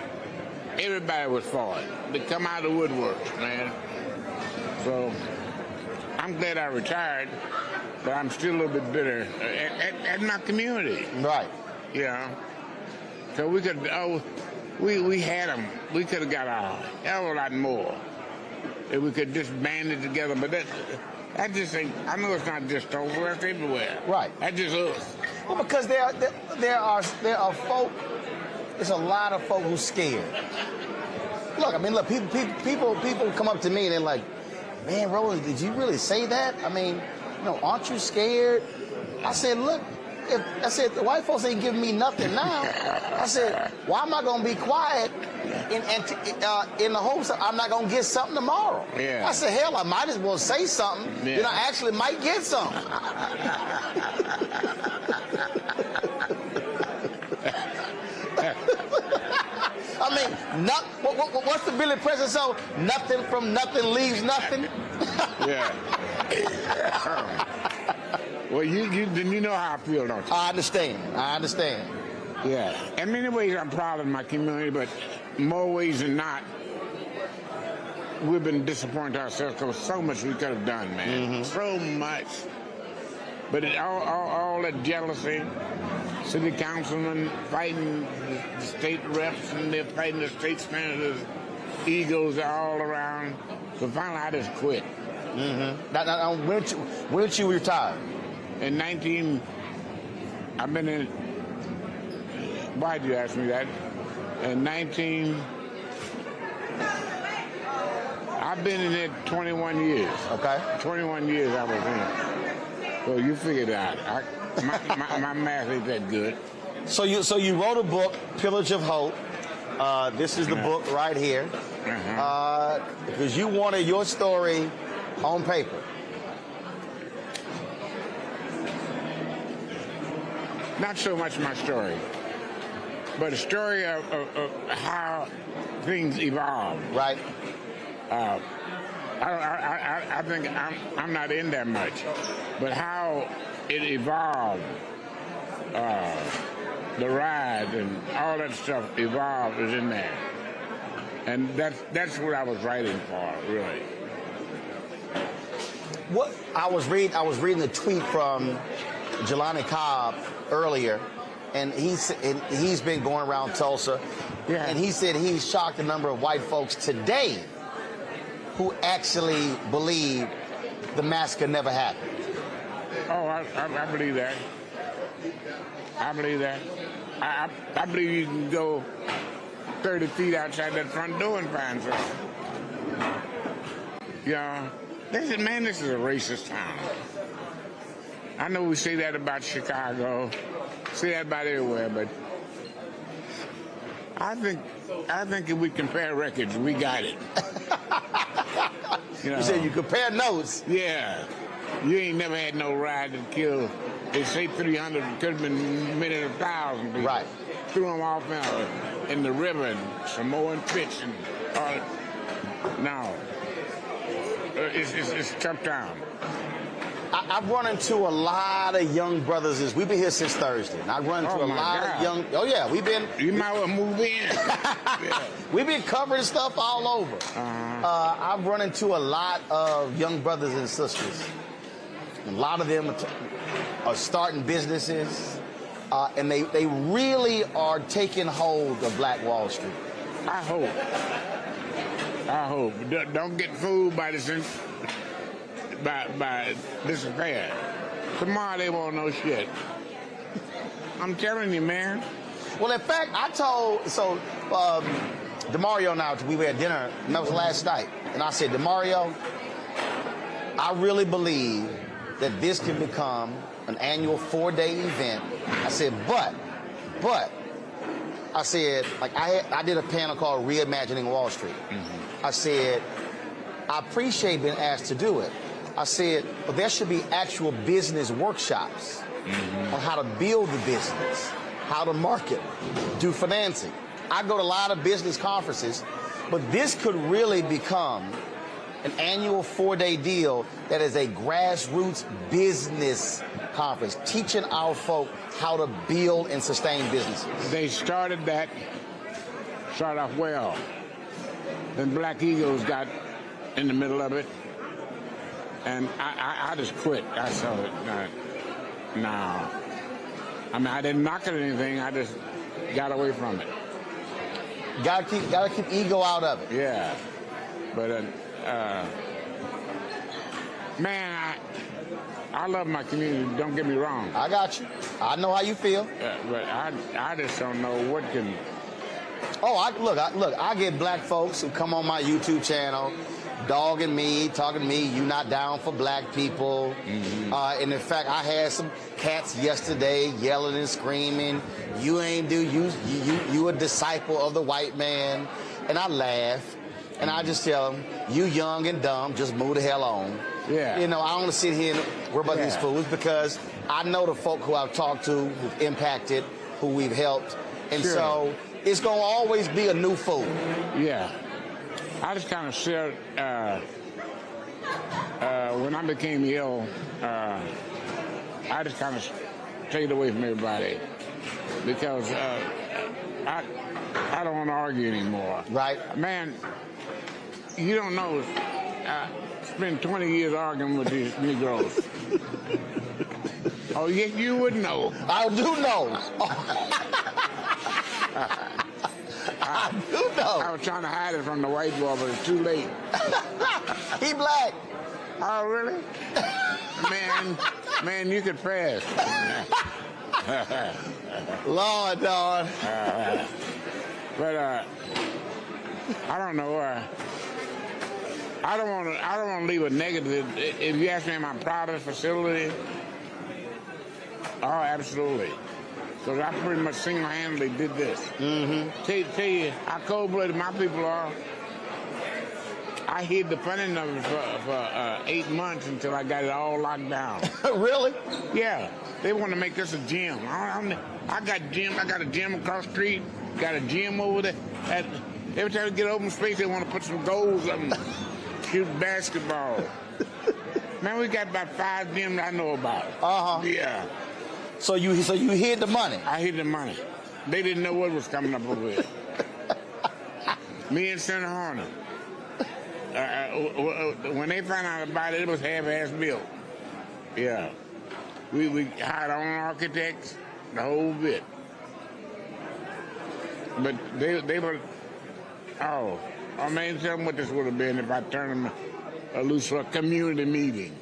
S4: everybody was for it. They come out of the woodworks, man. So I'm glad I retired, but I'm still a little bit bitter at my community.
S1: Right.
S4: You know? So we could, we had them. We could have got a hell of a lot more if we could just band it together. But that just ain't, I know it's not just Tulsa, that's everywhere.
S1: Right.
S4: That's just us.
S1: Well, because there are folk, there's a lot of folk who's scared. Look, I mean, look, people come up to me and they're like, man, Roland, did you really say that? I mean, you know, aren't you scared? I said, look, the white folks ain't giving me nothing now. I said, why am I going to be quiet in the hopes that I'm not going to get something tomorrow?
S4: Yeah.
S1: I said, hell, I might as well say something.
S4: Yeah.
S1: Then I actually might get something. I mean, what's the Billy Preston song? Nothing from nothing leaves nothing.
S4: Yeah. Well, you know how I feel, don't you?
S1: I understand.
S4: Yeah. In many ways, I'm proud of my community, but more ways than not, we've been disappointed ourselves because so much we could have done, man. So much. But all that jealousy, city councilmen fighting the state reps, and they're fighting the state senators, egos are all around. So finally, I just quit.
S1: Now, when did you retire?
S4: In I've been in, why'd you ask me that? I've been in it 21 years.
S1: Okay.
S4: 21 years I was in it. So you figured it out. My math ain't that good.
S1: So you wrote a book, Pillage of Hope. This is the book right here. Because you wanted your story on paper.
S4: Not so much my story, but a story of how things evolve.
S1: Right.
S4: I think I'm not in that much, but how it evolved, the ride and all that stuff evolved is in there, and that's what I was writing for, really.
S1: What I was reading the tweet from Jelani Cobb earlier, and he's been going around Tulsa, and he said he's shocked the number of white folks today who actually believe the massacre never happened.
S4: Oh, I believe that. I believe that. I believe you can go 30 feet outside that front door and find something. You know, this is a racist town. I know we say that about Chicago, say that about everywhere, but I think if we compare records, we got it.
S1: You said you compare notes.
S4: Yeah. You ain't never had no ride that killed. They say 300, could have been many 1,000 people.
S1: Right.
S4: Threw them off in the river and Samoan pitch and no. It's a tough town.
S1: I've run into a lot of young brothers. We've been here since Thursday, and I've run into a lot of young. Oh yeah, we've been.
S4: You might well move in. Yeah.
S1: We've been covering stuff all over. I've run into a lot of young brothers and sisters. A lot of them are starting businesses, and they really are taking hold of Black Wall Street.
S4: I hope. Don't get fooled by this. By this affair. Tomorrow they won't know shit. I'm telling you, man.
S1: Well, in fact, I told DeMario and I, we were at dinner, and that was last night, and I said, DeMario, I really believe that this can become an annual 4-day event. I said, but I said, like I did a panel called Reimagining Wall Street. I said, I appreciate being asked to do it. I said, but there should be actual business workshops on how to build the business, how to market, do financing. I go to a lot of business conferences, but this could really become an annual 4-day deal that is a grassroots business conference, teaching our folk how to build and sustain businesses.
S4: They started off well. Then Black Eagles got in the middle of it, and I just quit. I saw it. No. I mean, I didn't knock it or anything. I just got away from it.
S1: Gotta keep ego out of it.
S4: Yeah, but man, I love my community. Don't get me wrong.
S1: I got you. I know how you feel.
S4: But I just don't know what can.
S1: Oh, I get black folks who come on my YouTube channel, dogging me, talking to me, you not down for black people. And in fact, I had some cats yesterday yelling and screaming, you a disciple of the white man. And I laugh, and I just tell them, you young and dumb, just move the hell on.
S4: Yeah.
S1: You know, I don't want to sit here and worry about these fools, because I know the folk who I've talked to, who've impacted, who we've helped. And so it's going to always be a new fool.
S4: Yeah. I just kind of said, when I became ill, I just kind of stayed away from everybody, because I don't want to argue anymore.
S1: Right.
S4: Man, you don't know. I spent 20 years arguing with these Negroes. Oh, yeah, you would know.
S1: I do know. I do know.
S4: I was trying to hide it from the white boy, but it's too late.
S1: He black.
S4: Oh, really? Man, you could pass.
S1: Lord, Lord.
S4: But I don't know. I don't want to leave a negative. If you ask me, am I proud of the facility? Oh, absolutely. Because I pretty much single-handedly did this. Tell you how cold-blooded my people are. I hid the funding of it for 8 months until I got it all locked down.
S1: Really?
S4: Yeah. They want to make this a gym. I got a gym across the street. Got a gym over there. Every time we get open space, they want to put some goals up and shoot basketball. Man, we got about 5 gyms I know about. Yeah.
S1: So you hid the money?
S4: I hid the money. They didn't know what was coming up over here. Me and Senator Horner. When they found out about it, it was half-ass built. Yeah. We hired our own architects, the whole bit. But they were, I mean, tell them what this would have been if I turned them loose for a community meeting.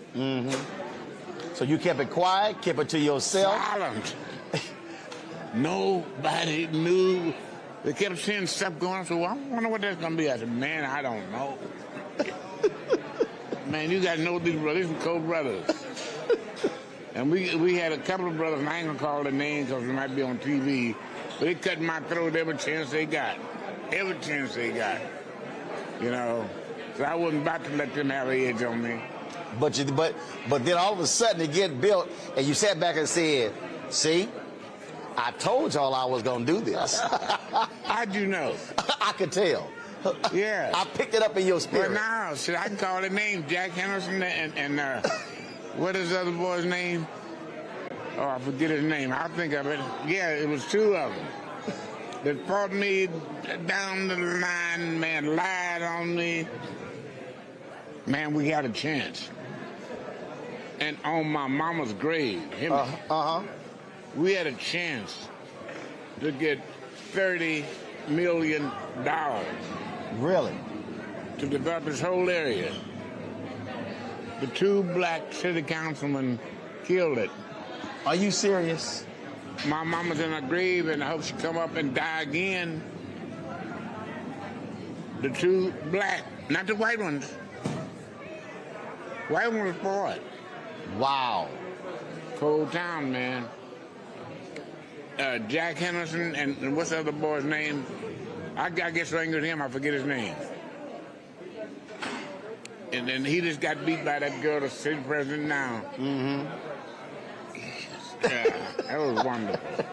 S1: So you kept it quiet, kept it to yourself?
S4: Silent. Nobody knew. They kept seeing stuff going on, so I wonder what that's going to be. I said, man, I don't know. Man, you got to know these brothers, these are co-brothers. And we had a couple of brothers, and I ain't going to call their names because they might be on TV, but they cut my throat every chance they got. Every chance they got. You know, so I wasn't about to let them have an edge on me.
S1: But then all of a sudden it get built, and you sat back and said, see, I told y'all I was going to do this.
S4: How'd you know?
S1: I could tell.
S4: Yeah.
S1: I picked it up in your spirit.
S4: Well, now, shit, I can call their name, Jack Henderson and what is the other boy's name? Oh, I forget his name. I'll think of it. Yeah, it was 2 of them that fought me down the line, man, lied on me. Man, we got a chance. And on my mama's grave, we had a chance to get $30 million.
S1: Really?
S4: To develop this whole area. The 2 black city councilmen killed it.
S1: Are you serious?
S4: My mama's in her grave, and I hope she come up and die again. The 2 black, not the white ones. White ones for it.
S1: Wow.
S4: Cold town, man. Jack Henderson and what's the other boy's name? I guess angry with him, I forget his name. then he just got beat by that girl, the city president now.
S1: Mm-hmm.
S4: Yeah, that was wonderful.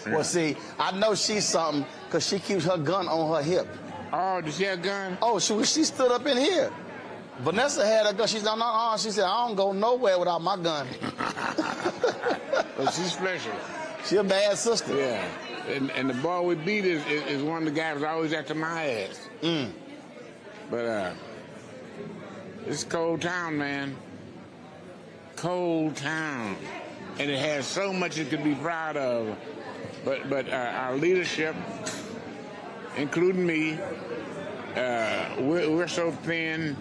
S1: Well, see, I know she's something because she keeps her gun on her hip.
S4: Oh, does she have a gun?
S1: Oh, she stood up in here. Vanessa had a gun. She's not on. She said, I don't go nowhere without my gun.
S4: Well, she's special.
S1: She a bad sister.
S4: Yeah. And the boy we beat is one of the guys always after my ass.
S1: Mm.
S4: But it's a cold town, man. Cold town. And it has so much it could be proud of. But our leadership, including me, we're so thin,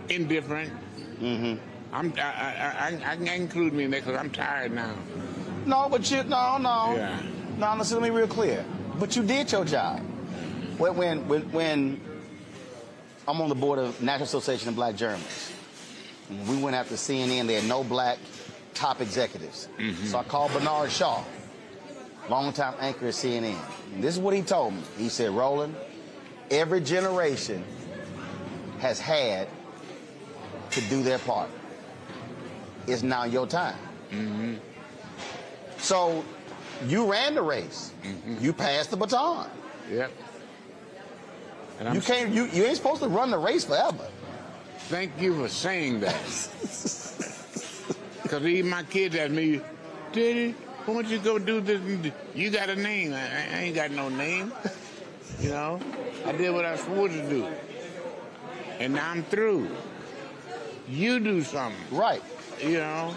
S4: indifferent.
S1: Mm-hmm.
S4: I can include me in that because I'm tired now.
S1: No, but no.
S4: Yeah.
S1: No, listen, let me be real clear. But you did your job. When I'm on the board of National Association of Black Journalists, we went after CNN. They had no black top executives.
S4: Mm-hmm.
S1: So I called Bernard Shaw, longtime anchor at CNN. And this is what he told me. He said, Roland, every generation has had to do their part. It's now your time.
S4: Mm-hmm.
S1: So you ran the race.
S4: Mm-hmm.
S1: You passed the baton.
S4: Yep. And
S1: You ain't supposed to run the race forever.
S4: Thank you for saying that. Because even my kids ask me, Daddy, why don't you go do this? You got a name. I ain't got no name. You know, I did what I was supposed to do. And now I'm through. You do something.
S1: Right.
S4: You know,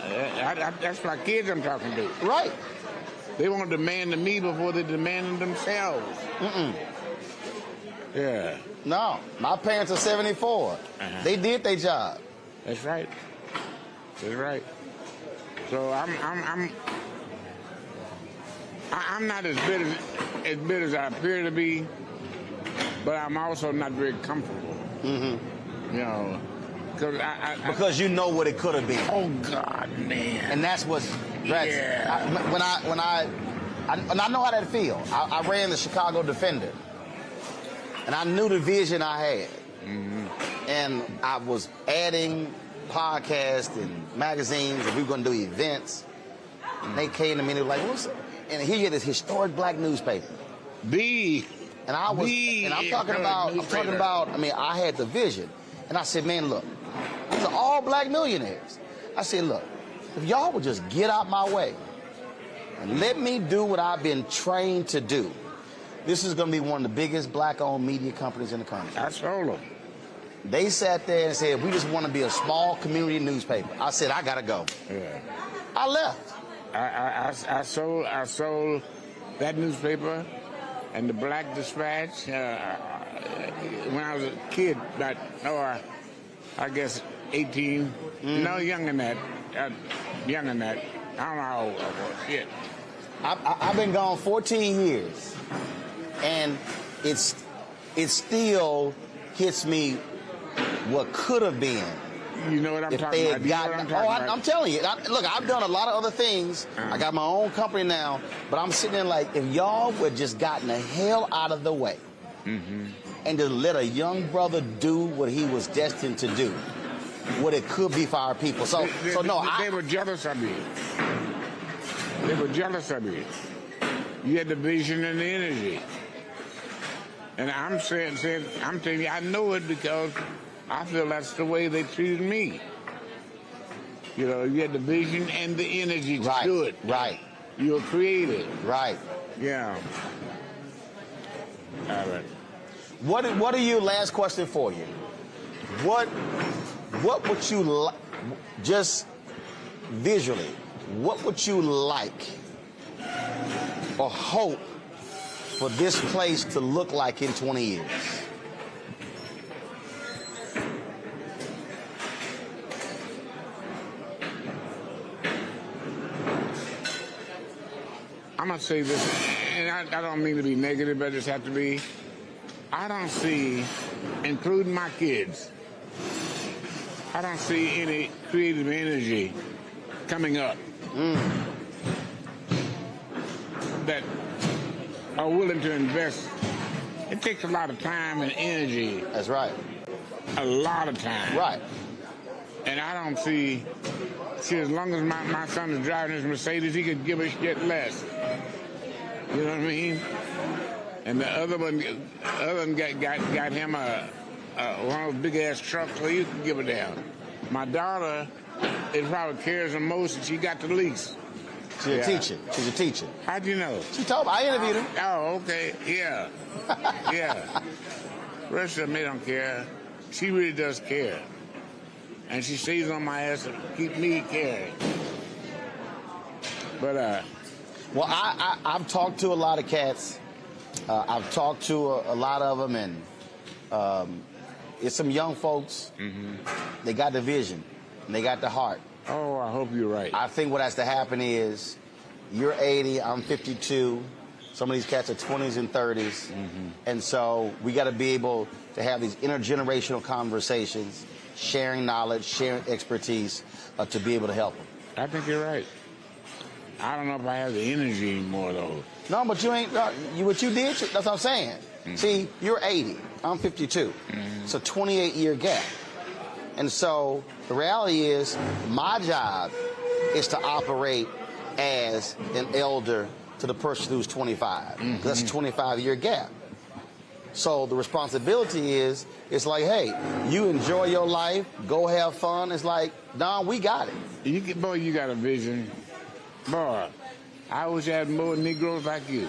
S4: that's my kids I'm talking to.
S1: Right.
S4: They won't demand to me before they demand themselves.
S1: Mm-mm.
S4: Yeah.
S1: No, my parents are 74. They did their job.
S4: That's right. That's right. So I'm not as bitter as I appear to be, but I'm also not very comfortable.
S1: Mm-hmm.
S4: You know,
S1: because you know what it could have been.
S4: Oh God, man!
S1: And that's what.
S4: Yeah.
S1: And I know how that feels. I ran the Chicago Defender, and I knew the vision I had.
S4: Mm-hmm.
S1: And I was adding podcasts and magazines, and we were going to do events. And they came to me and they were like, "What's?" And here you had this historic black newspaper. And I was, and I'm talking about. I mean, I had the vision, and I said, "Man, look, these are all black millionaires." I said, "Look, if y'all would just get out my way and let me do what I've been trained to do, this is going to be one of the biggest black-owned media companies in the country."
S4: I told them.
S1: They sat there and said, "We just want to be a small community newspaper." I said, "I got to go."
S4: Yeah.
S1: I left.
S4: I sold that newspaper and the Black Dispatch when I was a kid, about, I guess 18. No, younger than that. Younger than that. I don't know how old I was. Shit.
S1: I've been gone 14 years, and it still hits me what could have been.
S4: You know what I'm talking about?
S1: I'm telling you. Look, I've done a lot of other things. I got my own company now, but I'm sitting there like, if y'all would just gotten the hell out of the way and just let a young brother do what he was destined to do, what it could be for our people.
S4: They were jealous of you. They were jealous of you. You had the vision and the energy. And I'm telling you, I know it because I feel that's the way they treated me. You know, you had the vision and the energy to do it.
S1: Right.
S4: You were creative.
S1: Right.
S4: Yeah. All right.
S1: What are you? Last question for you. What would you just visually? What would you like or hope for this place to look like in 20 years?
S4: I'm going to say this, and I don't mean to be negative, but I just have to be. I don't see, including my kids, I don't see any creative energy coming up that are willing to invest It takes a lot of time and energy.
S1: That's right.
S4: A lot of time.
S1: Right.
S4: And I don't see, as long as my son is driving his Mercedes, he could give a shit less. You know what I mean? And the other one got him one of those big ass trucks so you can give it down. My daughter, it probably cares the most, and she got the least.
S1: She's a teacher. She's a teacher.
S4: How'd you know?
S1: She told me. I interviewed her.
S4: Oh, okay. Yeah. Yeah. The rest of them, they don't care. She really does care. And she stays on my ass to keep me caring. But,
S1: well, I've talked to a lot of cats. I've talked to a lot of them, and it's some young folks. Mm-hmm. They got the vision, and they got the heart.
S4: Oh, I hope you're right.
S1: I think what has to happen is you're 80, I'm 52. Some of these cats are 20s and 30s. Mm-hmm. And so we got to be able to have these intergenerational conversations, sharing knowledge, sharing expertise to be able to help them.
S4: I think you're right. I don't know if I have the energy anymore, though.
S1: No, but you ain't. What you did, that's what I'm saying. Mm-hmm. See, you're 80, I'm 52. Mm-hmm. It's a 28-year gap. And so the reality is my job is to operate as an elder to the person who's 25. Mm-hmm. That's a 25-year gap. So the responsibility is, it's like, hey, you enjoy your life, go have fun. It's like, Don, we got it.
S4: Boy, you got a vision. Boy, I wish I had more Negroes like you.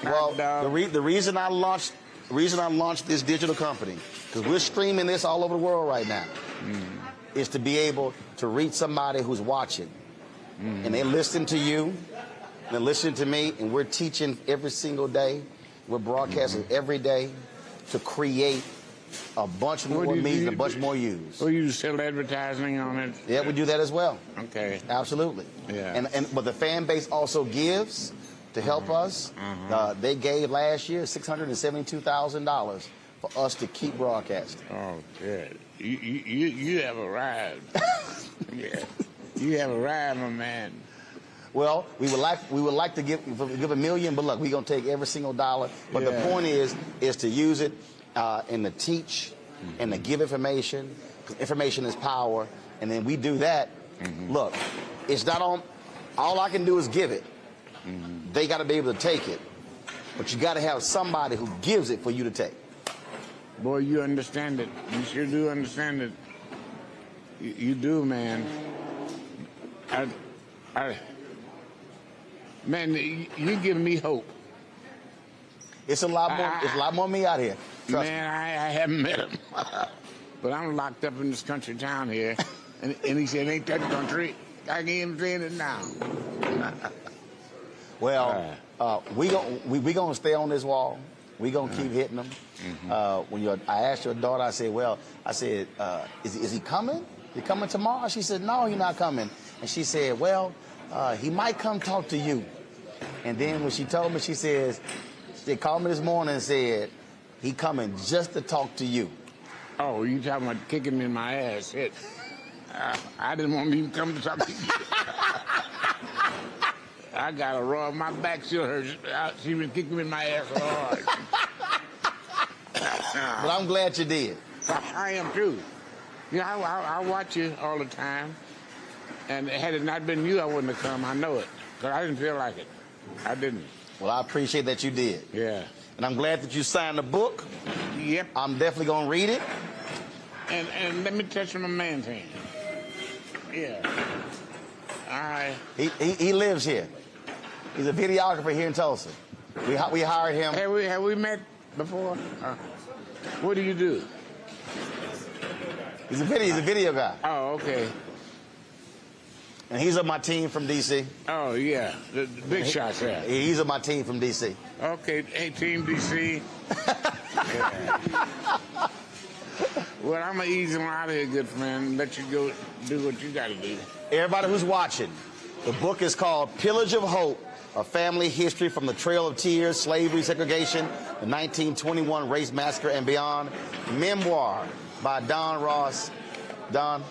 S1: Well, the reason I launched this digital company, because we're streaming this all over the world right now, is to be able to reach somebody who's watching. And they listen to you, and they listen to me, and we're teaching every single day. We're broadcasting every day to create a bunch more media, a bunch more use.
S4: Well, you sell advertising on it?
S1: Yeah, we do that as well.
S4: Okay.
S1: Absolutely.
S4: Yeah.
S1: But the fan base also gives to help us. They gave last year $672,000 for us to keep broadcasting.
S4: Oh, good. You have arrived. Yeah. You have arrived, my man.
S1: Well, we would like to give $1 million, but look, we're gonna take every single dollar. But the point is to use it and to teach and to give information, because information is power. And then we do that. Look, it's not on. All I can do is give it. They got to be able to take it, but you got to have somebody who gives it for you to take.
S4: Boy, you understand it. You sure do understand it. You do, man. Man, you give me hope.
S1: It's a lot more. It's a lot more me out here. Trust
S4: man, I haven't met him, but I'm locked up in this country town here, and he said, "Ain't that country?" I can't even say it now.
S1: Well, we gonna stay on this wall. We gonna keep hitting them. I asked your daughter, I said, is he coming? He coming tomorrow? She said, no, he's not coming. And she said, well, he might come talk to you. And then when she told me, she says, they called me this morning and said, he coming just to talk to you.
S4: Oh, you talking about kicking me in my ass? I didn't want him to come to talk to you. I got a raw on my back. She been kicking me in my ass so hard.
S1: But I'm glad you did.
S4: I am too. You know, I watch you all the time. And had it not been you, I wouldn't have come. I know it. Because I didn't feel like it. I didn't.
S1: Well, I appreciate that you did.
S4: Yeah.
S1: And I'm glad that you signed the book.
S4: Yep.
S1: I'm definitely going to read it.
S4: And let me touch my man's hand. Yeah. All right.
S1: He lives here. He's a videographer here in Tulsa. We hired him.
S4: Have we met before? What do you do?
S1: He's a video guy.
S4: Oh, okay.
S1: And he's on my team from D.C.
S4: Oh, yeah. The big shots there.
S1: He's on my team from D.C.
S4: Okay. Hey, Team D.C. Yeah. Well, I'm going to ease him out of here, good friend. Let you go do what you got to do.
S1: Everybody who's watching, the book is called Pillage of Hope, A Family History from the Trail of Tears, Slavery, Segregation, the 1921 Race Massacre and Beyond. Memoir by Don Ross. Don,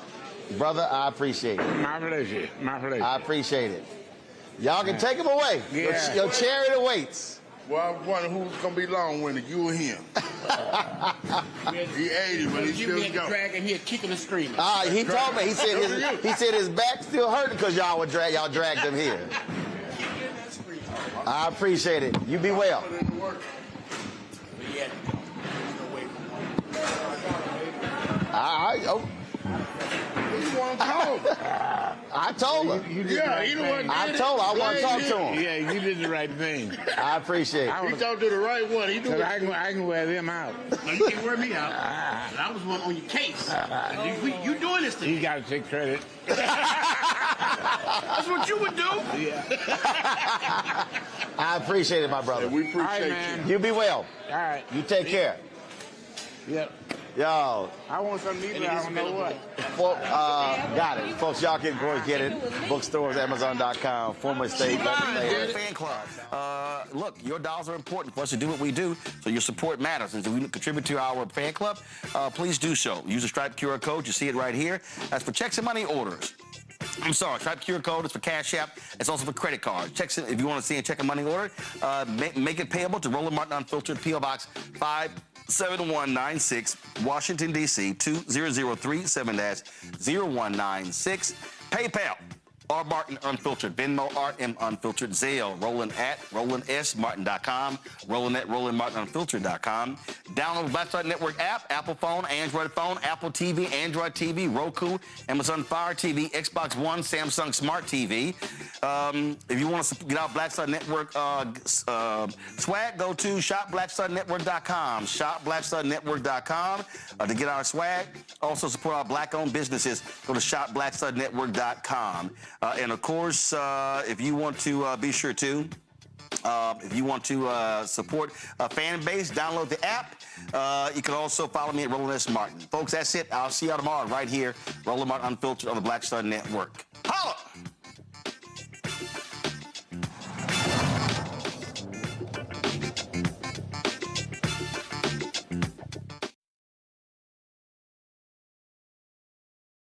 S1: brother, I appreciate it.
S4: My pleasure. My pleasure.
S1: I appreciate it. Y'all can take him away.
S4: Yeah.
S1: Your chariot awaits.
S4: Well, I was wondering who's gonna be long-winded, you or him. He 80, but he still go.
S5: Dragging here, kicking and screaming.
S1: He told me. He said his back still hurting because y'all dragged him here. I appreciate it. You be well. I told her. I told her I want to talk to him.
S4: Yeah, you did the right thing.
S1: I appreciate it.
S4: He talked to the right one. I can wear them out.
S5: No, you can't wear me out. I was one on your case. You doing this to me.
S4: You got to take credit.
S5: That's what you would do.
S4: Yeah.
S1: I appreciate it, my brother.
S4: Yeah, we appreciate you.
S1: You be well.
S4: All right.
S1: You take care.
S4: Yep.
S1: Yo.
S4: I want something to eat, but I don't know what.
S1: Got it. Folks, y'all can go and get it. Bookstores, Amazon.com, former state legislator. Fan club. Look, your dollars are important for us to do what we do, so your support matters. And if we contribute to our fan club, please do so. Use the Stripe QR code. You see it right here. That's for checks and money orders. I'm sorry, Stripe QR code is for Cash App. It's also for credit cards. Checks, if you want to see a check and money order, make it payable to Roland Martin Unfiltered, P.O. Box 57196, Washington, D.C. 20037-0196. PayPal, R. Martin Unfiltered. Venmo, RM Unfiltered. Zelle, Roland at RolandSMartin.com. Roland at RolandMartinUnfiltered.com. Download the Black Star Network app, Apple phone, Android phone, Apple TV, Android TV, Roku, Amazon Fire TV, Xbox One, Samsung Smart TV. If you want to get our Black Star Network swag, go to shopblackstarnetwork.com. Shopblackstarnetwork.com to get our swag. Also support our black-owned businesses. Go to shopblackstarnetwork.com. And of course, if you want to be sure to, if you want to support a fan base, download the app. You can also follow me at Roland S. Martin. Folks, that's it. I'll see y'all tomorrow right here, Roland Martin Unfiltered on the Black Star Network. Ha!